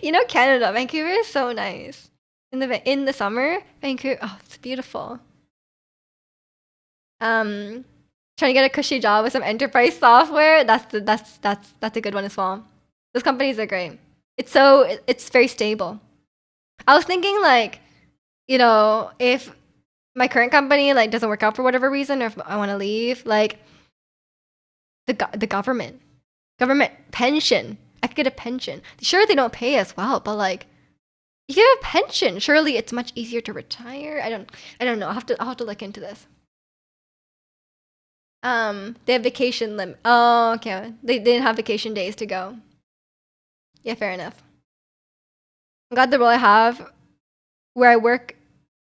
You know, Canada, Vancouver is so nice. In the summer, Vancouver, oh, it's beautiful. Trying to get a cushy job with some enterprise software. That's a good one as well. Those companies are great. It's very stable. I was thinking like, you know, if my current company like doesn't work out for whatever reason, or if I want to leave, like the government pension. I could get a pension. Sure, they don't pay as well, but like you get a pension. Surely it's much easier to retire. I don't know. I'll have to look into this. They have vacation limit. Oh, okay. They didn't have vacation days to go. Yeah, fair enough. I'm glad the role I have where I work,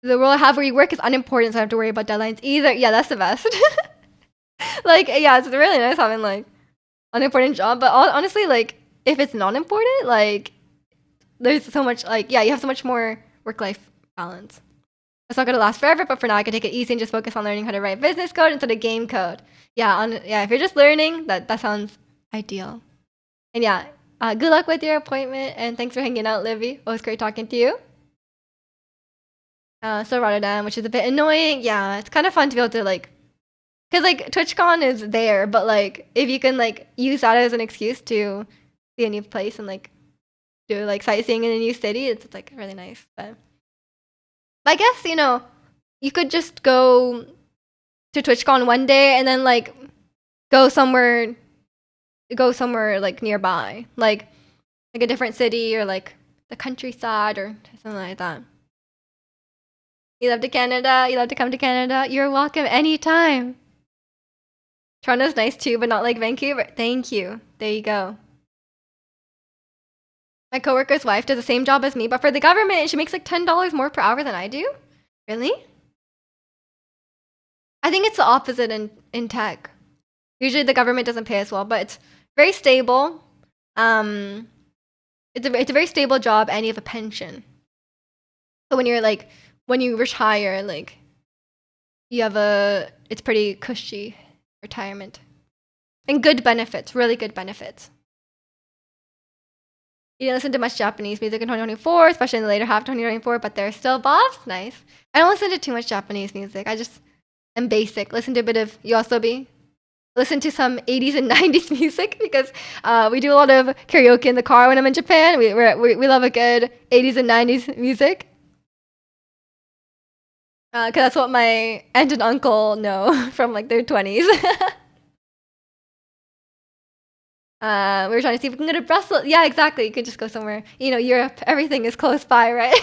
the role I have where you work is unimportant, so I don't have to worry about deadlines either. Yeah, that's the best. Like, yeah, it's really nice having like unimportant job, but honestly, like if it's not important, like there's so much like yeah, you have so much more work-life balance. It's not gonna last forever, but for now I can take it easy and just focus on learning how to write business code instead of game code. Yeah, if you're just learning, that sounds ideal. And yeah, good luck with your appointment, and thanks for hanging out, Livy. It was great talking to you. So Rotterdam, which is a bit annoying. Yeah, it's kind of fun to be able to like, cause like TwitchCon is there, but like if you can like use that as an excuse to see a new place and like do like sightseeing in a new city, it's like really nice. But I guess you know you could just go to TwitchCon one day and then like go somewhere like nearby, like a different city or like the countryside or something like that. You love to Canada? You love to come to Canada? You're welcome anytime. Toronto's nice too, but not like Vancouver. Thank you. There you go. My coworker's wife does the same job as me, but for the government, and she makes like $10 more per hour than I do. Really? I think it's the opposite in tech. Usually the government doesn't pay as well, but it's very stable. It's a very stable job, and you have a pension. So when you retire, like it's pretty cushy retirement. And good benefits, really good benefits. You didn't listen to much Japanese music in 2024, especially in the later half of 2024, but there's still bobs. Nice. I don't listen to too much Japanese music. I just am basic. Listen to a bit of Yoasobi. Listen to some 80s and 90s music because we do a lot of karaoke in the car when I'm in Japan. We love a good 80s and 90s music. Because that's what my aunt and uncle know from like their 20s. We were trying to see if we can go to Brussels. Yeah, exactly. You could just go somewhere. You know, Europe, everything is close by, right?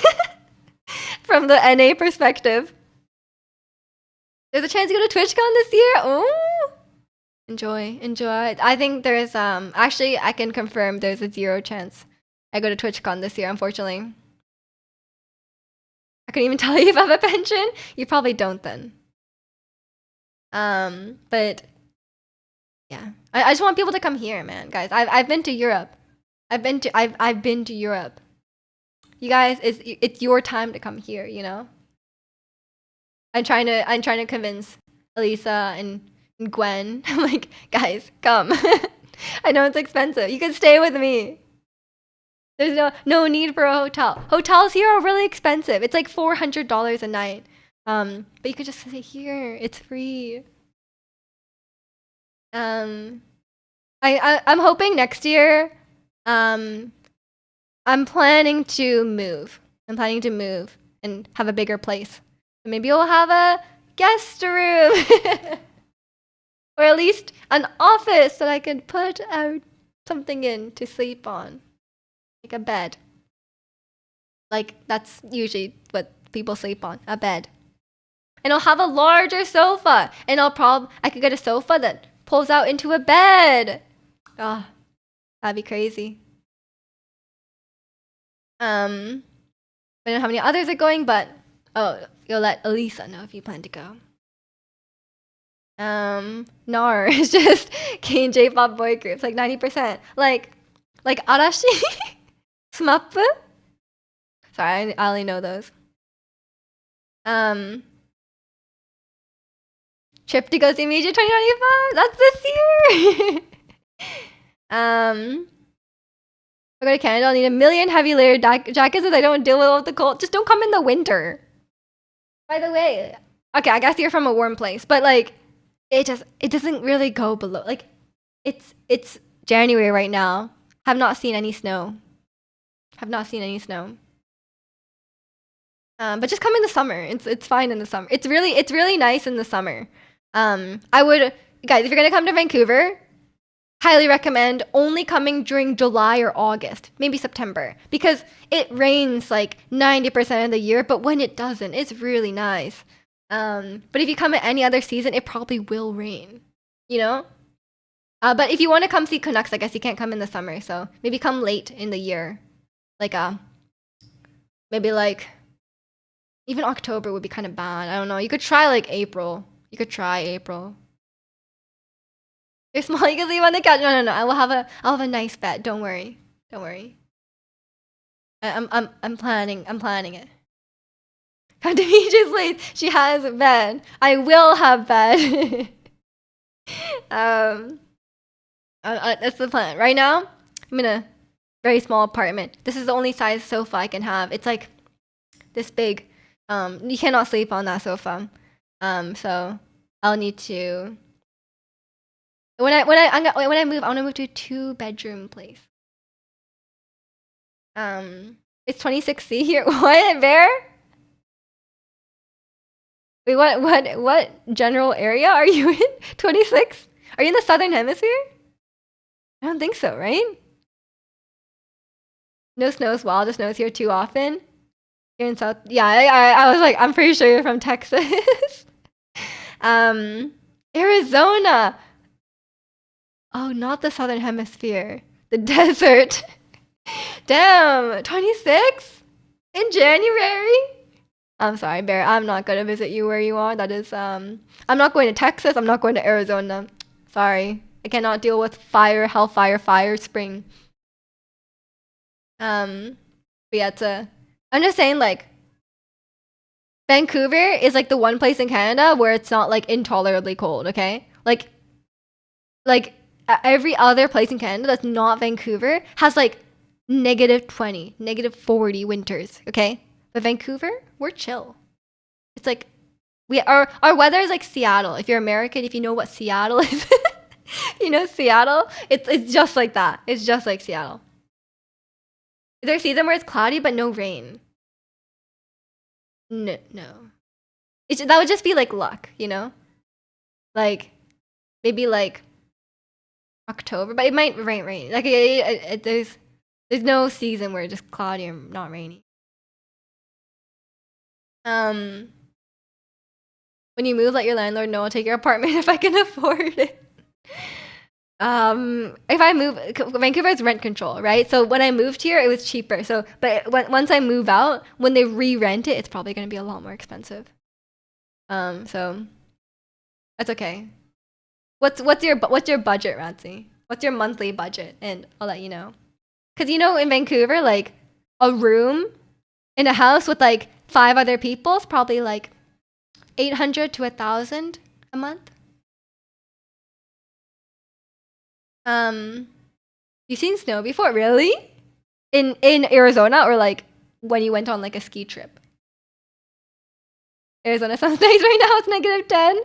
From the NA perspective. There's a chance to go to TwitchCon this year. Oh, enjoy. I think there's actually I can confirm there's a 0 chance I go to TwitchCon this year, unfortunately. I couldn't even tell you if I have a pension. You probably don't then. But yeah, I just want people to come here, man, guys. I've been to Europe. I've been to Europe. You guys, it's your time to come here. You know. I'm trying to convince Elisa and Gwen. I'm like, guys, come. I know it's expensive. You can stay with me. There's no need for a hotel. Hotels here are really expensive. It's like $400 a night. But you could just stay here. It's free. I'm hoping next year. I'm planning to move. I'm planning to move and have a bigger place. Maybe we'll have a guest room. Or at least an office that I can put out something in to sleep on. Like a bed. Like that's usually what people sleep on, a bed. And I'll have a larger sofa. And I could get a sofa that pulls out into a bed. Oh, that'd be crazy. I don't know how many others are going, but you'll let Elisa know if you plan to go. Nar is just K J-pop boy groups, like 90%. Like Arashi, SMAP. Sorry, I only know those. Trip to go see Major 2025. That's this year. I go to Canada. I'll need a million heavy layered jackets as I don't deal with the cold. Just don't come in the winter. By the way, okay, I guess you're from a warm place, but like, it doesn't really go below. Like, it's January right now. Have not seen any snow. But just come in the summer. It's fine in the summer. It's really nice in the summer. I would, guys, if you're gonna come to Vancouver, highly recommend only coming during July or August, maybe September, because it rains like 90% of the year, but when it doesn't, it's really nice. But if you come at any other season, it probably will rain, you know? But if you want to come see Canucks, I guess you can't come in the summer, so maybe come late in the year. Like, maybe like, even October would be kind of bad. I don't know. You could try like April. You're small. You can sleep on the couch. No. I'll have a nice bed. Don't worry. I'm planning it. Come to Beaches Place. She has a bed. I will have bed. That's the plan. Right now, I'm in a very small apartment. This is the only size sofa I can have. It's like this big. You cannot sleep on that sofa. So I'll need to. When I move, I want to move to a 2-bedroom place. It's 26C here. What, Bear? Wait, what general area are you in? 26? Are you in the southern hemisphere? I don't think so, right? No snow as well. The snows here too often. You're in South. Yeah, I was like, I'm pretty sure you're from Texas. Arizona. Oh, not the southern hemisphere. The desert. Damn, 26 in January. I'm sorry, Bear. I'm not gonna visit you where you are. That is, I'm not going to Texas. I'm not going to Arizona. Sorry, I cannot deal with fire, hellfire, fire, spring. But yeah, I'm just saying, like, Vancouver is like the one place in Canada where it's not like intolerably cold. Okay, like every other place in Canada that's not Vancouver has like -20, -40 winters. Okay, but Vancouver, we're chill. It's like our weather is like Seattle. If you're American, if you know what Seattle is, you know Seattle. It's just like that. It's just like Seattle. Is there a season where it's cloudy but no rain? No. That would just be like luck, you know? Like maybe like October, but it might rain. Like there's no season where it's just cloudy or not rainy. When you move, let your landlord know I'll take your apartment if I can afford it. If I move, Vancouver is rent control, right? So when I moved here, it was cheaper. So, but once I move out, when they re-rent it, it's probably going to be a lot more expensive. So that's okay. What's your budget, Ratsy? What's your monthly budget? And I'll let you know. Cause you know, in Vancouver, like a room in a house with like 5 other people is probably like 800 to 1,000 a month. You've seen snow before, really? In Arizona, or like when you went on like a ski trip? Arizona sounds nice right now. It's -10.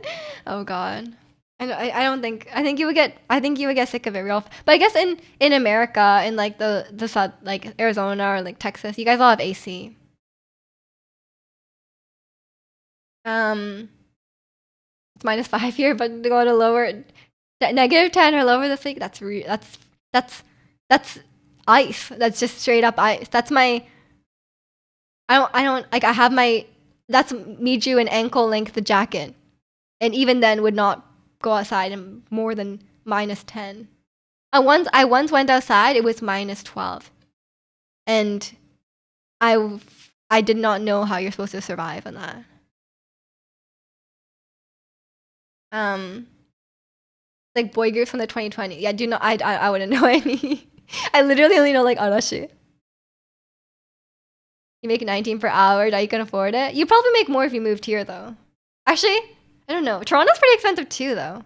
Oh god. I don't think I think you would get sick of it real. But I guess in America, in like the south, like Arizona or like Texas, you guys all have AC. Um, it's -5 here, but to go to lower -10 or lower this week, that's that's ice. That's just straight up ice. That's my I don't like I have my that's me drew an ankle length jacket, and even then would not go outside in more than -10. I once went outside, it was -12, and I did not know how you're supposed to survive on that. Um, like boy groups from the 2020. Yeah, do not. I wouldn't know any. I literally only know like Arashi. You make 19 per hour. Now you can afford it. You probably make more if you moved here, though. Actually, I don't know. Toronto's pretty expensive too, though.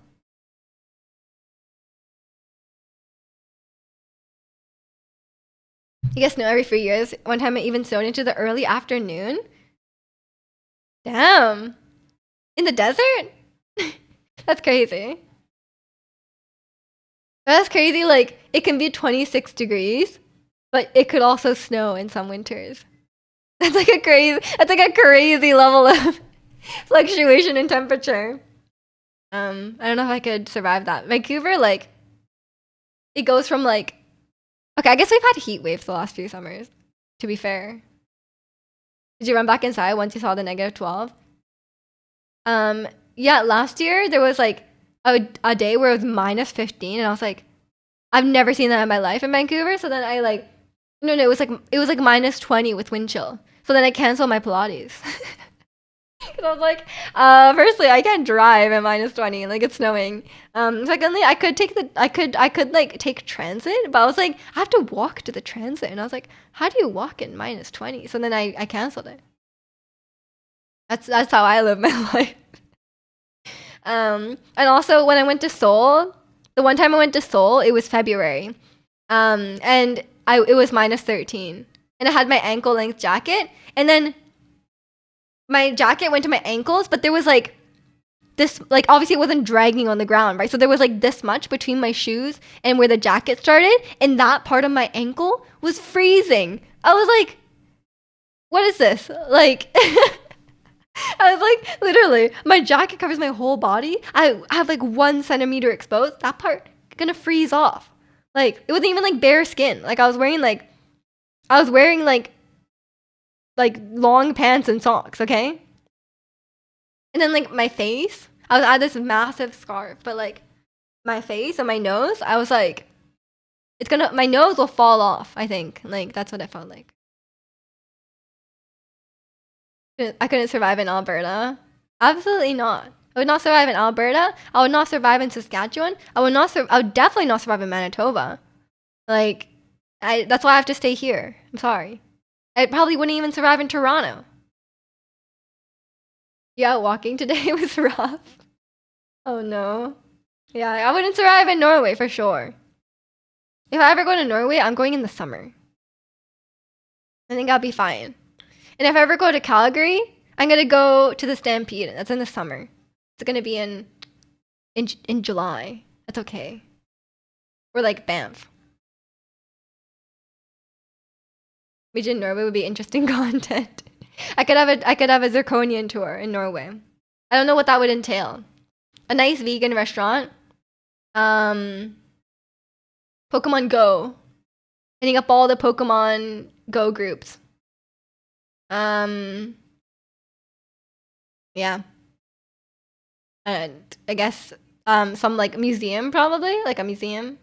You get snow every 3 years. One time it even snowed into the early afternoon. Damn. In the desert? That's crazy. That's crazy. Like, it can be 26 degrees, but it could also snow in some winters. That's like a crazy level of fluctuation in temperature. I don't know if I could survive that. Vancouver, like, it goes from like, okay, I guess we've had heat waves the last few summers, to be fair. Did you run back inside once you saw the -12? Yeah, last year there was like a day where it was -15, and I was like, I've never seen that in my life in Vancouver. So then I like, no, it was like -20 with wind chill. So then I canceled my Pilates. Because I was like, firstly, I can't drive at -20, like it's snowing. Secondly, I could like take transit, but I was like, I have to walk to the transit, and I was like, how do you walk in -20? So then I canceled it. That's how I live my life. And also when I went to Seoul, the one time I went to Seoul, it was February, and it was -13, and I had my ankle length jacket, and then my jacket went to my ankles, but there was like this, like obviously it wasn't dragging on the ground, right? So there was like this much between my shoes and where the jacket started, and that part of my ankle was freezing. I was like, what is this? Like, I was like, literally, my jacket covers my whole body. I have like 1 centimeter exposed. That part gonna freeze off. Like, it wasn't even like bare skin. Like, I was wearing like long pants and socks, okay? And then like my face, I had this massive scarf, but like my face and my nose, I was like, my nose will fall off, I think. Like, that's what it felt like. I couldn't survive in Alberta. Absolutely not. I would not survive in Alberta. I would not survive in Saskatchewan. I would definitely not survive in Manitoba. Like, that's why I have to stay here. I'm sorry. I probably wouldn't even survive in Toronto. Yeah, walking today was rough. Oh no. Yeah, I wouldn't survive in Norway for sure. If I ever go to Norway, I'm going in the summer. I think I'll be fine. And if I ever go to Calgary, I'm gonna go to the Stampede. That's in the summer. It's gonna be in July. That's okay. Or like Banff. Region Norway would be interesting content. I could have a zirconian tour in Norway. I don't know what that would entail. A nice vegan restaurant. Pokemon Go. Hitting up all the Pokemon Go groups. Yeah. And I guess some like museum, probably like a museum.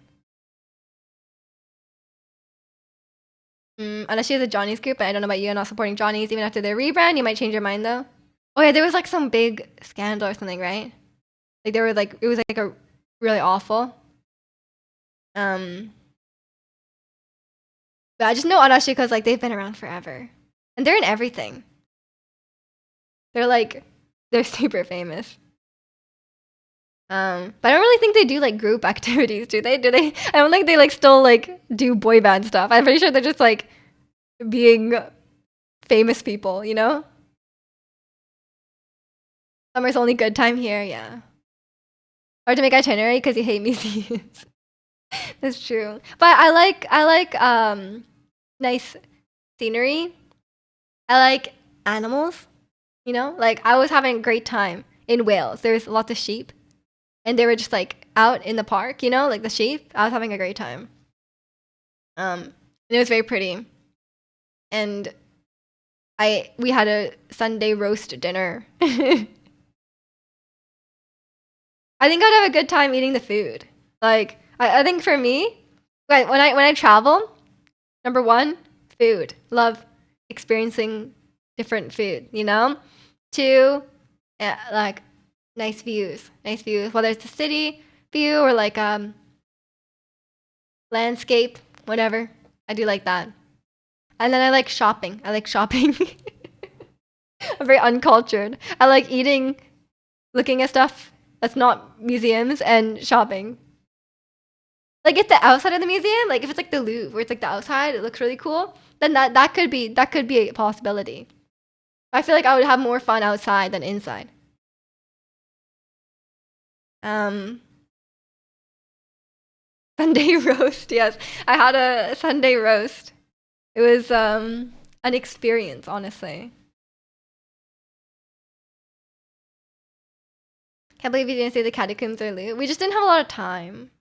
Unless you have the Johnny's group, but I don't know about you. I'm not supporting Johnny's even after their rebrand. You might change your mind though. Oh yeah, there was like some big scandal or something, right? Like there were like it was like a really awful. But I just know Arashi because like they've been around forever, and they're in everything. They're super famous. But I don't really think they do like group activities, do they? Do they? I don't think they like still like do boy band stuff. I'm pretty sure they're just like being famous people, you know? Summer's only good time here, yeah. Or to make itinerary because you hate museums. That's true. But I like nice scenery. I like animals. You know, like I was having a great time in Wales. There's lots of sheep, and they were just like out in the park. You know, like the sheep. I was having a great time. And it was very pretty. And we had a Sunday roast dinner. I think I'd have a good time eating the food. Like I think for me, when I travel, number one, food. Love experiencing different food. You know. Two, like nice views. Nice views. Whether it's a city view or like landscape, whatever. I do like that. And then I like shopping. I like shopping. I'm very uncultured. I like eating, looking at stuff that's not museums, and shopping. Like if the outside of the museum, like if it's like the Louvre, where it's like the outside, it looks really cool. Then that could be a possibility. I feel like I would have more fun outside than inside. Um, Sunday roast. Yes, I had a Sunday roast. It was an experience, honestly. Can't believe you didn't say the catacombs or loot. We just didn't have a lot of time.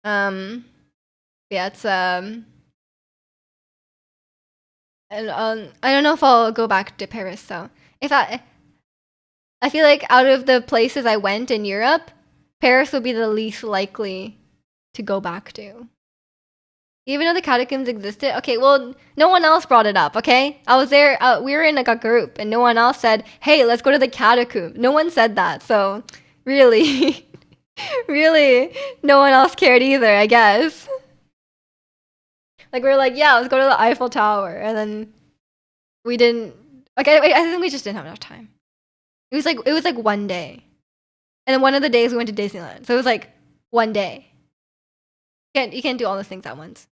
Um, yeah, it's and I don't know if I'll go back to Paris. So if I feel like out of the places I went in Europe, Paris would be the least likely to go back to. Even though the catacombs existed, okay, well, no one else brought it up, okay? I was there, we were in like a group, and no one else said, hey, let's go to the catacomb. No one said that, so really, really, no one else cared either, I guess. Like, we were like, yeah, let's go to the Eiffel Tower, and then we didn't, okay, I think we just didn't have enough time. It was like one day. And then one of the days we went to Disneyland, so it was like one day. You can't do all those things at once.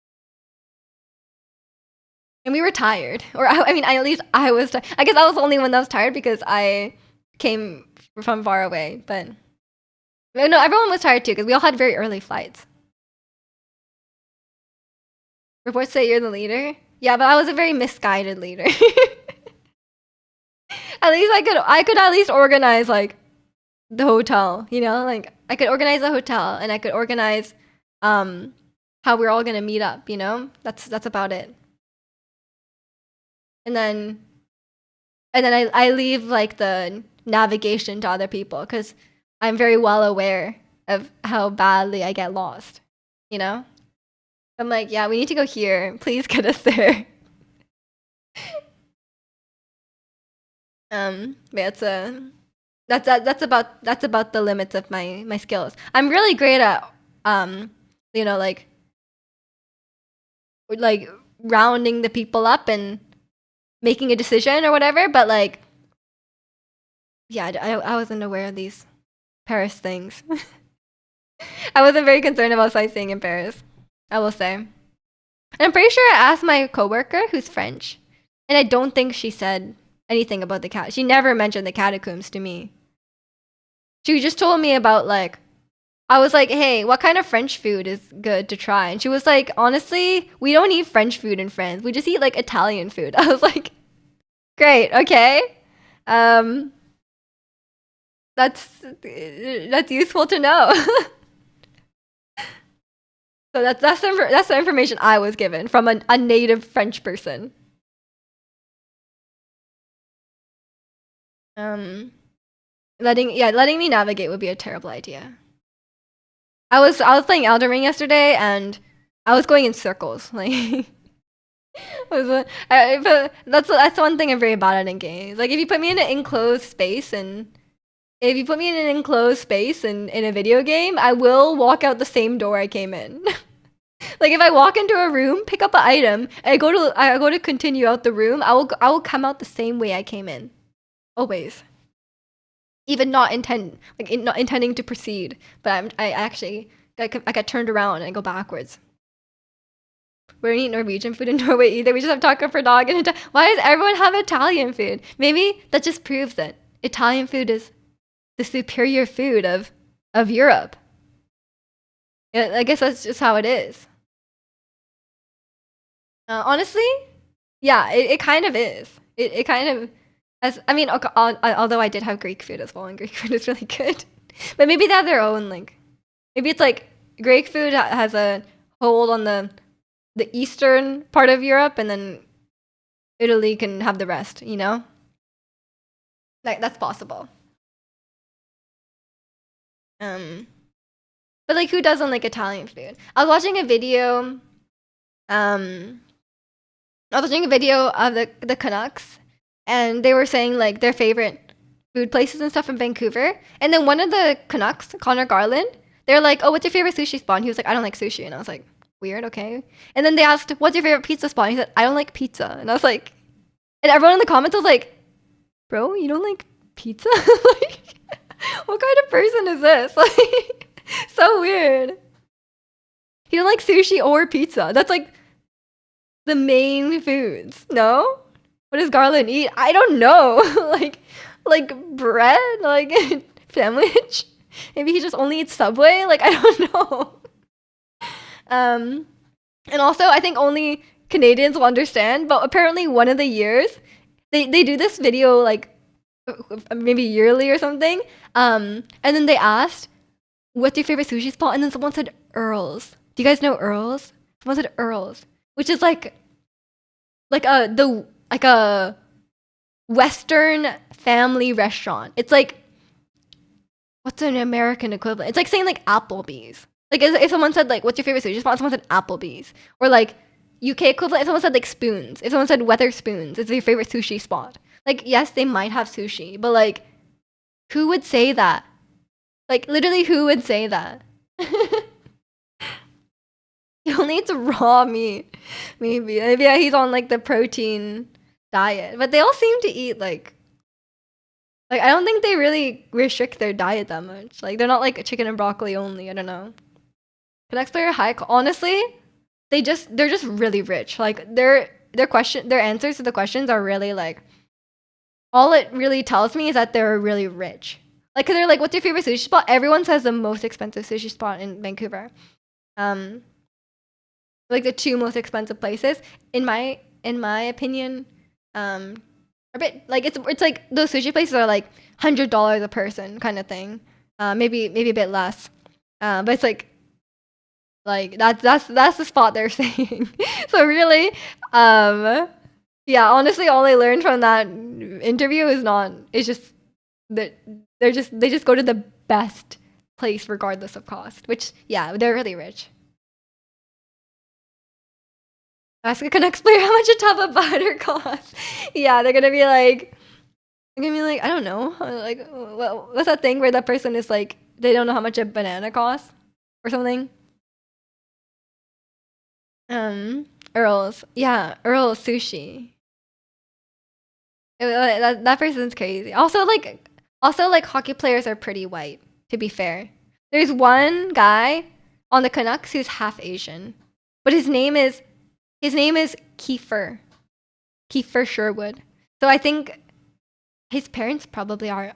And we were tired, or I mean, at least I was. I guess I was the only one that was tired because I came from far away. But no, everyone was tired too because we all had very early flights. Reports say you're the leader. Yeah, but I was a very misguided leader. At least I could at least organize like the hotel. You know, like I could organize the hotel and I could organize how we're all gonna meet up. You know, that's about it. And then I leave like the navigation to other people because I'm very well aware of how badly I get lost. You know, I'm like, yeah, we need to go here. Please get us there. Yeah, that's about the limits of my skills. I'm really great at you know, like rounding the people up and making a decision or whatever, but like yeah, I wasn't aware of these Paris things. I wasn't very concerned about sightseeing in Paris, I will say. And I'm pretty sure I asked my coworker who's French, and I don't think she said anything about the cat. She never mentioned the catacombs to me. She just told me about like I was like, "Hey, what kind of French food is good to try?" And she was like, "Honestly, we don't eat French food in France. We just eat like Italian food." I was like, "Great, okay." Um, that's useful to know. So that's the information I was given from a native French person. Um, letting me navigate would be a terrible idea. I was playing Elden Ring yesterday and I was going in circles. Like but that's one thing I'm very bad at in games. Like if you put me in an enclosed space and if you put me in an enclosed space in a video game, I will walk out the same door I came in. Like if I walk into a room, pick up an item, and I go to continue out the room, I will come out the same way I came in. Always. Even not not intending to proceed, but I actually I got turned around and I go backwards. We don't eat Norwegian food in Norway either. We just have taco for dog and why does everyone have Italian food? Maybe that just proves that Italian food is the superior food of Europe. Yeah, I guess that's just how it is. Honestly, yeah, it kind of is. It kind of as I mean, although I did have Greek food as well, and Greek food is really good. But maybe they have their own like, maybe it's like Greek food has a hold on the eastern part of Europe, and then Italy can have the rest. You know, like that's possible. Um, but like, who doesn't like Italian food? I was watching a video. Um, I was watching a video of the Canucks, and they were saying like their favorite food places and stuff in Vancouver. And then one of the Canucks, Connor Garland, they're like, "Oh, what's your favorite sushi spot?" And he was like, "I don't like sushi." And I was like, "Weird, okay." And then they asked, "What's your favorite pizza spot?" And he said, "I don't like pizza." And I was like, and everyone in the comments was like, "Bro, you don't like pizza? Like, what kind of person is this?" Like, so weird. You don't like sushi or pizza. That's like the main foods. No? What does Garland eat? I don't know. like bread, like sandwich. Maybe he just only eats Subway. Like I don't know. And also I think only Canadians will understand. But apparently one of the years they do this video like maybe yearly or something. And then they asked, "What's your favorite sushi spot?" And then someone said Earl's. Do you guys know Earl's? Someone said Earl's, which is like a Western family restaurant. It's like, what's an American equivalent? It's like saying like Applebee's. Like if someone said like, "What's your favorite sushi spot?" Someone said Applebee's. Or like UK equivalent, if someone said like Spoons. If someone said Weatherspoons, it's your favorite sushi spot. Like yes, they might have sushi, but like, who would say that? Like literally, who would say that? He only eats raw meat. Maybe he's on like the protein diet. But they all seem to eat like I don't think they really restrict their diet that much. Like they're not like chicken and broccoli only. I don't know. Canucks player honestly, they're just really rich. Like their answers to the questions are really like, all it really tells me is that they're really rich. Like, cause they're like, "What's your favorite sushi spot?" Everyone says the most expensive sushi spot in Vancouver. Like the two most expensive places in my opinion, a bit like it's like those sushi places are like $100 a person kind of thing, maybe a bit less, but it's like that's the spot they're saying. So really, yeah, honestly, all I learned from that interview is not, it's just that they just go to the best place regardless of cost, which yeah, they're really rich. Ask a Canucks player how much a tub of butter costs. Yeah, they're gonna be like, I don't know, like what's that thing where that person is like, they don't know how much a banana costs or something. Earl's, yeah, Earl's sushi. That person's crazy. Also like hockey players are pretty white. To be fair, there's one guy on the Canucks who's half Asian, but his name is Kiefer Sherwood. So I think his parents probably are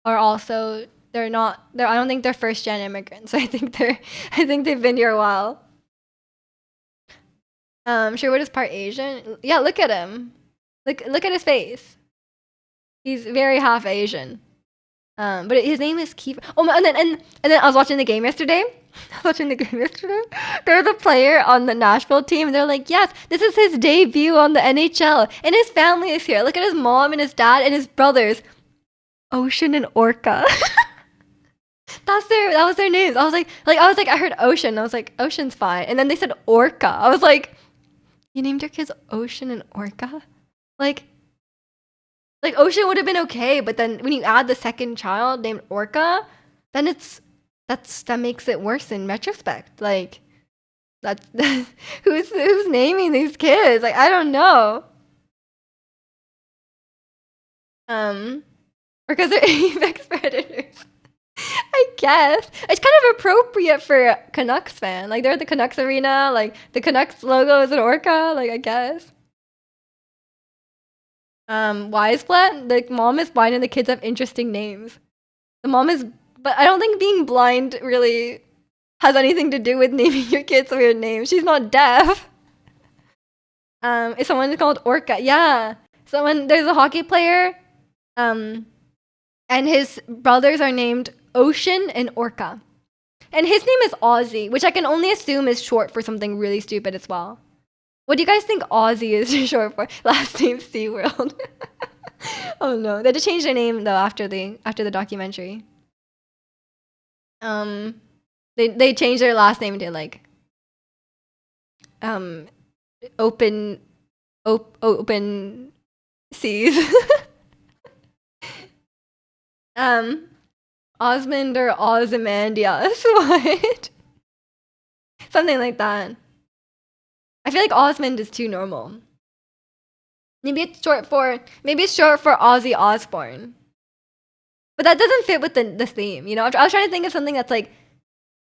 also, they're not, I don't think they're first gen immigrants. I think they've been here a while. Sherwood is part Asian. Yeah, look at him. Look at his face. He's very half Asian. But his name is Kiefer. Oh, and then I was watching the game yesterday. There was a player on the Nashville team. And they're like, "Yes, this is his debut on the NHL, and his family is here. Look at his mom and his dad and his brothers, Ocean and Orca." That was their names. I heard Ocean. I was like, Ocean's fine. And then they said Orca. I was like, you named your kids Ocean and Orca? Like Ocean would have been okay, but then when you add the second child named Orca, then that makes it worse in retrospect. Like that's who's naming these kids? Like I don't know. Because they're apex predators. I guess it's kind of appropriate for a Canucks fan. Like they're at the Canucks arena. Like the Canucks logo is an orca. Like I guess. Why is Flat? The mom is blind and the kids have interesting names. The mom is, but I don't think being blind really has anything to do with naming your kids weird names. She's not deaf. Is someone called Orca? Yeah. There's a hockey player, and his brothers are named Ocean and Orca. And his name is Ozzy, which I can only assume is short for something really stupid as well. What do you guys think Ozzy is short for? Last name SeaWorld. Oh no. They had to change their name though after the documentary. They changed their last name to like open seas. Osmond or Ozymandias. What? Something like that. I feel like Osmond is too normal. Maybe it's short for Ozzy Osbourne. But that doesn't fit with the theme, you know? I was trying to think of something that's like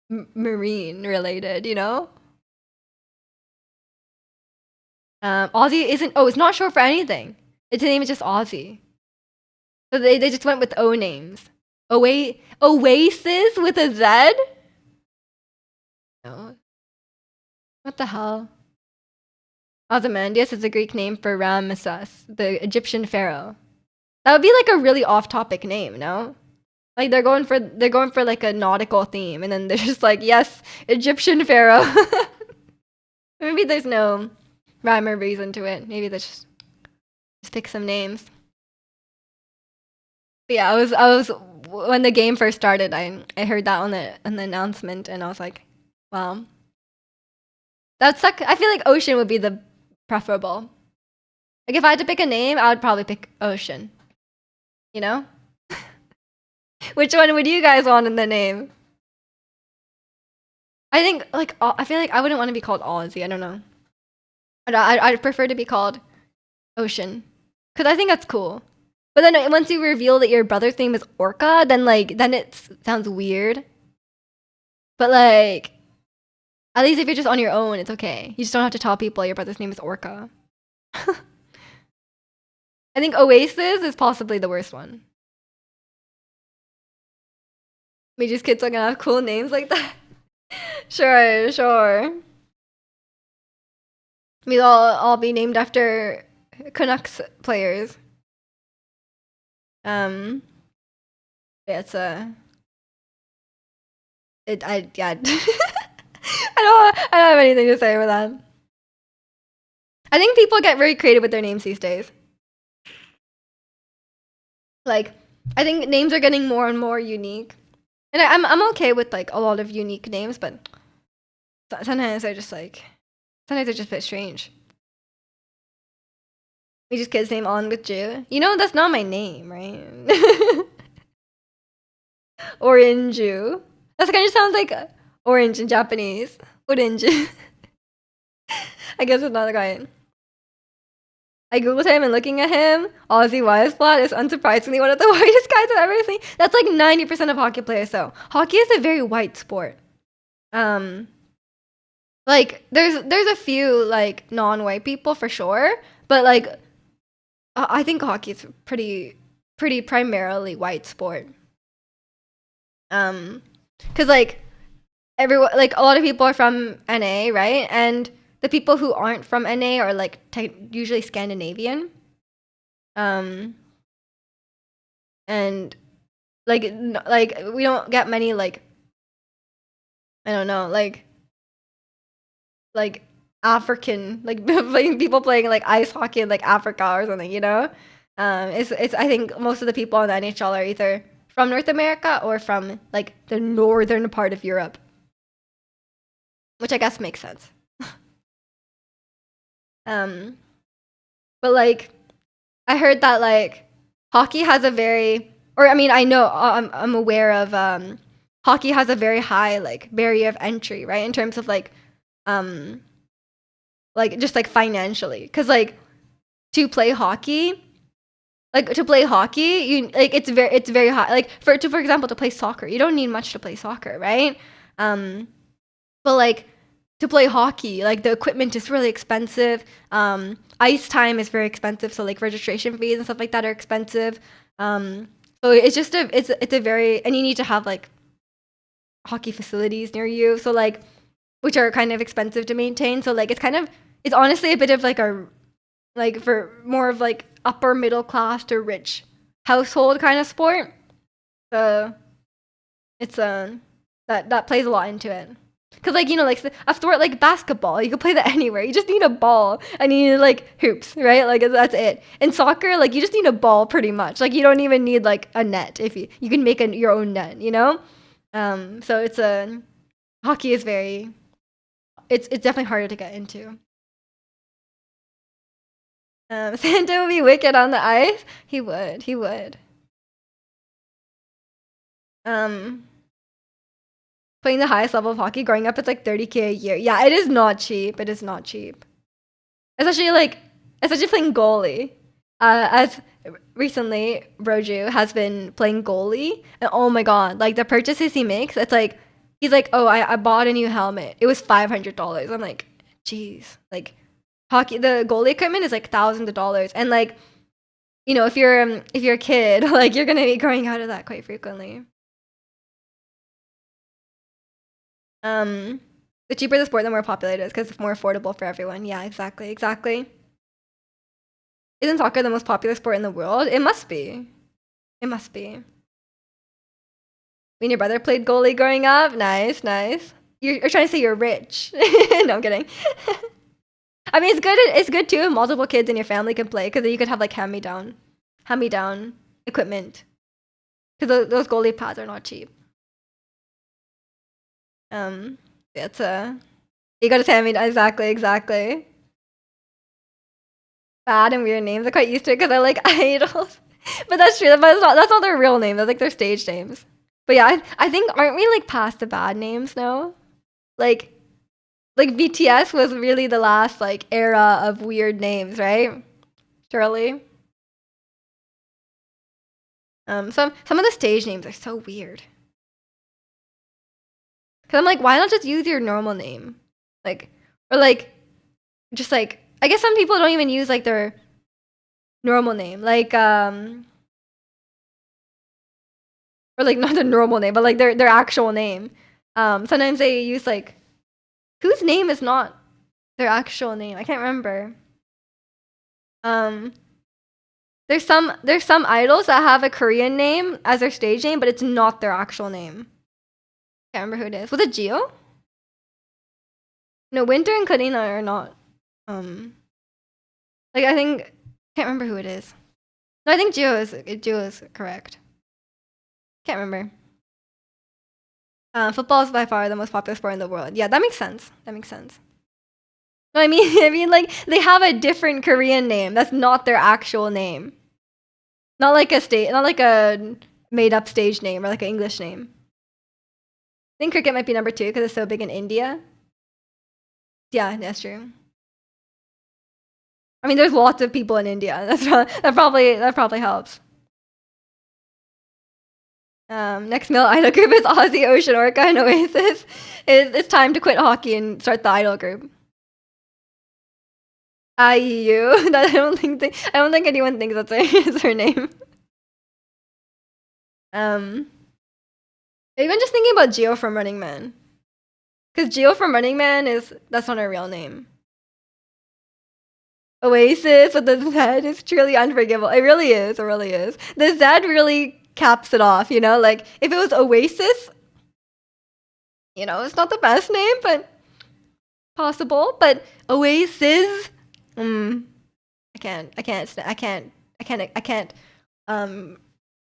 marine related, you know? Ozzy isn't. Oh, it's not short for anything. Its name is just Ozzy. So they just went with O names. Oasis with a Z? No. What the hell? Ozymandias is a Greek name for Ramesses, the Egyptian pharaoh. That would be like a really off-topic name, no? Like they're going for like a nautical theme, and then they're just like, yes, Egyptian pharaoh. Maybe there's no rhyme or reason to it. Maybe they just pick some names. But yeah, I was when the game first started, I heard that on the announcement, and I was like, wow. That'd suck. I feel like Ocean would be the preferable. Like if I had to pick a name, I would probably pick Ocean. You know? Which one would you guys want in the name? I think like I feel like I wouldn't want to be called Ozzy. I don't know. I'd prefer to be called Ocean, because I think that's cool. But then once you reveal that your brother's name is Orca, then it sounds weird. But like, at least if you're just on your own, it's okay. You just don't have to tell people your brother's name is Orca. I think Oasis is possibly the worst one. Major's kids are gonna have cool names like that. Sure. We'll all be named after Canucks players. Yeah, it's I don't have anything to say with that. I think people get very creative with their names these days. Like, I think names are getting more and more unique. And I'm okay with like a lot of unique names, but sometimes they're just a bit strange. We just kids name on with Ju. You know that's not my name, right? Orange-ju. That kind of sounds like orange in Japanese. Orange. I guess it's not right. I googled him and looking at him, Ozzy Weisblatt is unsurprisingly one of the whitest guys I've ever seen. That's like 90% of hockey players. So hockey is a very white sport. Like there's a few like non-white people for sure, but like I think hockey is pretty primarily white sport. Cause like everyone, like a lot of people are from NA, right? And the people who aren't from NA are like usually Scandinavian. And like we don't get many like I don't know like African like people playing like ice hockey in like Africa or something, you know? It's I think most of the people in the NHL are either from North America or from like the northern part of Europe, which I guess makes sense. But like I heard that like hockey has a very, or I mean I know I'm aware of hockey has a very high like barrier of entry, right? In terms of like just like financially, because like to play hockey you like it's very high. Like for example to play soccer, you don't need much to play soccer, right? But like to play hockey, like the equipment is really expensive. Ice time is very expensive, so like registration fees and stuff like that are expensive. So So it's just it's a very, and you need to have like hockey facilities near you. So like, which are kind of expensive to maintain. So like it's honestly a bit of like a like for more of like upper middle class to rich household kind of sport. So it's that plays a lot into it. Cause like like a sport like basketball, you can play that anywhere. You just need a ball and you need like hoops, right? Like that's it. In soccer, like you just need a ball pretty much. Like you don't even need like a net if you can make your own net, you know. So it's a hockey is very it's definitely harder to get into. Santa would be wicked on the ice. He would. He would. Um, Playing the highest level of hockey growing up, it's like 30K a year. Yeah, it is not cheap. It is not cheap. Especially playing goalie. As recently, Roju has been playing goalie, and oh my god, like the purchases he makes, it's like he's like, oh, I bought a new helmet. It was $500. I'm like, jeez, like hockey, the goalie equipment is like thousands of dollars, and like if you're a kid, like you're gonna be growing out of that quite frequently. Um, the cheaper the sport, the more popular it is because it's more affordable for everyone. Yeah, exactly, exactly. Isn't soccer the most popular sport in the world? It must be. It must be. Me and your brother played goalie growing up. Nice, nice. You're trying to say you're rich. No, I'm kidding. I mean, it's good. It's good too if multiple kids in your family can play because then you could have like hand-me-down equipment. Because those goalie pads are not cheap. That's you gotta hand me down. Exactly. Bad and weird names. I'm quite used to it because I like idols. But that's true. But that's not their real name. That's like their stage names. But yeah, I think aren't we like past the bad names now? Like BTS was really the last like era of weird names, right? Surely. Some of the stage names are so weird. Cause I'm like, why not just use your normal name? Like, or like, just like, I guess some people don't even use like their normal name. Like, or like not their normal name, but like their actual name. Sometimes they use like, whose name is not their actual name? I can't remember. Um, there's some idols that have a Korean name as their stage name, but it's not their actual name. Can't remember who it is. Was it Gio? No, Winter and Karina are not. Like I think can't remember who it is. No, I think Gio is correct. Can't remember. Football is by far the most popular sport in the world. Yeah, that makes sense. That makes sense. No, I mean, I mean, like they have a different Korean name. That's not their actual name. Not like a made up stage name or like an English name. I think cricket might be number 2 because it's so big in India. Yeah, that's true. I mean, there's lots of people in India. That probably helps. Next male idol group is Aussie, Ocean Orca, and Oasis. It's time to quit hockey and start the idol group. IU. I don't think anyone thinks that's her name. Even just thinking about Geo from Running Man, because Geo from Running Man that's not her real name. Oasis with the Z is truly unforgivable. It really is. It really is. The Z really caps it off. Like if it was Oasis, it's not the best name, but possible. But Oasis, I can't.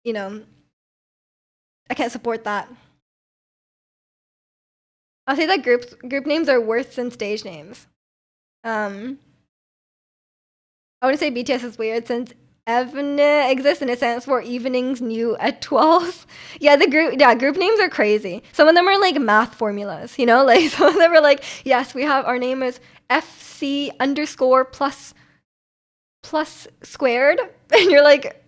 You know, I can't support that. I'll say that group names are worse than stage names. I want to say BTS is weird since EVNE exists and it stands for Evenings New at 12. Yeah, group names are crazy. Some of them are like math formulas, like some of them are like, yes, our name is FC underscore plus squared. And you're like,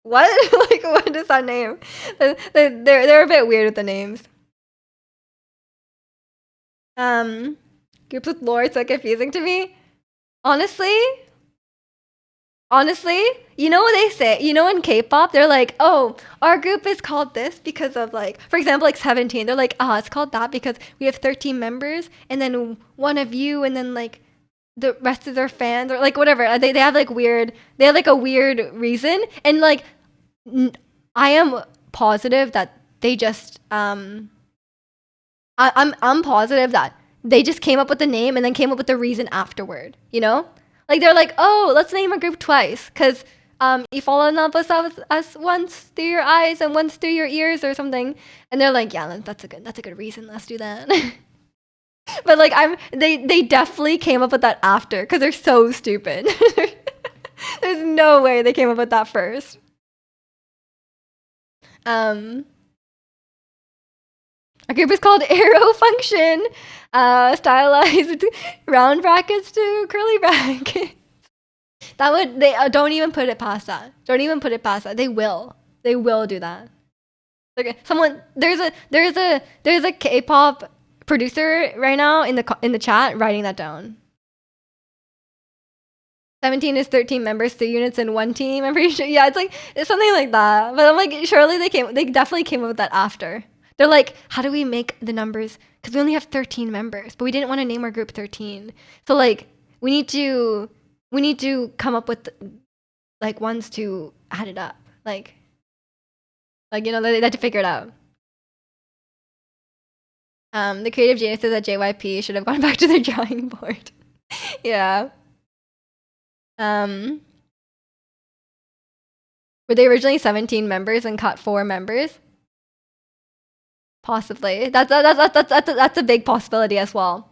what? Like, what is that name? They're a bit weird with the names. Groups with lore, it's so confusing to me. Honestly, Honestly, you know what they say? You know, in K-pop, they're like, "Oh, our group is called this because of like, for example, like 17. They're like, it's called that because we have 13 members, and then one of you, and then like the rest of their fans, or like whatever. They have like weird. They have like a weird reason, and like, I am positive that they just I'm positive that they just came up with the name and then came up with the reason afterward. You know, like they're like, oh, let's name a group twice because you fall in love with us once through your eyes and once through your ears or something, and they're like, yeah, that's a good reason. Let's do that. But like they definitely came up with that after because they're so stupid. There's no way they came up with that first. Um, Our group is called Arrow Function. Stylized round brackets to curly brackets. That would they don't even put it past that. Don't even put it past that. They will. They will do that. Like someone there's a K-pop producer right now in the chat writing that down. 17 is 13 members, 3 units in one team. I'm pretty sure. Yeah, it's something like that. But I'm like, surely they definitely came up with that after. They're like, how do we make the numbers? Because we only have 13 members, but we didn't want to name our group 13. So like, we need to come up with like ones to add it up. Like you know, they had to figure it out. The creative geniuses at JYP should have gone back to their drawing board. Yeah. Were they originally 17 members and cut 4 members? Possibly. That's a big possibility as well.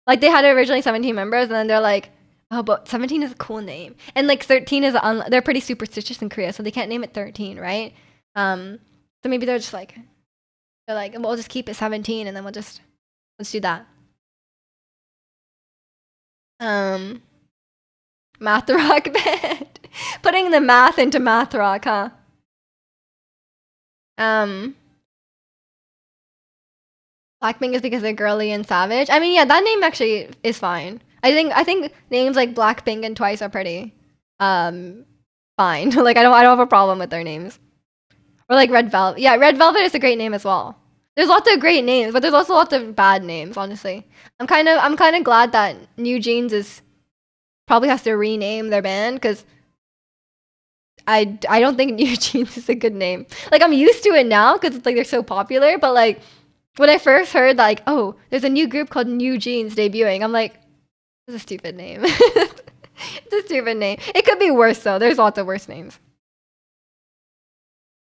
Like they had originally 17 members and then they're like, oh, but 17 is a cool name. And like 13 is they're pretty superstitious in Korea, so they can't name it 13, right? So maybe they're like, we'll just keep it 17 and then let's do that. Math rock band. Putting the math into math rock, huh? Blackpink is because they're girly and savage. I mean, yeah, that name actually is fine. I think names like Blackpink and Twice are pretty fine. Like I don't have a problem with their names. Or like Red Velvet. Yeah, Red Velvet is a great name as well. There's lots of great names, but there's also lots of bad names, honestly. I'm kind of glad that New Jeans is probably has to rename their band cuz I don't think New Jeans is a good name. Like I'm used to it now cuz it's like they're so popular, but like when I first heard like, oh, there's a new group called New Jeans debuting, I'm like, it's a stupid name. It's a stupid name. It could be worse though. There's lots of worse names.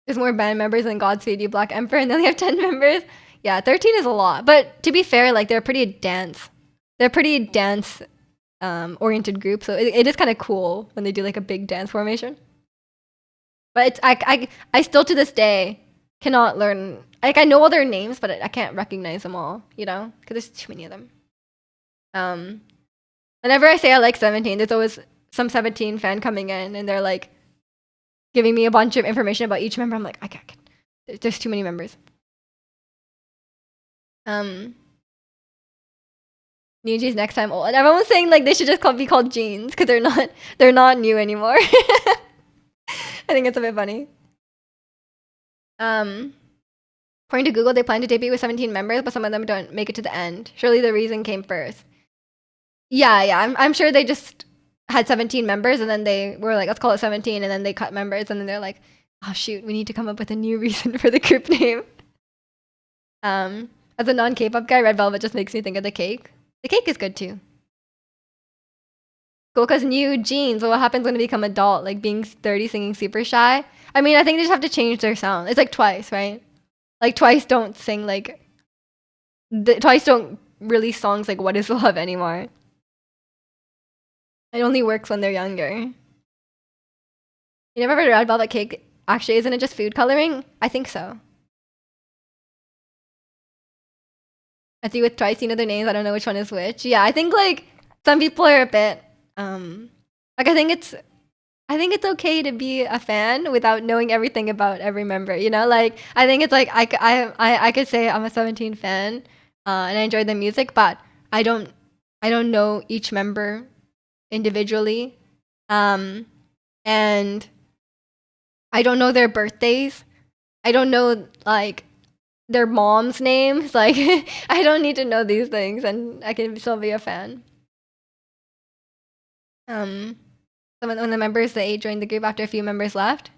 There's more band members than Godspeed You Black Emperor, and they only have 10 members. Yeah, 13 is a lot. But to be fair, like they're pretty dance oriented group, so it is kind of cool when they do like a big dance formation. But it's I still to this day cannot learn. Like I know all their names, but I can't recognize them all. You know, because there's too many of them. Whenever I say I like 17, there's always some 17 fan coming in, and they're like giving me a bunch of information about each member. I'm like, I can't. There's too many members. New Jeans next time old. And everyone's saying like they should just be called Jeans because they're not new anymore. I think it's a bit funny. According to Google, they plan to debut with 17 members, but some of them don't make it to the end. Surely the reason came first. Yeah. I'm sure they just had 17 members and then they were like, let's call it 17, and then they cut members and then they're like, oh shoot, we need to come up with a new reason for the group name. As a non-K-pop guy, Red Velvet just makes me think of the cake. The cake is good too. Cool, because New Jeans, what happens when they become adult? Like being 30, singing Super Shy? I mean, I think they just have to change their sound. It's like Twice, right? Like Twice don't sing like... Twice don't release songs like What Is Love anymore. It only works when they're younger. You never heard of Red Velvet Cake? Actually, isn't it just food coloring? I think so. I see with Twice, you know their names. I don't know which one is which. Yeah, I think like some people are a bit like I think it's okay to be a fan without knowing everything about every member. You know, like I think it's like I could say I'm a 17 fan and I enjoy the music, but I don't know each member individually. and I don't know their birthdays. I don't know like their mom's names. Like I don't need to know these things, and I can still be a fan. So when the members the 8 joined the group after a few members left.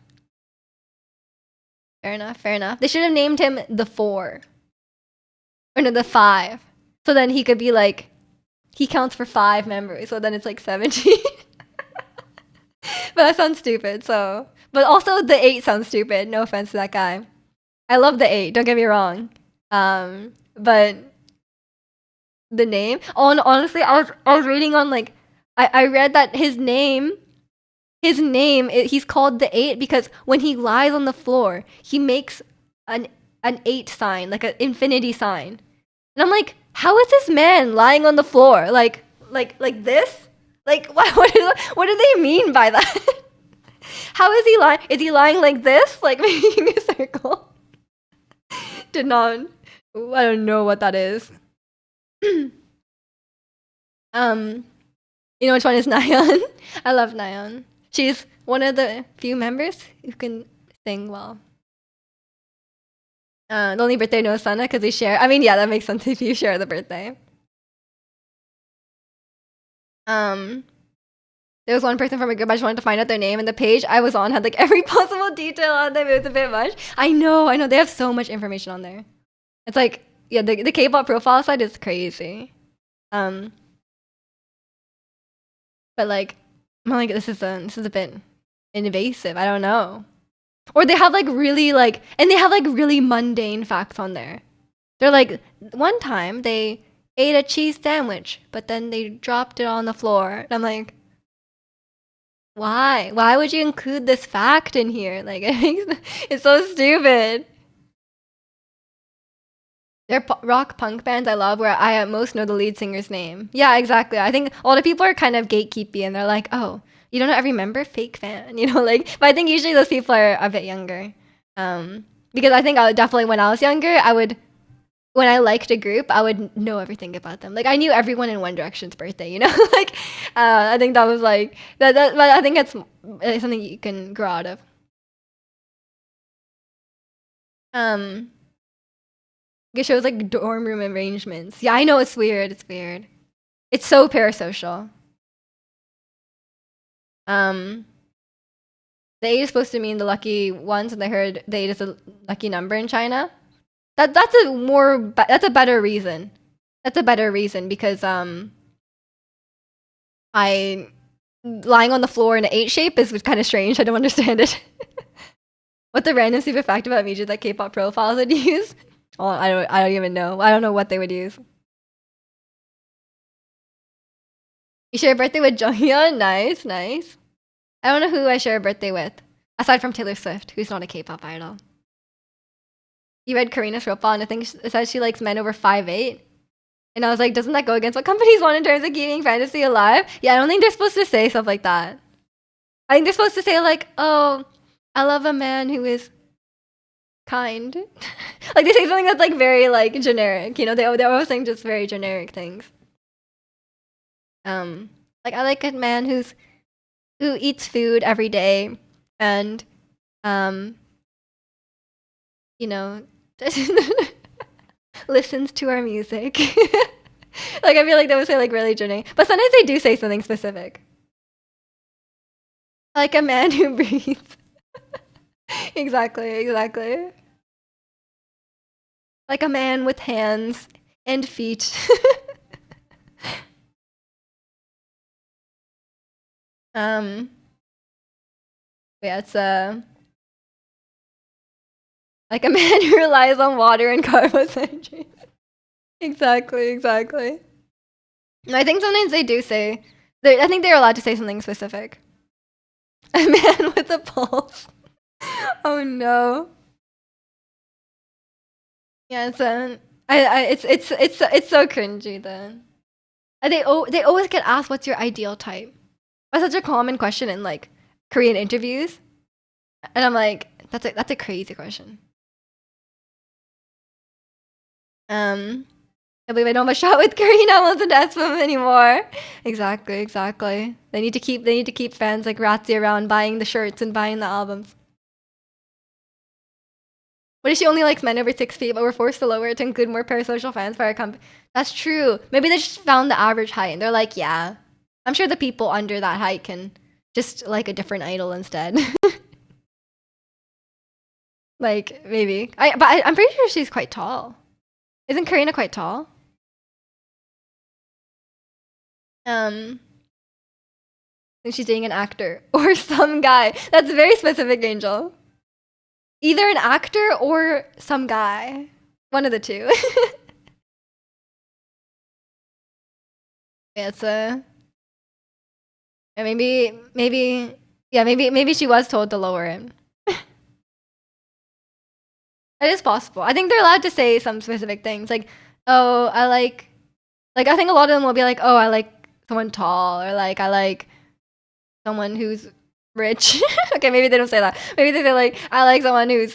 Fair enough. Fair enough. They should have named him the 4, or no, the 5. So then he could be like, he counts for 5 members. So then it's like 17. But that sounds stupid. So, but also the 8 sounds stupid. No offense to that guy. I love the 8. Don't get me wrong. But the name. Oh, honestly, I was reading on like, I read that his name, he's called the 8 because when he lies on the floor, he makes an 8 sign, like an infinity sign. And I'm like, how is this man lying on the floor? Like this? Like what do they mean by that? How is he lying? Is he lying like this? Like making a circle? Did not. I don't know what that is. You know which one is Nayeon? I love Nayeon. She's one of the few members who can sing well. The only birthday no Sana because they share. I mean, yeah, that makes sense if you share the birthday. There was one person from a group I just wanted to find out their name, and the page I was on had like every possible detail on them. It was a bit much. I know. They have so much information on there. It's like, yeah, the K-pop profile site is crazy. But like, I'm like, this is a bit invasive. I don't know. Or they have like really like, and they have like really mundane facts on there. They're like, one time they ate a cheese sandwich, but then they dropped it on the floor. And I'm like, why? Why would you include this fact in here? Like, it's so stupid. They're rock punk bands I love where I at most know the lead singer's name. Yeah, exactly. I think a lot of people are kind of gatekeepy and they're like, oh, you don't know every member? Fake fan, you know, like, but I think usually those people are a bit younger. Because I think I would definitely, when I was younger, when I liked a group, I would know everything about them. Like, I knew everyone in One Direction's birthday, you know? Like, I think that was like, but I think it's something you can grow out of. It shows like dorm room arrangements. Yeah, I know it's weird. It's weird. It's so parasocial. The 8 is supposed to mean the lucky ones, and I heard the 8 is a lucky number in China. That's a better reason. That's a better reason because I lying on the floor in an 8 shape is kind of strange. I don't understand it. What the random stupid fact about music that K-pop profiles would use? Oh, I don't even know. I don't know what they would use. You share a birthday with Jonghyun? Nice, nice. I don't know who I share a birthday with, aside from Taylor Swift, who's not a K-pop idol. You read Karina's profile, and I think it says she likes men over 5'8". And I was like, doesn't that go against what companies want in terms of keeping fantasy alive? Yeah, I don't think they're supposed to say stuff like that. I think they're supposed to say like, oh, I love a man who is kind. Like they say something that's like very like generic, you know, they're always saying just very generic things. Like I like a man who eats food every day and you know, listens to our music. Like I feel like they would say like really generic, but sometimes they do say something specific. Like a man who breathes. Exactly. Like a man with hands and feet. Yeah, it's like a man who relies on water and carbohydrates. Exactly. I think sometimes they do say. I think they're allowed to say something specific. A man with a pulse. Oh no. Yeah, it's so cringy then. And they always get asked, "What's your ideal type?" That's such a common question in like Korean interviews, and I'm like, that's a crazy question. I believe I don't have a shot with Karina wasn't SFM anymore. Exactly, exactly. They need to keep fans like Ratzi around buying the shirts and buying the albums. What if she only likes men over 6 feet, but we're forced to lower it to include more parasocial fans for our company? That's true. Maybe they just found the average height and they're like, yeah. I'm sure the people under that height can just like a different idol instead. Like, maybe. I'm pretty sure she's quite tall. Isn't Karina quite tall? I think she's dating an actor or some guy. That's very specific, Angel. Either an actor or some guy. One of the two. Yeah, it's a. Yeah, maybe she was told to lower it. That is possible. I think they're allowed to say some specific things, like, "Oh, I like." Like, I think a lot of them will be like, "Oh, I like someone tall," or like, "I like someone who's rich." Okay, maybe they don't say that. Maybe they say like, "I like someone who's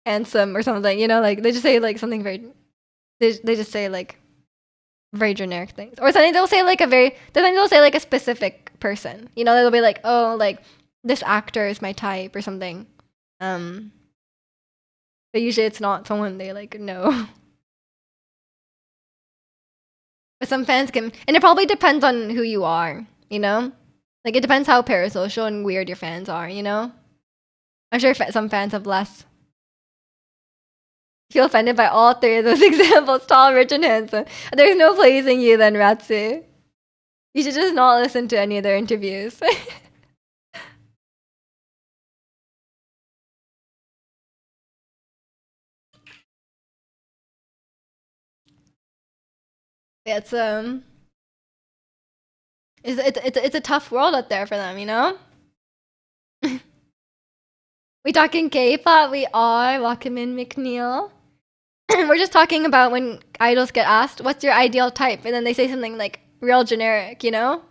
handsome" or something. You know, like they just say like something very. They just say like very generic things, or something. They'll say like they'll say like a specific person. You know, they'll be like, "Oh, like this actor is my type" or something. But usually it's not someone they like know. But some fans can, and it probably depends on who you are, you know? Like it depends how parasocial and weird your fans are, you know? I'm sure some fans have less. Feel offended by all three of those examples, tall, rich, and handsome. There's no pleasing you then, Ratsu. You should just not listen to any of their interviews. It's it's a tough world out there for them, you know? We talking K-pop? We are. Welcome in, McNeil. We're just talking about when idols get asked, "What's your ideal type?" and then they say something like real generic, you know?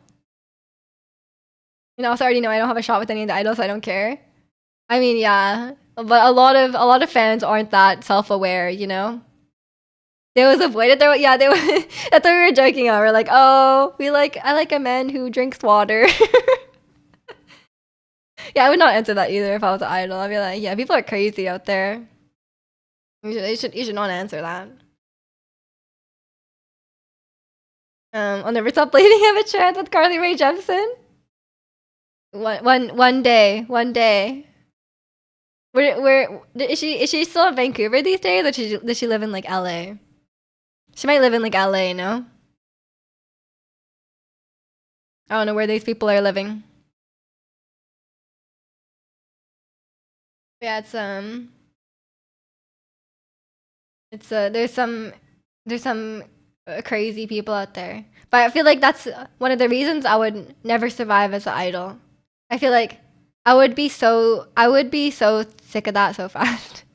You know, also already know I don't have a shot with any of the idols, so I don't care. I mean, yeah, but a lot of fans aren't that self-aware, you know? They always avoided their yeah, they that's what we were joking on. We're like, "Oh, I like a man who drinks water." Yeah, I would not answer that either if I was an idol. I'd be like, "Yeah, people are crazy out there. You should not answer that." I'll never stop bleeding. Have a chance with Carly Rae Jepsen. One day, one day. Where is she still in Vancouver these days, or does she live in like LA? She might live in like LA, no? I don't know where these people are living. Yeah, it's there's some crazy people out there, but I feel like that's one of the reasons I would never survive as an idol. I feel like I would be so sick of that so fast.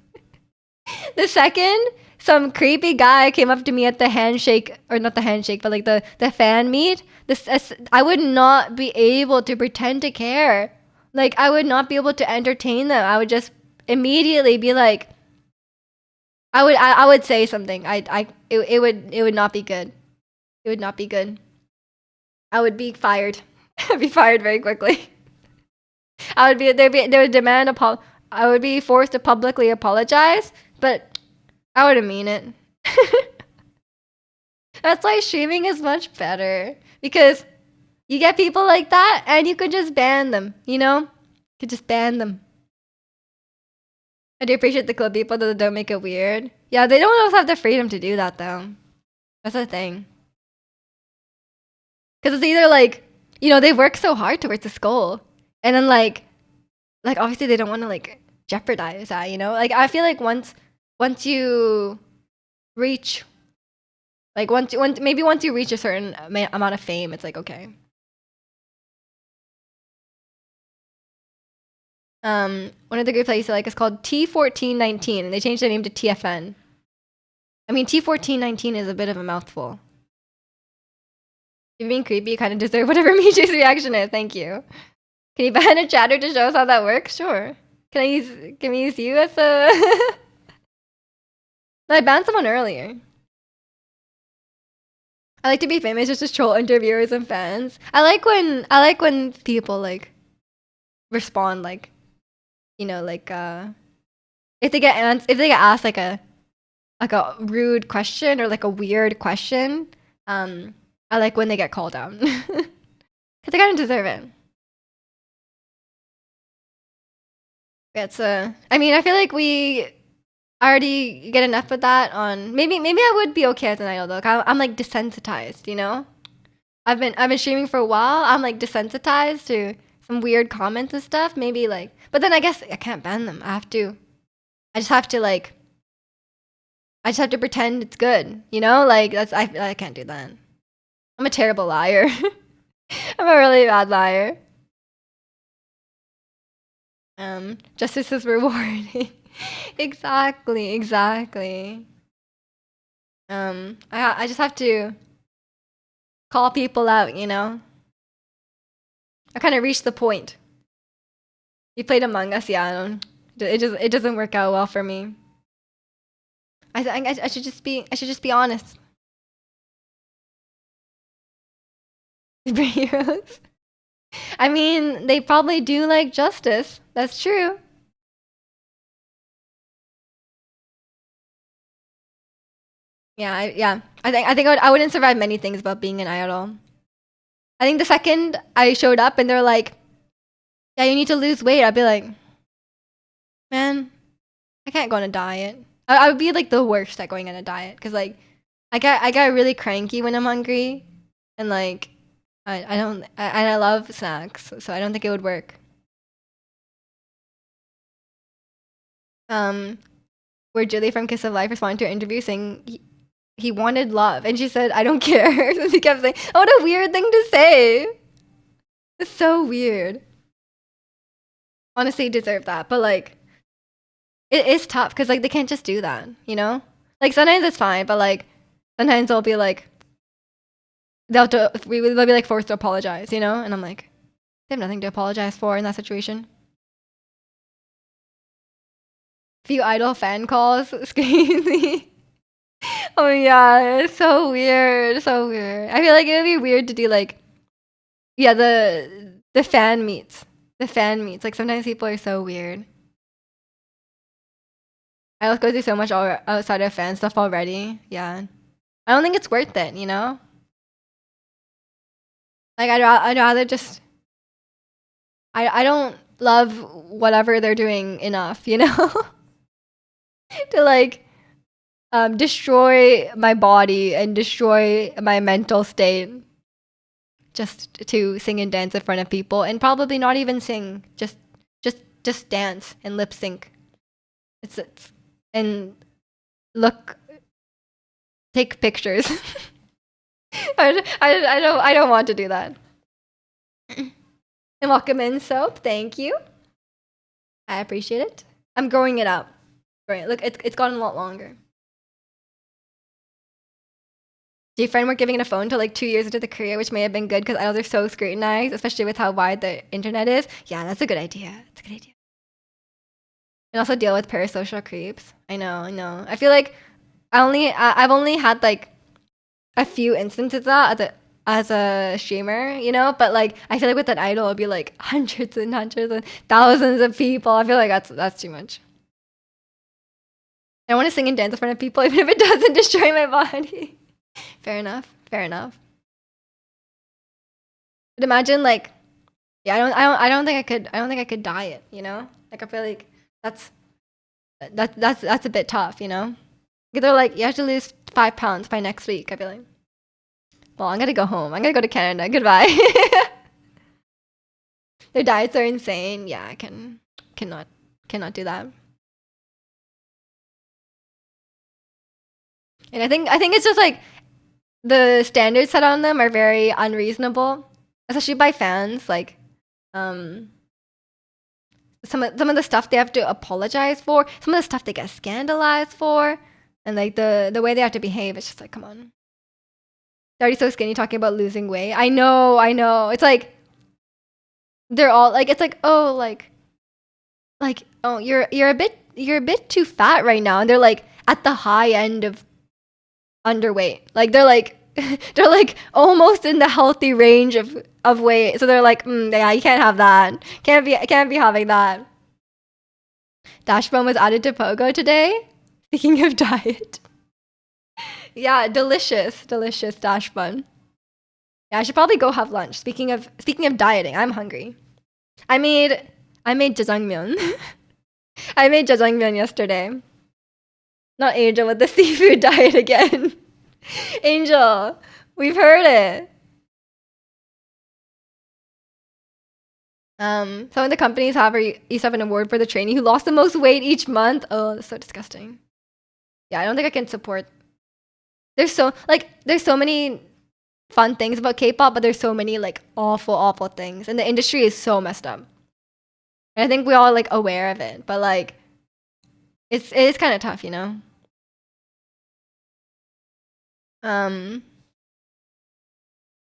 The second some creepy guy came up to me at the handshake, or not the handshake, but like the fan meet, I would not be able to pretend to care. Like I would not be able to entertain them. I would just immediately be like, I would say something. It would not be good. It would not be good. I would be fired. I'd be fired very quickly. They would demand I would be forced to publicly apologize, but I wouldn't mean it. That's why streaming is much better, because you get people like that and you could just ban them, you know? You could just ban them. I do appreciate the club people that don't make it weird. Yeah, they don't always have the freedom to do that though. That's the thing. Because it's either like, you know, they work so hard towards this goal, and then like obviously they don't want to like jeopardize that, you know? Like I feel like once you reach like once you reach a certain amount of fame, it's like okay. One of the group plays like is called T1419, and they changed the name to TFN. I mean, T1419 is a bit of a mouthful. You're being creepy, you kind of deserve whatever Miju's reaction is. Thank you. Can you ban a chatter to show us how that works? Sure. Can we use you as a... No, I banned someone earlier. I like to be famous just to troll interviewers and fans. I like when people like respond like, you know, like if they get asked like a rude question or like a weird question, I like when they get called out. Cuz they kind of deserve it. It's I mean, I feel like we already get enough of that on maybe I would be okay as an idol though. I'm like desensitized, you know? I've been streaming for a while. I'm like desensitized to some weird comments and stuff. Maybe like, but then I guess I can't ban them. I just have to like, I just have to pretend it's good, you know? Like I can't do that. I'm a terrible liar. I'm a really bad liar. Justice is rewarding. Exactly. I just have to call people out, you know? I kind of reached the point. You played Among Us, yeah. It doesn't work out well for me. I should just be honest. Superheroes. I mean, they probably do like justice. That's true. Yeah. I think I wouldn't survive many things about being an idol. I think the second I showed up and they're like, "Yeah, you need to lose weight," I'd be like, "Man, I can't go on a diet." I would be like the worst at going on a diet because like I get really cranky when I'm hungry, and like I don't and I love snacks, so I don't think it would work. Um, where Julie from Kiss of Life responded to her interview saying he wanted love, and she said, "I don't care." So he kept saying, "Oh, what a weird thing to say." It's so weird. Honestly, deserve that, but like it is tough because like they can't just do that, you know? Like sometimes it's fine, but like sometimes they'll be like they'll be like forced to apologize, you know? And I'm like, they have nothing to apologize for in that situation. Few idol fan calls, excuse me. Oh yeah, it's so weird, so weird. I feel like it would be weird to do like, yeah, the fan meets, the fan meets. Like sometimes people are so weird. I go through so much outside of fan stuff already. Yeah, I don't think it's worth it. You know, like I'd rather just I don't love whatever they're doing enough. You know, to like destroy my body and destroy my mental state just to sing and dance in front of people, and probably not even sing, just dance and lip sync. It's and look, take pictures. I don't want to do that. And welcome in soap, thank you. I appreciate it. I'm growing it up. Right, look, it's gotten a lot longer. Do you find we're giving it a phone till like 2 years into the career, which may have been good because idols are so scrutinized, especially with how wide the internet is? Yeah, that's a good idea. That's a good idea. And also deal with parasocial creeps. I know. I feel like I've only had like a few instances of that as a streamer, you know. But like I feel like with an idol, it'd be like hundreds and hundreds and thousands of people. I feel like that's too much. I want to sing and dance in front of people, even if it doesn't destroy my body. Fair enough. But imagine like, yeah, I don't think I could diet. You know, like I feel like that's that's a bit tough. You know, they're like you have to lose 5 pounds by next week. I'd be like, well, I'm gonna go home. I'm gonna go to Canada. Goodbye. Their diets are insane. Yeah, I cannot do that. And I think it's just like the standards set on them are very unreasonable, especially by fans. Like, um, some of the stuff they have to apologize for, some of the stuff they get scandalized for, and like the way they have to behave. It's just like, come on. They're already so skinny talking about losing weight. I know. It's like they're all like, it's like, oh, like oh, you're a bit too fat right now, and they're like at the high end of underweight. Like they're like they're like almost in the healthy range of weight. So they're like, yeah, you can't have that. Can't be having that. Dash bun was added to Pogo today. Speaking of diet. Yeah, delicious dash bun. Yeah, I should probably go have lunch. Speaking of dieting, I'm hungry. I made jjajangmyeon. I made jjajangmyeon yesterday. Not Angel with the seafood diet again. Angel, we've heard it. Some of the companies used to have an award for the trainee who lost the most weight each month. Oh, that's so disgusting. Yeah, I don't think I can support. There's so many fun things about K-pop, but there's so many like awful things, and the industry is so messed up. And I think we're all like aware of it, but like it is kind of tough, you know.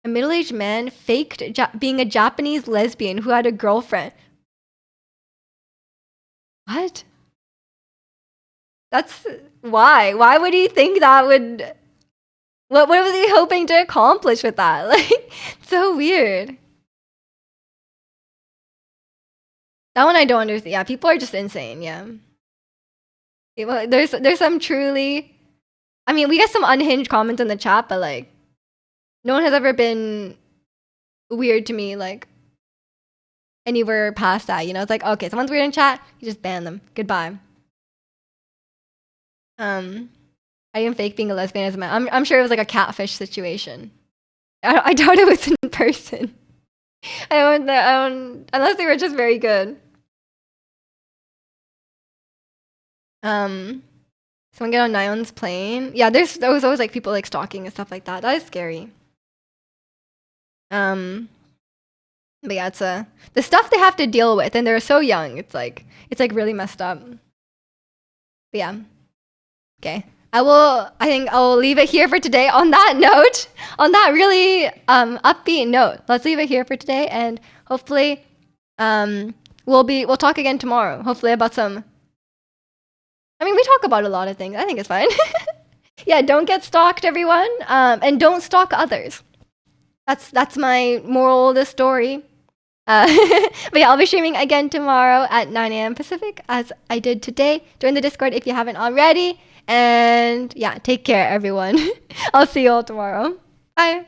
A middle-aged man faked being a Japanese lesbian who had a girlfriend. What? That's why? Why would he think that would? What was he hoping to accomplish with that? Like, so weird. That one I don't understand. Yeah, people are just insane. Yeah. Well, there's some truly. I mean, we get some unhinged comments in the chat, but like, no one has ever been weird to me like anywhere past that. You know, it's like okay, someone's weird in chat, you just ban them. Goodbye. I am fake being a lesbian as a man. I'm sure it was like a catfish situation. I doubt it was in person. I don't unless they were just very good. Someone get on Nion's plane. Yeah, there was always like people like stalking and stuff like that. That is scary. But yeah, it's the stuff they have to deal with, and they're so young. It's like really messed up. But yeah. Okay. I think I'll leave it here for today on that note. On that really upbeat note. Let's leave it here for today, and hopefully we'll talk again tomorrow. Hopefully about some. I mean, we talk about a lot of things. I think it's fine. Yeah, don't get stalked, everyone. And don't stalk others. That's my moral of the story. But yeah, I'll be streaming again tomorrow at 9 a.m. Pacific, as I did today. Join the Discord if you haven't already. And yeah, take care, everyone. I'll see you all tomorrow. Bye.